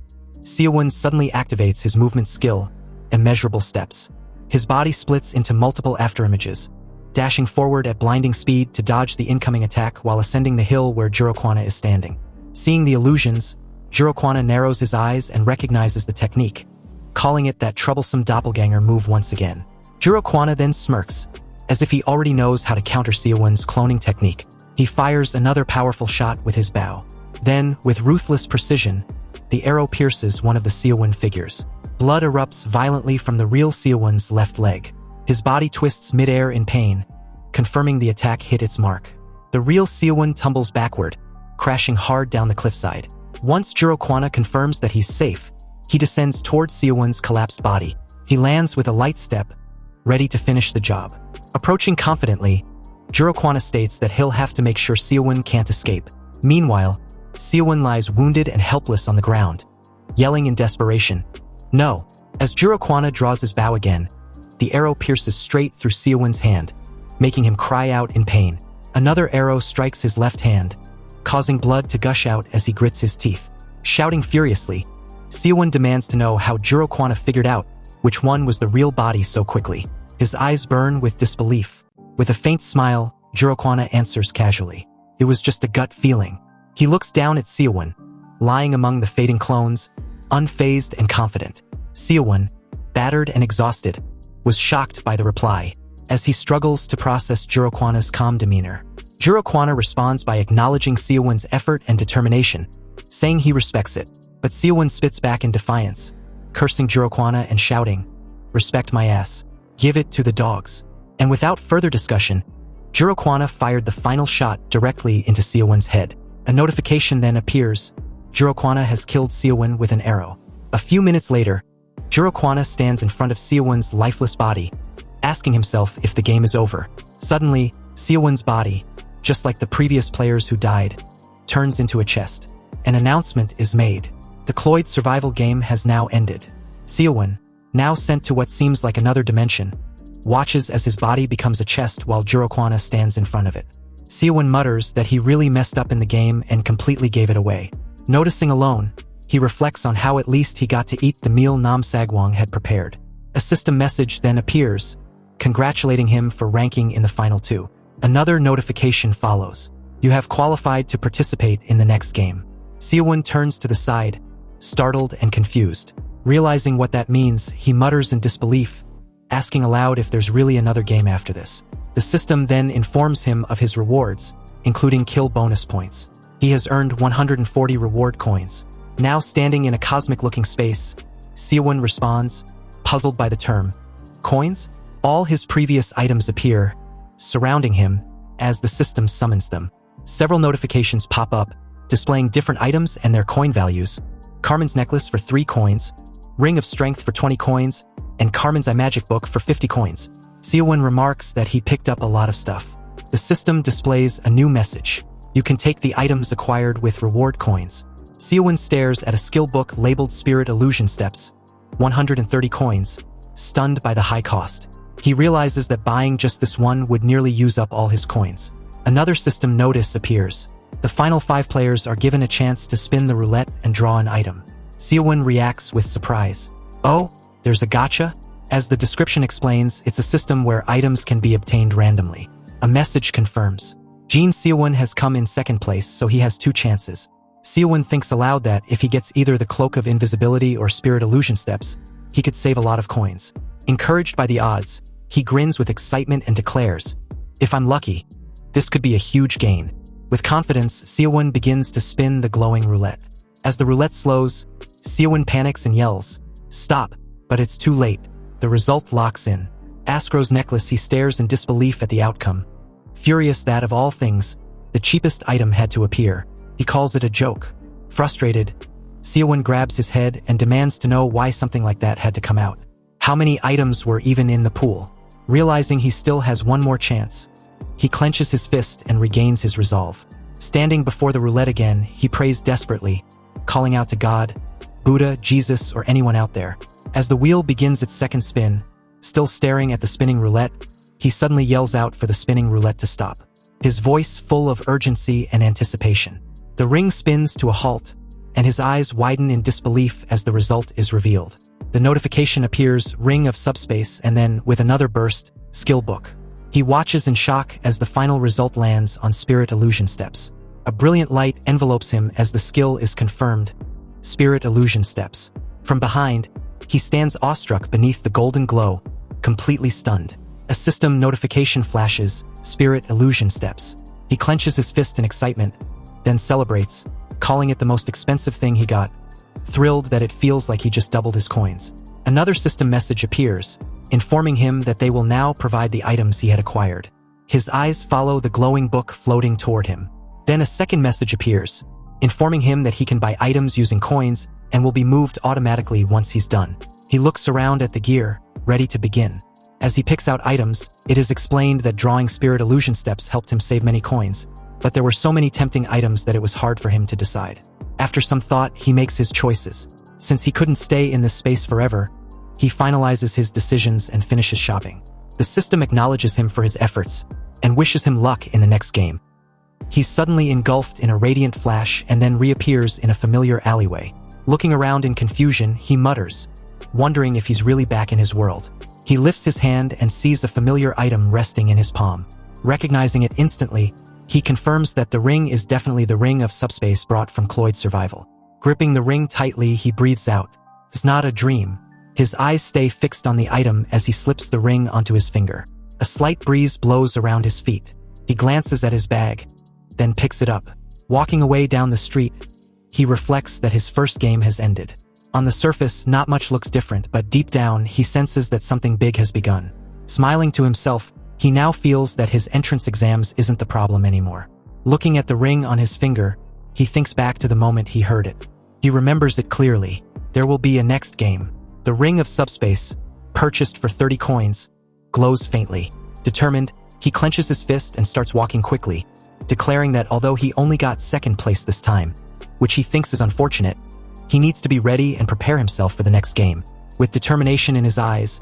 Seowon suddenly activates his movement skill, immeasurable steps. His body splits into multiple afterimages, dashing forward at blinding speed to dodge the incoming attack while ascending the hill where Jurokwana is standing. Seeing the illusions, Jurokwana narrows his eyes and recognizes the technique, calling it that troublesome doppelganger move once again. Jurokwana then smirks, as if he already knows how to counter Seowon's cloning technique. He fires another powerful shot with his bow. Then, with ruthless precision, the arrow pierces one of the Seowon figures. Blood erupts violently from the real Seowon's left leg. His body twists midair in pain, confirming the attack hit its mark. The real Seowon tumbles backward, crashing hard down the cliffside. Once Jurokwana confirms that he's safe, he descends towards Seowon's collapsed body. He lands with a light step, ready to finish the job. Approaching confidently, Jurokwana states that he'll have to make sure Seowon can't escape. Meanwhile, Seowon lies wounded and helpless on the ground, yelling in desperation, "No!" As Jurokwana draws his bow again, the arrow pierces straight through Seowon's hand, making him cry out in pain. Another arrow strikes his left hand, causing blood to gush out as he grits his teeth. Shouting furiously, Seowon demands to know how Jurokwana figured out which one was the real body so quickly. His eyes burn with disbelief. With a faint smile, Jurokwana answers casually, "It was just a gut feeling." He looks down at Seowon, lying among the fading clones, unfazed and confident. Seowon, battered and exhausted, was shocked by the reply, as he struggles to process Jurokwana's calm demeanor. Jurokwana responds by acknowledging Seowon's effort and determination, saying he respects it. But Seowon spits back in defiance, cursing Jurokwana and shouting, "Respect my ass. Give it to the dogs." And without further discussion, Jurokwana fired the final shot directly into Seowon's head. A notification then appears. Jurokwana has killed Seowon with an arrow. A few minutes later, Jurokwana stands in front of Seowon's lifeless body, asking himself if the game is over. Suddenly, Seowoon's body, just like the previous players who died, turns into a chest. An announcement is made. The Cloyd Survival game has now ended. Seowoon, now sent to what seems like another dimension, watches as his body becomes a chest while Jurokwana stands in front of it. Seowoon mutters that he really messed up in the game and completely gave it away. Noticing alone, he reflects on how at least he got to eat the meal Nam Sagwang had prepared. A system message then appears, congratulating him for ranking in the final 2. Another notification follows. You have qualified to participate in the next game. Seowoon turns to the side, startled and confused. Realizing what that means, he mutters in disbelief, asking aloud if there's really another game after this. The system then informs him of his rewards, including kill bonus points. He has earned 140 reward coins. Now standing in a cosmic-looking space, Seowoon responds, puzzled by the term. Coins? All his previous items appear, surrounding him, as the system summons them. Several notifications pop up, displaying different items and their coin values. Carmen's necklace for 3 coins, Ring of Strength for 20 coins, and Carmen's Eye Magic Book for 50 coins. Seowoon remarks that he picked up a lot of stuff. The system displays a new message. You can take the items acquired with reward coins. Seowoon stares at a skill book labeled Spirit Illusion Steps, 130 coins, stunned by the high cost. He realizes that buying just this one would nearly use up all his coins. Another system notice appears. The final 5 players are given a chance to spin the roulette and draw an item. Seowoon reacts with surprise. Oh, there's a gacha? As the description explains, it's a system where items can be obtained randomly. A message confirms. Jin Seowoon has come in second place, so he has 2 chances. Seowoon thinks aloud that if he gets either the Cloak of Invisibility or Spirit Illusion Steps, he could save a lot of coins. Encouraged by the odds, he grins with excitement and declares, if I'm lucky, this could be a huge gain. With confidence, Seowoon begins to spin the glowing roulette. As the roulette slows, Seowoon panics and yells, stop, but it's too late. The result locks in. Asgro's necklace, he stares in disbelief at the outcome. Furious that, of all things, the cheapest item had to appear. He calls it a joke. Frustrated, Seowoon grabs his head and demands to know why something like that had to come out. How many items were even in the pool? Realizing he still has one more chance, he clenches his fist and regains his resolve. Standing before the roulette again, he prays desperately, calling out to God, Buddha, Jesus, or anyone out there. As the wheel begins its second spin, still staring at the spinning roulette, he suddenly yells out for the spinning roulette to stop. His voice full of urgency and anticipation. The ring spins to a halt, and his eyes widen in disbelief as the result is revealed. The notification appears, Ring of Subspace, and then, with another burst, Skill Book. He watches in shock as the final result lands on Spirit Illusion Steps. A brilliant light envelopes him as the skill is confirmed, Spirit Illusion Steps. From behind, he stands awestruck beneath the golden glow, completely stunned. A system notification flashes, Spirit Illusion Steps. He clenches his fist in excitement, then celebrates, calling it the most expensive thing he got, thrilled that it feels like he just doubled his coins. Another system message appears, informing him that they will now provide the items he had acquired. His eyes follow the glowing book floating toward him. Then a second message appears, informing him that he can buy items using coins and will be moved automatically once he's done. He looks around at the gear, ready to begin. As he picks out items, it is explained that drawing Spirit Illusion Steps helped him save many coins, but there were so many tempting items that it was hard for him to decide. After some thought, he makes his choices. Since he couldn't stay in this space forever, he finalizes his decisions and finishes shopping. The system acknowledges him for his efforts and wishes him luck in the next game. He's suddenly engulfed in a radiant flash and then reappears in a familiar alleyway. Looking around in confusion, he mutters, wondering if he's really back in his world. He lifts his hand and sees a familiar item resting in his palm. Recognizing it instantly, he confirms that the ring is definitely the Ring of Subspace brought from Cloyd Survival. Gripping the ring tightly, he breathes out. It's not a dream. His eyes stay fixed on the item as he slips the ring onto his finger. A slight breeze blows around his feet. He glances at his bag, then picks it up. Walking away down the street, he reflects that his first game has ended. On the surface, not much looks different, but deep down, he senses that something big has begun. Smiling to himself, he now feels that his entrance exams isn't the problem anymore. Looking at the ring on his finger, he thinks back to the moment he heard it. He remembers it clearly. There will be a next game. The Ring of Subspace, purchased for 30 coins, glows faintly. Determined, he clenches his fist and starts walking quickly, declaring that although he only got second place this time, which he thinks is unfortunate, he needs to be ready and prepare himself for the next game. With determination in his eyes,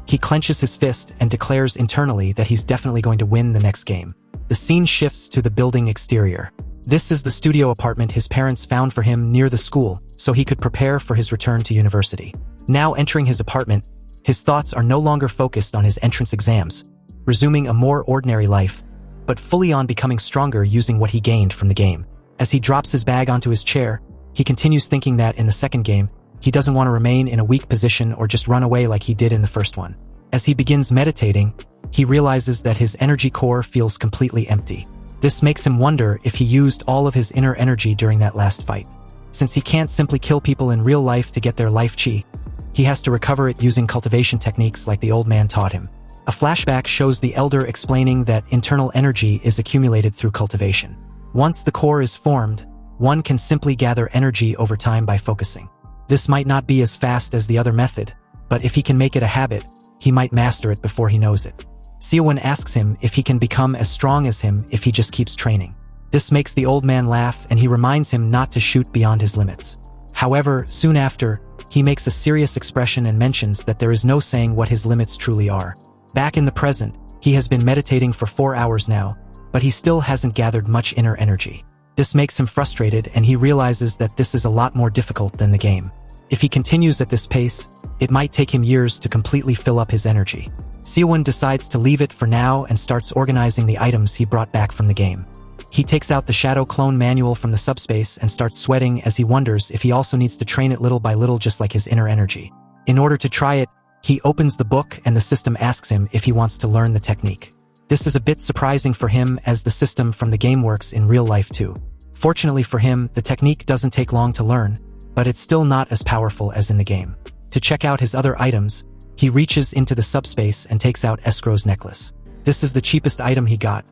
he clenches his fist and declares internally that he's definitely going to win the next game. The scene shifts to the building exterior. This is the studio apartment his parents found for him near the school, so he could prepare for his return to university. Now entering his apartment, his thoughts are no longer focused on his entrance exams, resuming a more ordinary life, but fully on becoming stronger using what he gained from the game. As he drops his bag onto his chair, he continues thinking that in the second game, he doesn't want to remain in a weak position or just run away like he did in the first one. As he begins meditating, he realizes that his energy core feels completely empty. This makes him wonder if he used all of his inner energy during that last fight. Since he can't simply kill people in real life to get their life chi, he has to recover it using cultivation techniques like the old man taught him. A flashback shows the elder explaining that internal energy is accumulated through cultivation. Once the core is formed, one can simply gather energy over time by focusing. This might not be as fast as the other method, but if he can make it a habit, he might master it before he knows it. Seowoon asks him if he can become as strong as him if he just keeps training. This makes the old man laugh and he reminds him not to shoot beyond his limits. However, soon after, he makes a serious expression and mentions that there is no saying what his limits truly are. Back in the present, he has been meditating for 4 hours now, but he still hasn't gathered much inner energy. This makes him frustrated and he realizes that this is a lot more difficult than the game. If he continues at this pace, it might take him years to completely fill up his energy. Seowoon decides to leave it for now and starts organizing the items he brought back from the game. He takes out the Shadow Clone manual from the subspace and starts sweating as he wonders if he also needs to train it little by little just like his inner energy. In order to try it, he opens the book and the system asks him if he wants to learn the technique. This is a bit surprising for him as the system from the game works in real life too. Fortunately for him, the technique doesn't take long to learn, but it's still not as powerful as in the game. To check out his other items, he reaches into the subspace and takes out Escrow's necklace. This is the cheapest item he got,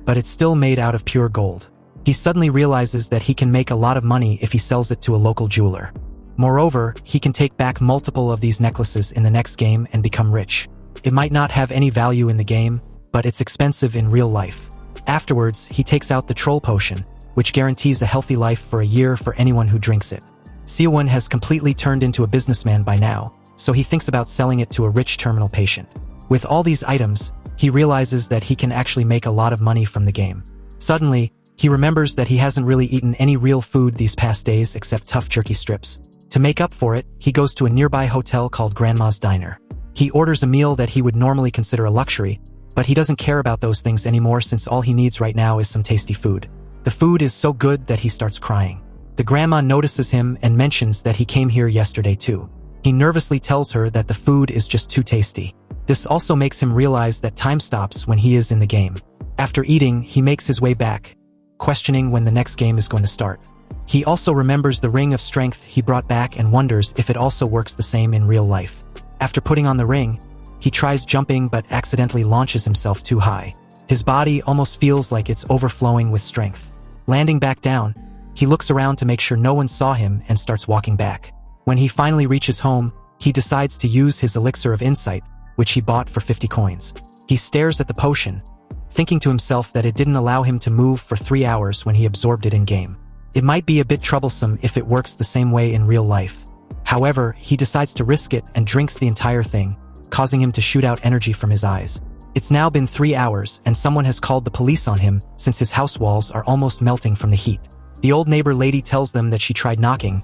but it's still made out of pure gold. He suddenly realizes that he can make a lot of money if he sells it to a local jeweler. Moreover, he can take back multiple of these necklaces in the next game and become rich. It might not have any value in the game, but it's expensive in real life. Afterwards, he takes out the troll potion, which guarantees a healthy life for a year for anyone who drinks it. Seowoon has completely turned into a businessman by now, so he thinks about selling it to a rich terminal patient. With all these items, he realizes that he can actually make a lot of money from the game. Suddenly, he remembers that he hasn't really eaten any real food these past days except tough jerky strips. To make up for it, he goes to a nearby hotel called Grandma's Diner. He orders a meal that he would normally consider a luxury, but he doesn't care about those things anymore since all he needs right now is some tasty food. The food is so good that he starts crying. The grandma notices him and mentions that he came here yesterday too. He nervously tells her that the food is just too tasty. This also makes him realize that time stops when he is in the game. After eating, he makes his way back, questioning when the next game is going to start. He also remembers the ring of strength he brought back and wonders if it also works the same in real life. After putting on the ring, he tries jumping but accidentally launches himself too high. His body almost feels like it's overflowing with strength. Landing back down, he looks around to make sure no one saw him and starts walking back. When he finally reaches home, he decides to use his elixir of insight, which he bought for 50 coins. He stares at the potion, thinking to himself that it didn't allow him to move for 3 hours when he absorbed it in-game. It might be a bit troublesome if it works the same way in real life. However, he decides to risk it and drinks the entire thing, causing him to shoot out energy from his eyes. It's now been 3 hours and someone has called the police on him since his house walls are almost melting from the heat. The old neighbor lady tells them that she tried knocking,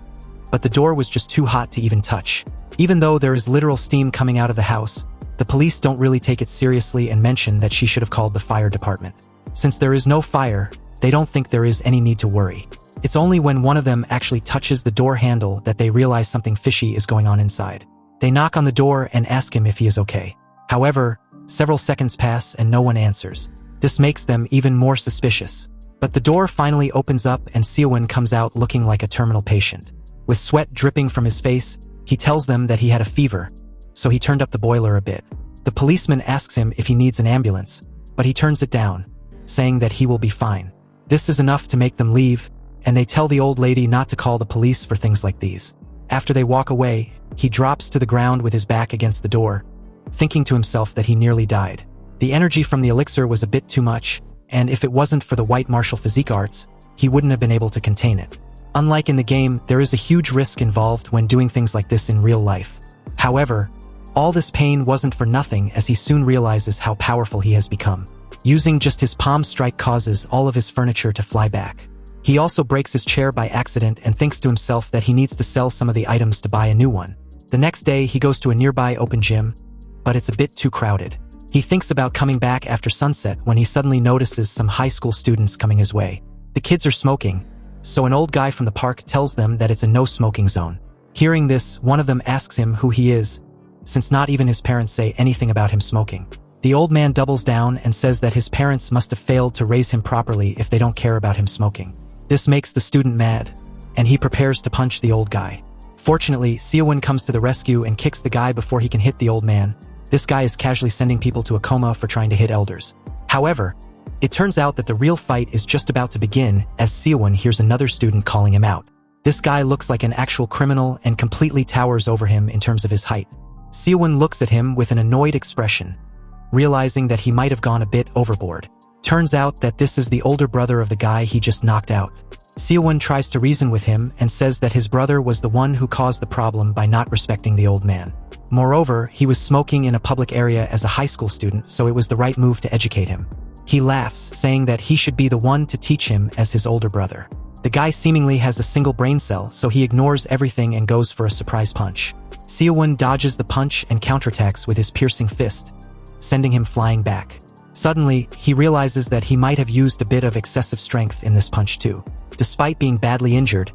but the door was just too hot to even touch. Even though there is literal steam coming out of the house, the police don't really take it seriously and mention that she should have called the fire department. Since there is no fire, they don't think there is any need to worry. It's only when one of them actually touches the door handle that they realize something fishy is going on inside. They knock on the door and ask him if he is okay. However, several seconds pass and no one answers. This makes them even more suspicious. But the door finally opens up and Seowoon comes out looking like a terminal patient. With sweat dripping from his face, he tells them that he had a fever, so he turned up the boiler a bit. The policeman asks him if he needs an ambulance, but he turns it down, saying that he will be fine. This is enough to make them leave, and they tell the old lady not to call the police for things like these. After they walk away, he drops to the ground with his back against the door, thinking to himself that he nearly died. The energy from the elixir was a bit too much, and if it wasn't for the white martial physique arts, he wouldn't have been able to contain it. Unlike in the game, there is a huge risk involved when doing things like this in real life. However, all this pain wasn't for nothing as he soon realizes how powerful he has become. Using just his palm strike causes all of his furniture to fly back. He also breaks his chair by accident and thinks to himself that he needs to sell some of the items to buy a new one. The next day, he goes to a nearby open gym, but it's a bit too crowded. He thinks about coming back after sunset when he suddenly notices some high school students coming his way. The kids are smoking, so an old guy from the park tells them that it's a no-smoking zone. Hearing this, one of them asks him who he is, since not even his parents say anything about him smoking. The old man doubles down and says that his parents must have failed to raise him properly if they don't care about him smoking. This makes the student mad, and he prepares to punch the old guy. Fortunately, Seowoon comes to the rescue and kicks the guy before he can hit the old man. This guy is casually sending people to a coma for trying to hit elders. However, it turns out that the real fight is just about to begin as Seowoon hears another student calling him out. This guy looks like an actual criminal and completely towers over him in terms of his height. Seowoon looks at him with an annoyed expression, realizing that he might have gone a bit overboard. Turns out that this is the older brother of the guy he just knocked out. Seowoon tries to reason with him and says that his brother was the one who caused the problem by not respecting the old man. Moreover, he was smoking in a public area as a high school student, so it was the right move to educate him. He laughs, saying that he should be the one to teach him as his older brother. The guy seemingly has a single brain cell, so he ignores everything and goes for a surprise punch. Seowoon dodges the punch and counterattacks with his piercing fist, sending him flying back. Suddenly, he realizes that he might have used a bit of excessive strength in this punch too. Despite being badly injured,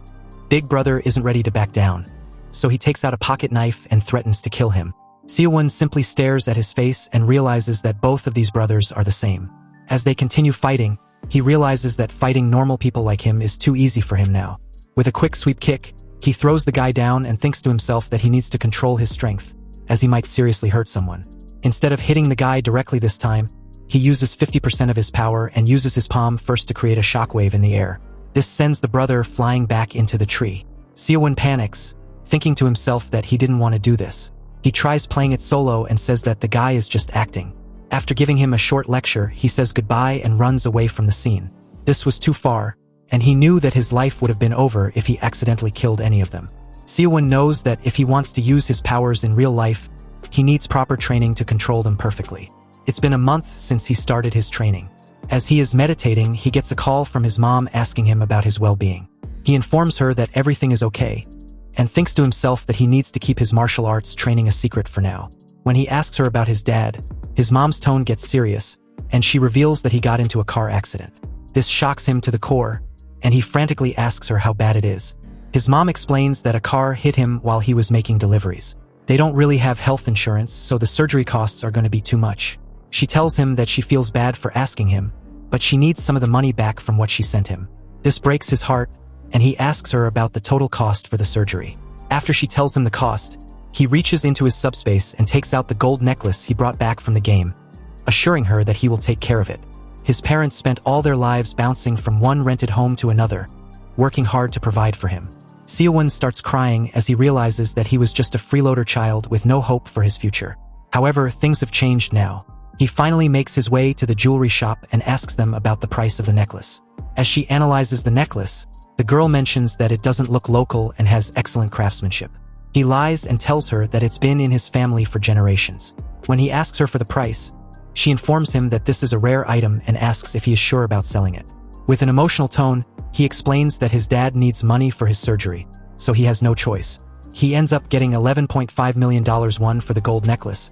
Big Brother isn't ready to back down, so he takes out a pocket knife and threatens to kill him. Seowoon simply stares at his face and realizes that both of these brothers are the same. As they continue fighting, he realizes that fighting normal people like him is too easy for him now. With a quick sweep kick, he throws the guy down and thinks to himself that he needs to control his strength, as he might seriously hurt someone. Instead of hitting the guy directly this time, he uses 50% of his power and uses his palm first to create a shockwave in the air. This sends the brother flying back into the tree. Seowoon panics, thinking to himself that he didn't want to do this. He tries playing it solo and says that the guy is just acting. After giving him a short lecture, he says goodbye and runs away from the scene. This was too far, and he knew that his life would have been over if he accidentally killed any of them. Seowoon knows that if he wants to use his powers in real life, he needs proper training to control them perfectly. It's been a month since he started his training. As he is meditating, he gets a call from his mom asking him about his well-being. He informs her that everything is okay, and thinks to himself that he needs to keep his martial arts training a secret for now. When he asks her about his dad, his mom's tone gets serious, and she reveals that he got into a car accident. This shocks him to the core, and he frantically asks her how bad it is. His mom explains that a car hit him while he was making deliveries. They don't really have health insurance, so the surgery costs are going to be too much. She tells him that she feels bad for asking him, but she needs some of the money back from what she sent him. This breaks his heart, and he asks her about the total cost for the surgery. After she tells him the cost, he reaches into his subspace and takes out the gold necklace he brought back from the game, assuring her that he will take care of it. His parents spent all their lives bouncing from one rented home to another, working hard to provide for him. Seowoon starts crying as he realizes that he was just a freeloader child with no hope for his future. However, things have changed now. He finally makes his way to the jewelry shop and asks them about the price of the necklace. As she analyzes the necklace, the girl mentions that it doesn't look local and has excellent craftsmanship. He lies and tells her that it's been in his family for generations. When he asks her for the price, she informs him that this is a rare item and asks if he is sure about selling it. With an emotional tone, he explains that his dad needs money for his surgery, so he has no choice. He ends up getting $11.5 million won for the gold necklace,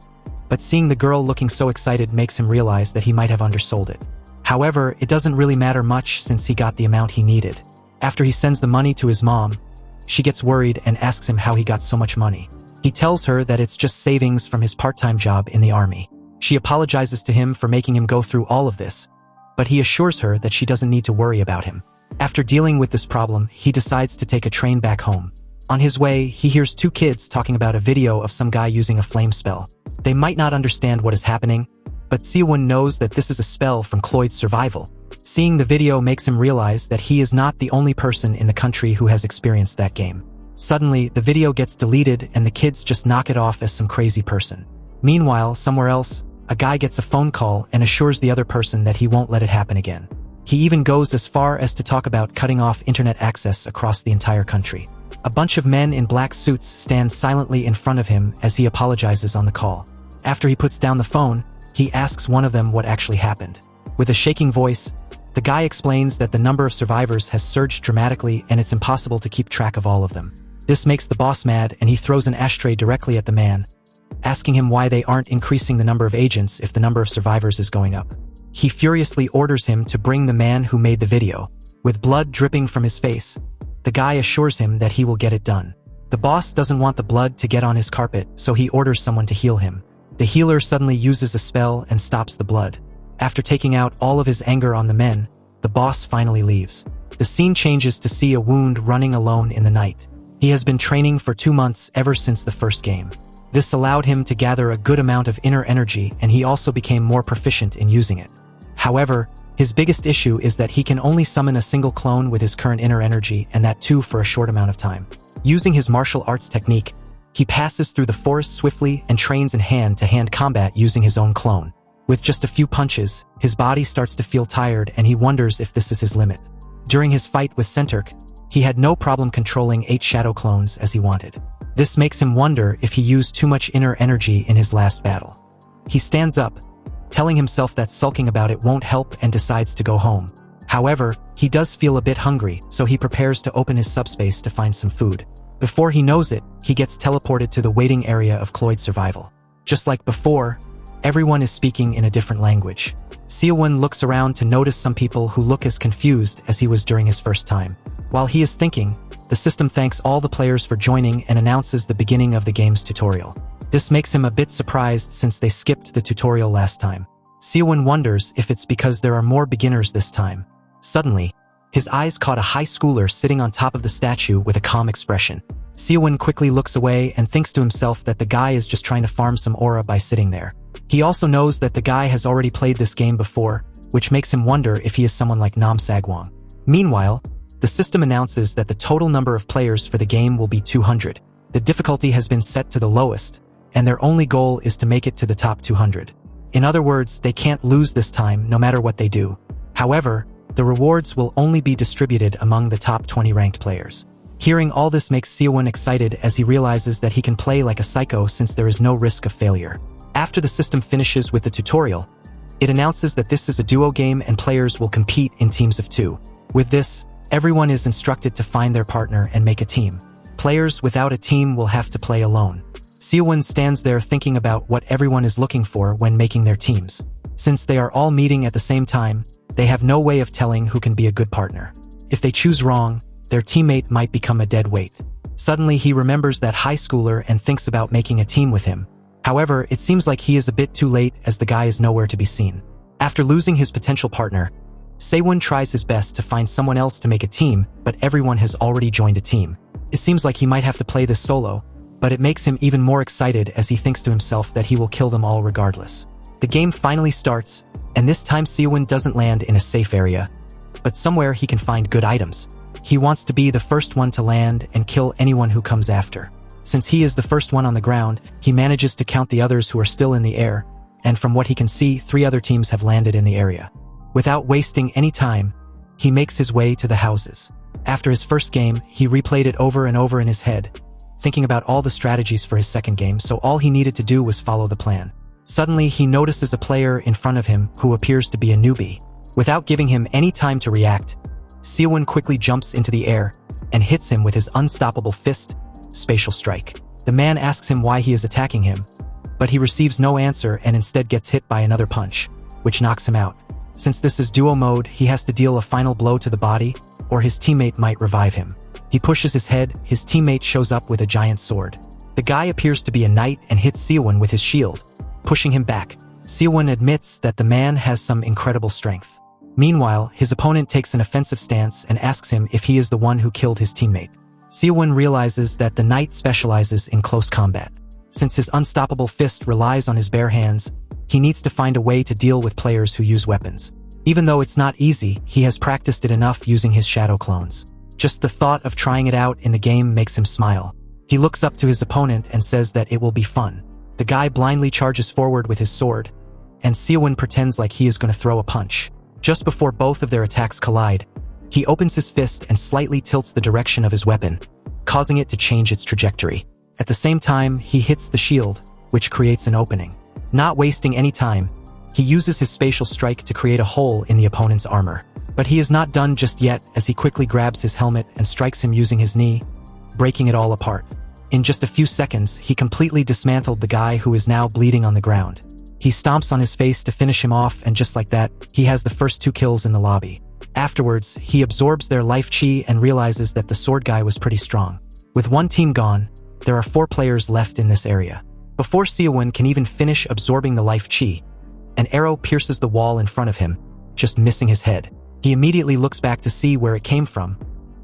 but seeing the girl looking so excited makes him realize that he might have undersold it. However, it doesn't really matter much since he got the amount he needed. After he sends the money to his mom, she gets worried and asks him how he got so much money. He tells her that it's just savings from his part-time job in the army. She apologizes to him for making him go through all of this, but he assures her that she doesn't need to worry about him. After dealing with this problem, he decides to take a train back home. On his way, he hears two kids talking about a video of some guy using a flame spell. They might not understand what is happening, but Seowoon knows that this is a spell from Cloyd Survival. Seeing the video makes him realize that he is not the only person in the country who has experienced that game. Suddenly, the video gets deleted and the kids just knock it off as some crazy person. Meanwhile, somewhere else, a guy gets a phone call and assures the other person that he won't let it happen again. He even goes as far as to talk about cutting off internet access across the entire country. A bunch of men in black suits stand silently in front of him as he apologizes on the call. After he puts down the phone, he asks one of them what actually happened. With a shaking voice, the guy explains that the number of survivors has surged dramatically and it's impossible to keep track of all of them. This makes the boss mad and he throws an ashtray directly at the man, asking him why they aren't increasing the number of agents if the number of survivors is going up. He furiously orders him to bring the man who made the video. With blood dripping from his face, the guy assures him that he will get it done. The boss doesn't want the blood to get on his carpet, so he orders someone to heal him. The healer suddenly uses a spell and stops the blood. After taking out all of his anger on the men, the boss finally leaves. The scene changes to see a wound running alone in the night. He has been training for 2 months ever since the first game. This allowed him to gather a good amount of inner energy and he also became more proficient in using it. However, his biggest issue is that he can only summon a single clone with his current inner energy and that too for a short amount of time. Using his martial arts technique, he passes through the forest swiftly and trains in hand-to-hand combat using his own clone. With just a few punches, his body starts to feel tired and he wonders if this is his limit. During his fight with Centurk, he had no problem controlling 8 shadow clones as he wanted. This makes him wonder if he used too much inner energy in his last battle. He stands up, telling himself that sulking about it won't help and decides to go home. However, he does feel a bit hungry, so he prepares to open his subspace to find some food. Before he knows it, he gets teleported to the waiting area of Cloyd Survival. Just like before, everyone is speaking in a different language. Seowoon looks around to notice some people who look as confused as he was during his first time. While he is thinking, the system thanks all the players for joining and announces the beginning of the game's tutorial. This makes him a bit surprised since they skipped the tutorial last time. Seowoon wonders if it's because there are more beginners this time. Suddenly, his eyes caught a high schooler sitting on top of the statue with a calm expression. Seowoon quickly looks away and thinks to himself that the guy is just trying to farm some aura by sitting there. He also knows that the guy has already played this game before, which makes him wonder if he is someone like Nam Sagwang. Meanwhile, the system announces that the total number of players for the game will be 200. The difficulty has been set to the lowest, and their only goal is to make it to the top 200. In other words, they can't lose this time no matter what they do. However, the rewards will only be distributed among the top 20 ranked players. Hearing all this makes Seowoon excited as he realizes that he can play like a psycho since there is no risk of failure. After the system finishes with the tutorial, it announces that this is a duo game and players will compete in teams of 2. With this, everyone is instructed to find their partner and make a team. Players without a team will have to play alone. Seowoon stands there thinking about what everyone is looking for when making their teams. Since they are all meeting at the same time, they have no way of telling who can be a good partner. If they choose wrong, their teammate might become a dead weight. Suddenly he remembers that high schooler and thinks about making a team with him. However, it seems like he is a bit too late as the guy is nowhere to be seen. After losing his potential partner, Seowoon tries his best to find someone else to make a team, but everyone has already joined a team. It seems like he might have to play this solo, but it makes him even more excited as he thinks to himself that he will kill them all regardless. The game finally starts, and this time Seowoon doesn't land in a safe area, but somewhere he can find good items. He wants to be the first one to land and kill anyone who comes after. Since he is the first one on the ground, he manages to count the others who are still in the air, and from what he can see, 3 other teams have landed in the area. Without wasting any time, he makes his way to the houses. After his first game, he replayed it over and over in his head, thinking about all the strategies for his second game, so all he needed to do was follow the plan. Suddenly, he notices a player in front of him who appears to be a newbie. Without giving him any time to react, Seowoon quickly jumps into the air and hits him with his unstoppable fist, Spatial Strike. The man asks him why he is attacking him, but he receives no answer and instead gets hit by another punch, which knocks him out. Since this is duo mode, he has to deal a final blow to the body, or his teammate might revive him. He pushes his head, his teammate shows up with a giant sword. The guy appears to be a knight and hits Seowoon with his shield, pushing him back. Seowoon admits that the man has some incredible strength. Meanwhile, his opponent takes an offensive stance and asks him if he is the one who killed his teammate. Seowoon realizes that the knight specializes in close combat. Since his unstoppable fist relies on his bare hands, he needs to find a way to deal with players who use weapons. Even though it's not easy, he has practiced it enough using his shadow clones. Just the thought of trying it out in the game makes him smile. He looks up to his opponent and says that it will be fun. The guy blindly charges forward with his sword, and Seowoon pretends like he is going to throw a punch. Just before both of their attacks collide, he opens his fist and slightly tilts the direction of his weapon, causing it to change its trajectory. At the same time, he hits the shield, which creates an opening. Not wasting any time, he uses his spatial strike to create a hole in the opponent's armor. But he is not done just yet, as he quickly grabs his helmet and strikes him using his knee, breaking it all apart. In just a few seconds, he completely dismantled the guy who is now bleeding on the ground. He stomps on his face to finish him off, and just like that, he has the first 2 kills in the lobby. Afterwards, he absorbs their life chi and realizes that the sword guy was pretty strong. With one team gone, there are 4 players left in this area. Before Seowoon can even finish absorbing the life chi, an arrow pierces the wall in front of him, just missing his head. He immediately looks back to see where it came from,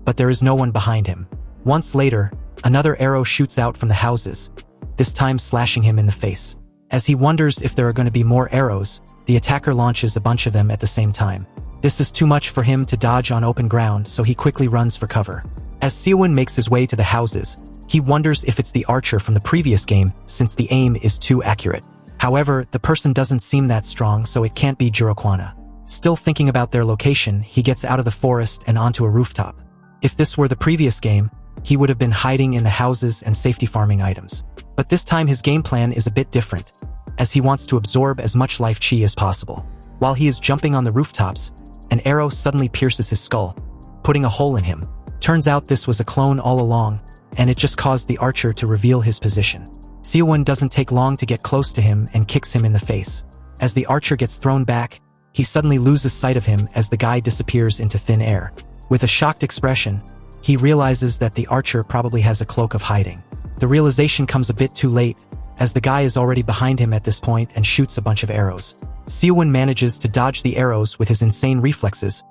but there is no one behind him. Once later, another arrow shoots out from the houses, this time slashing him in the face. As he wonders if there are going to be more arrows, the attacker launches a bunch of them at the same time. This is too much for him to dodge on open ground, so he quickly runs for cover. As Seowoon makes his way to the houses, he wonders if it's the archer from the previous game, since the aim is too accurate. However, the person doesn't seem that strong, so it can't be Jurokwana. Still thinking about their location, he gets out of the forest and onto a rooftop. If this were the previous game, he would have been hiding in the houses and safety farming items. But this time his game plan is a bit different, as he wants to absorb as much life chi as possible. While he is jumping on the rooftops, an arrow suddenly pierces his skull, putting a hole in him. Turns out this was a clone all along, and it just caused the archer to reveal his position. Seowoon doesn't take long to get close to him and kicks him in the face. As the archer gets thrown back, he suddenly loses sight of him as the guy disappears into thin air. With a shocked expression, he realizes that the archer probably has a cloak of hiding. The realization comes a bit too late, as the guy is already behind him at this point and shoots a bunch of arrows. Seowoon manages to dodge the arrows with his insane reflexes,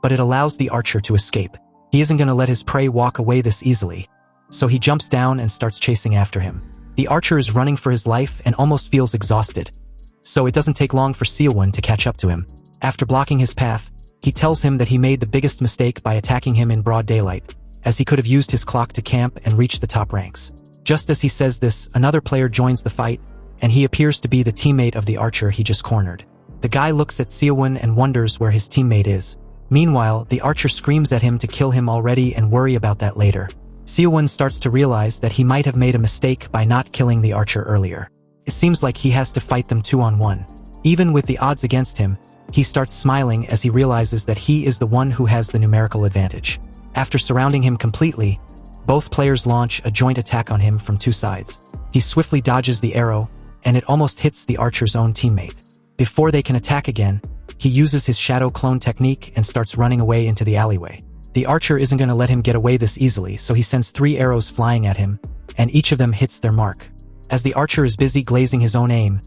but it allows the archer to escape. He isn't going to let his prey walk away this easily, so he jumps down and starts chasing after him. The archer is running for his life and almost feels exhausted, so it doesn't take long for Seowoon to catch up to him. After blocking his path, he tells him that he made the biggest mistake by attacking him in broad daylight, as he could have used his clock to camp and reach the top ranks. Just as he says this, another player joins the fight, and he appears to be the teammate of the archer he just cornered. The guy looks at Seowoon and wonders where his teammate is. Meanwhile, the archer screams at him to kill him already and worry about that later. Seowoon starts to realize that he might have made a mistake by not killing the archer earlier. It seems like he has to fight them 2-on-1. Even with the odds against him, he starts smiling as he realizes that he is the one who has the numerical advantage. After surrounding him completely, both players launch a joint attack on him from 2 sides. He swiftly dodges the arrow, and it almost hits the archer's own teammate. Before they can attack again, he uses his shadow clone technique and starts running away into the alleyway. The archer isn't going to let him get away this easily, so he sends 3 arrows flying at him, and each of them hits their mark. As the archer is busy glazing his own aim,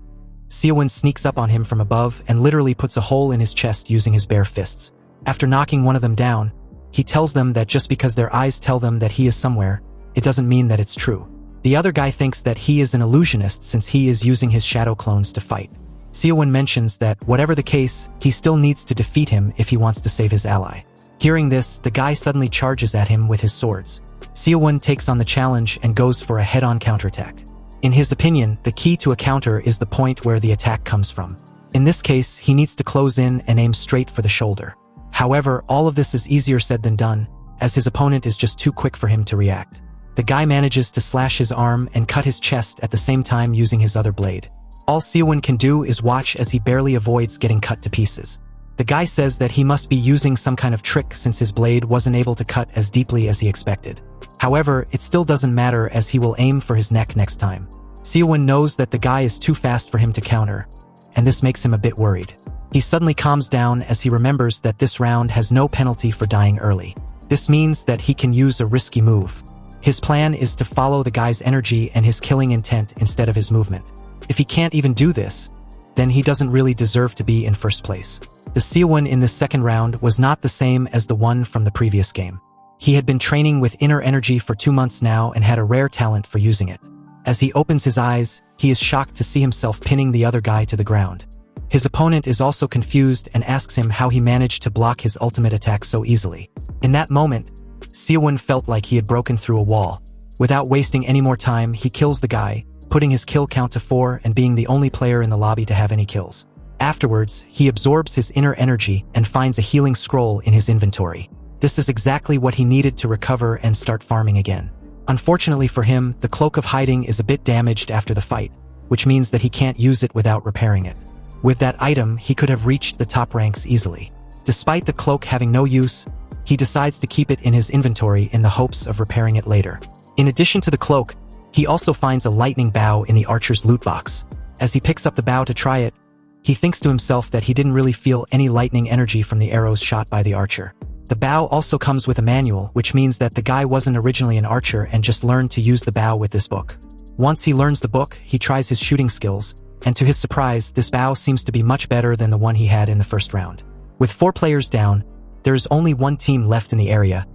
Seowoon sneaks up on him from above and literally puts a hole in his chest using his bare fists. After knocking one of them down, he tells them that just because their eyes tell them that he is somewhere, it doesn't mean that it's true. The other guy thinks that he is an illusionist since he is using his shadow clones to fight. Seowoon mentions that, whatever the case, he still needs to defeat him if he wants to save his ally. Hearing this, the guy suddenly charges at him with his swords. Seowoon takes on the challenge and goes for a head-on counterattack. In his opinion, the key to a counter is the point where the attack comes from. In this case, he needs to close in and aim straight for the shoulder. However, all of this is easier said than done, as his opponent is just too quick for him to react. The guy manages to slash his arm and cut his chest at the same time using his other blade. All Seowoon can do is watch as he barely avoids getting cut to pieces. The guy says that he must be using some kind of trick since his blade wasn't able to cut as deeply as he expected. However, it still doesn't matter as he will aim for his neck next time. Seowoon knows that the guy is too fast for him to counter, and this makes him a bit worried. He suddenly calms down as he remembers that this round has no penalty for dying early. This means that he can use a risky move. His plan is to follow the guy's energy and his killing intent instead of his movement. If he can't even do this, then he doesn't really deserve to be in first place. The Seowoon in this second round was not the same as the one from the previous game. He had been training with inner energy for 2 months now and had a rare talent for using it. As he opens his eyes, he is shocked to see himself pinning the other guy to the ground. His opponent is also confused and asks him how he managed to block his ultimate attack so easily. In that moment, Seowoon felt like he had broken through a wall. Without wasting any more time, he kills the guy, putting his kill count to 4 and being the only player in the lobby to have any kills. Afterwards, he absorbs his inner energy and finds a healing scroll in his inventory. This is exactly what he needed to recover and start farming again. Unfortunately for him, the Cloak of Hiding is a bit damaged after the fight, which means that he can't use it without repairing it. With that item, he could have reached the top ranks easily. Despite the cloak having no use, he decides to keep it in his inventory in the hopes of repairing it later. In addition to the cloak, he also finds a lightning bow in the archer's loot box. As he picks up the bow to try it, he thinks to himself that he didn't really feel any lightning energy from the arrows shot by the archer. The bow also comes with a manual, which means that the guy wasn't originally an archer and just learned to use the bow with this book. Once he learns the book, he tries his shooting skills, and to his surprise, this bow seems to be much better than the one he had in the first round. With 4 players down, there is only one team left in the area,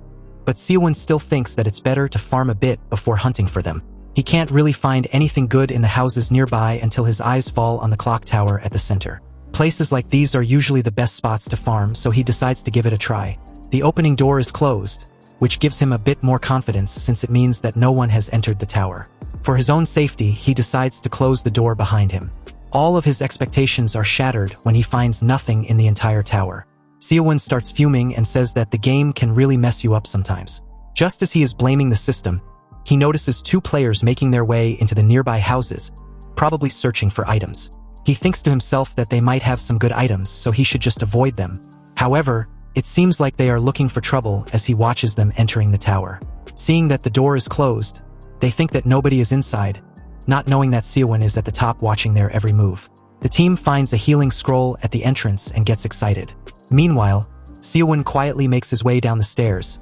but Seowoon still thinks that it's better to farm a bit before hunting for them. He can't really find anything good in the houses nearby until his eyes fall on the clock tower at the center. Places like these are usually the best spots to farm, so he decides to give it a try. The opening door is closed, which gives him a bit more confidence since it means that no one has entered the tower. For his own safety, he decides to close the door behind him. All of his expectations are shattered when he finds nothing in the entire tower. Seowoon starts fuming and says that the game can really mess you up sometimes. Just as he is blaming the system, he notices 2 players making their way into the nearby houses, probably searching for items. He thinks to himself that they might have some good items, so he should just avoid them. However, it seems like they are looking for trouble as he watches them entering the tower. Seeing that the door is closed, they think that nobody is inside, not knowing that Seowoon is at the top watching their every move. The team finds a healing scroll at the entrance and gets excited. Meanwhile, Seowoon quietly makes his way down the stairs,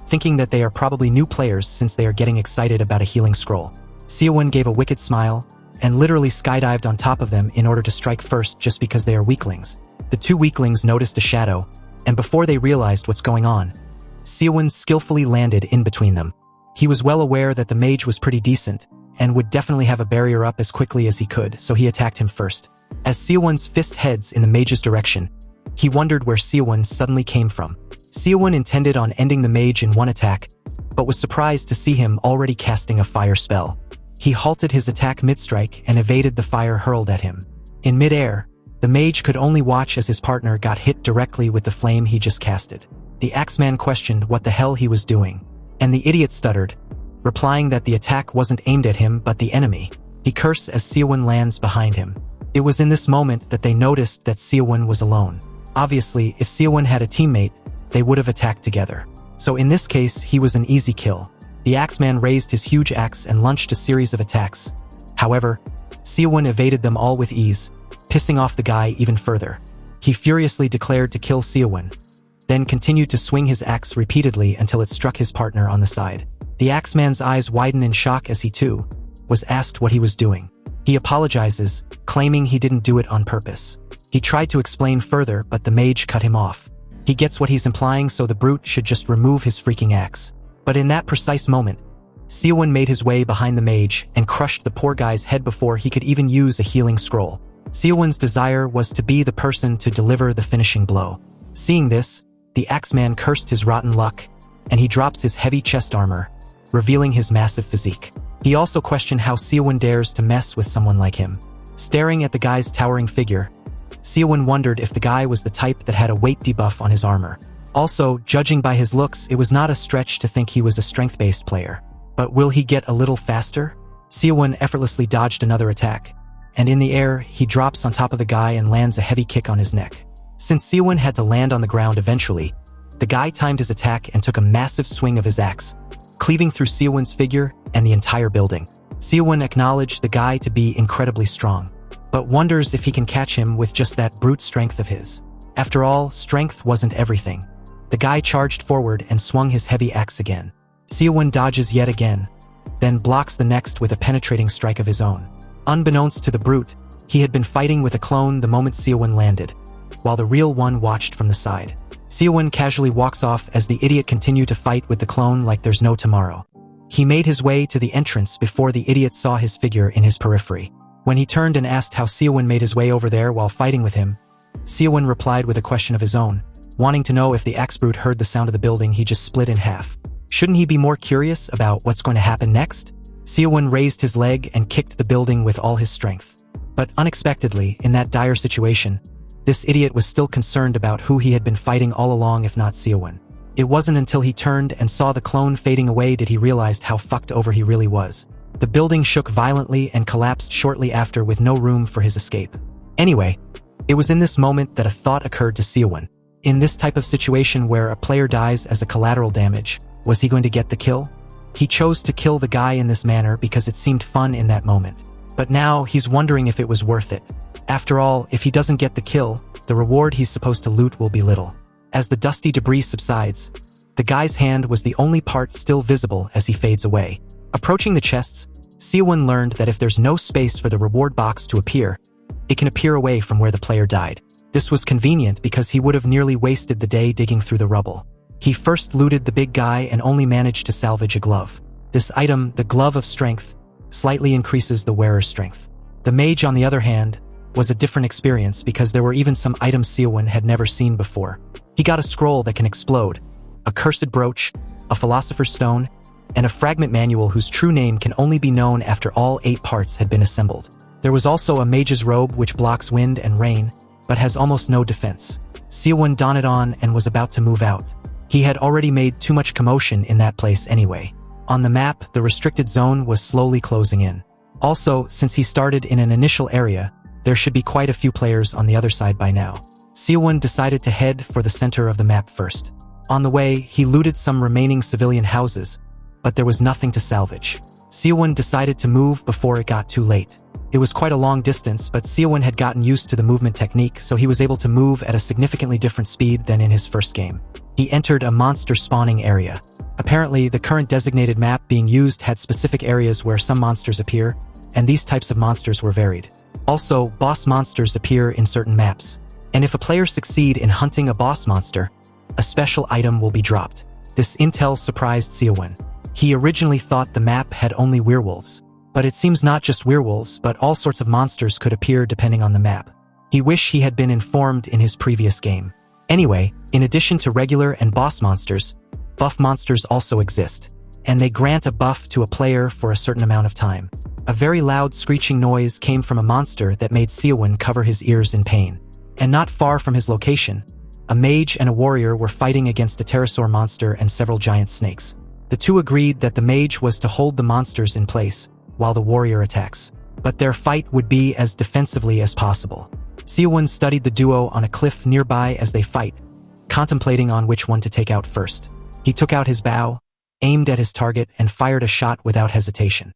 thinking that they are probably new players since they are getting excited about a healing scroll. Seowoon gave a wicked smile and literally skydived on top of them in order to strike first just because they are weaklings. The 2 weaklings noticed a shadow, and before they realized what's going on, Seowoon skillfully landed in between them. He was well aware that the mage was pretty decent and would definitely have a barrier up as quickly as he could, so he attacked him first. As Seowoon's fist heads in the mage's direction, he wondered where Seowoon suddenly came from. Seowoon intended on ending the mage in one attack, but was surprised to see him already casting a fire spell. He halted his attack mid-strike and evaded the fire hurled at him. In mid-air, the mage could only watch as his partner got hit directly with the flame he just casted. The Axeman questioned what the hell he was doing, and the idiot stuttered, replying that the attack wasn't aimed at him but the enemy. He cursed as Seowoon lands behind him. It was in this moment that they noticed that Seowoon was alone. Obviously, if Seowoon had a teammate, they would have attacked together. So in this case, he was an easy kill. The Axeman raised his huge axe and launched a series of attacks. However, Seowoon evaded them all with ease, pissing off the guy even further. He furiously declared to kill Seowoon, then continued to swing his axe repeatedly until it struck his partner on the side. The Axeman's eyes widen in shock as he too was asked what he was doing. He apologizes, claiming he didn't do it on purpose. He tried to explain further, but the mage cut him off. He gets what he's implying, so the brute should just remove his freaking axe. But in that precise moment, Seowoon made his way behind the mage and crushed the poor guy's head before he could even use a healing scroll. Seowoon's desire was to be the person to deliver the finishing blow. Seeing this, the Axeman cursed his rotten luck, and he drops his heavy chest armor, revealing his massive physique. He also questioned how Seowoon dares to mess with someone like him. Staring at the guy's towering figure, Seowoon wondered if the guy was the type that had a weight debuff on his armor. Also, judging by his looks, it was not a stretch to think he was a strength-based player. But will he get a little faster? Seowoon effortlessly dodged another attack, and in the air, he drops on top of the guy and lands a heavy kick on his neck. Since Seowoon had to land on the ground eventually, the guy timed his attack and took a massive swing of his axe, cleaving through Seowoon's figure and the entire building. Seowoon acknowledged the guy to be incredibly strong, but wonders if he can catch him with just that brute strength of his. After all, strength wasn't everything. The guy charged forward and swung his heavy axe again. Seowoon dodges yet again, then blocks the next with a penetrating strike of his own. Unbeknownst to the brute, he had been fighting with a clone the moment Seowoon landed, while the real one watched from the side. Seowoon casually walks off as the idiot continued to fight with the clone like there's no tomorrow. He made his way to the entrance before the idiot saw his figure in his periphery. When he turned and asked how Seowoon made his way over there while fighting with him, Seowoon replied with a question of his own, wanting to know if the axe brute heard the sound of the building he just split in half. Shouldn't he be more curious about what's going to happen next? Seowoon raised his leg and kicked the building with all his strength. But unexpectedly, in that dire situation, this idiot was still concerned about who he had been fighting all along if not Seowoon. It wasn't until he turned and saw the clone fading away did he realize how fucked over he really was. The building shook violently and collapsed shortly after with no room for his escape. Anyway, it was in this moment that a thought occurred to Seowoon. In this type of situation where a player dies as a collateral damage, was he going to get the kill? He chose to kill the guy in this manner because it seemed fun in that moment. But now he's wondering if it was worth it. After all, if he doesn't get the kill, the reward he's supposed to loot will be little. As the dusty debris subsides, the guy's hand was the only part still visible as he fades away. Approaching the chests, Seowoon learned that if there's no space for the reward box to appear, it can appear away from where the player died. This was convenient because he would have nearly wasted the day digging through the rubble. He first looted the big guy and only managed to salvage a glove. This item, the Glove of Strength, slightly increases the wearer's strength. The mage, on the other hand, was a different experience because there were even some items Seowoon had never seen before. He got a scroll that can explode, a cursed brooch, a philosopher's stone, and a fragment manual whose true name can only be known after all 8 parts had been assembled. There was also a mage's robe which blocks wind and rain, but has almost no defense. Seowoon donned it on and was about to move out. He had already made too much commotion in that place anyway. On the map, the restricted zone was slowly closing in. Also, since he started in an initial area, there should be quite a few players on the other side by now. Seowoon decided to head for the center of the map first. On the way, he looted some remaining civilian houses, but there was nothing to salvage. Seowoon decided to move before it got too late. It was quite a long distance, but Seowoon had gotten used to the movement technique, so he was able to move at a significantly different speed than in his first game. He entered a monster spawning area. Apparently, the current designated map being used had specific areas where some monsters appear, and these types of monsters were varied. Also, boss monsters appear in certain maps, and if a player succeeds in hunting a boss monster, a special item will be dropped. This intel surprised Seowoon. He originally thought the map had only werewolves, but it seems not just werewolves, but all sorts of monsters could appear depending on the map. He wished he had been informed in his previous game. Anyway, in addition to regular and boss monsters, buff monsters also exist, and they grant a buff to a player for a certain amount of time. A very loud screeching noise came from a monster that made Seowoon cover his ears in pain. And not far from his location, a mage and a warrior were fighting against a pterosaur monster and several giant snakes. The two agreed that the mage was to hold the monsters in place, while the warrior attacks. But their fight would be as defensively as possible. Seowoon studied the duo on a cliff nearby as they fight, contemplating on which one to take out first. He took out his bow, aimed at his target, and fired a shot without hesitation.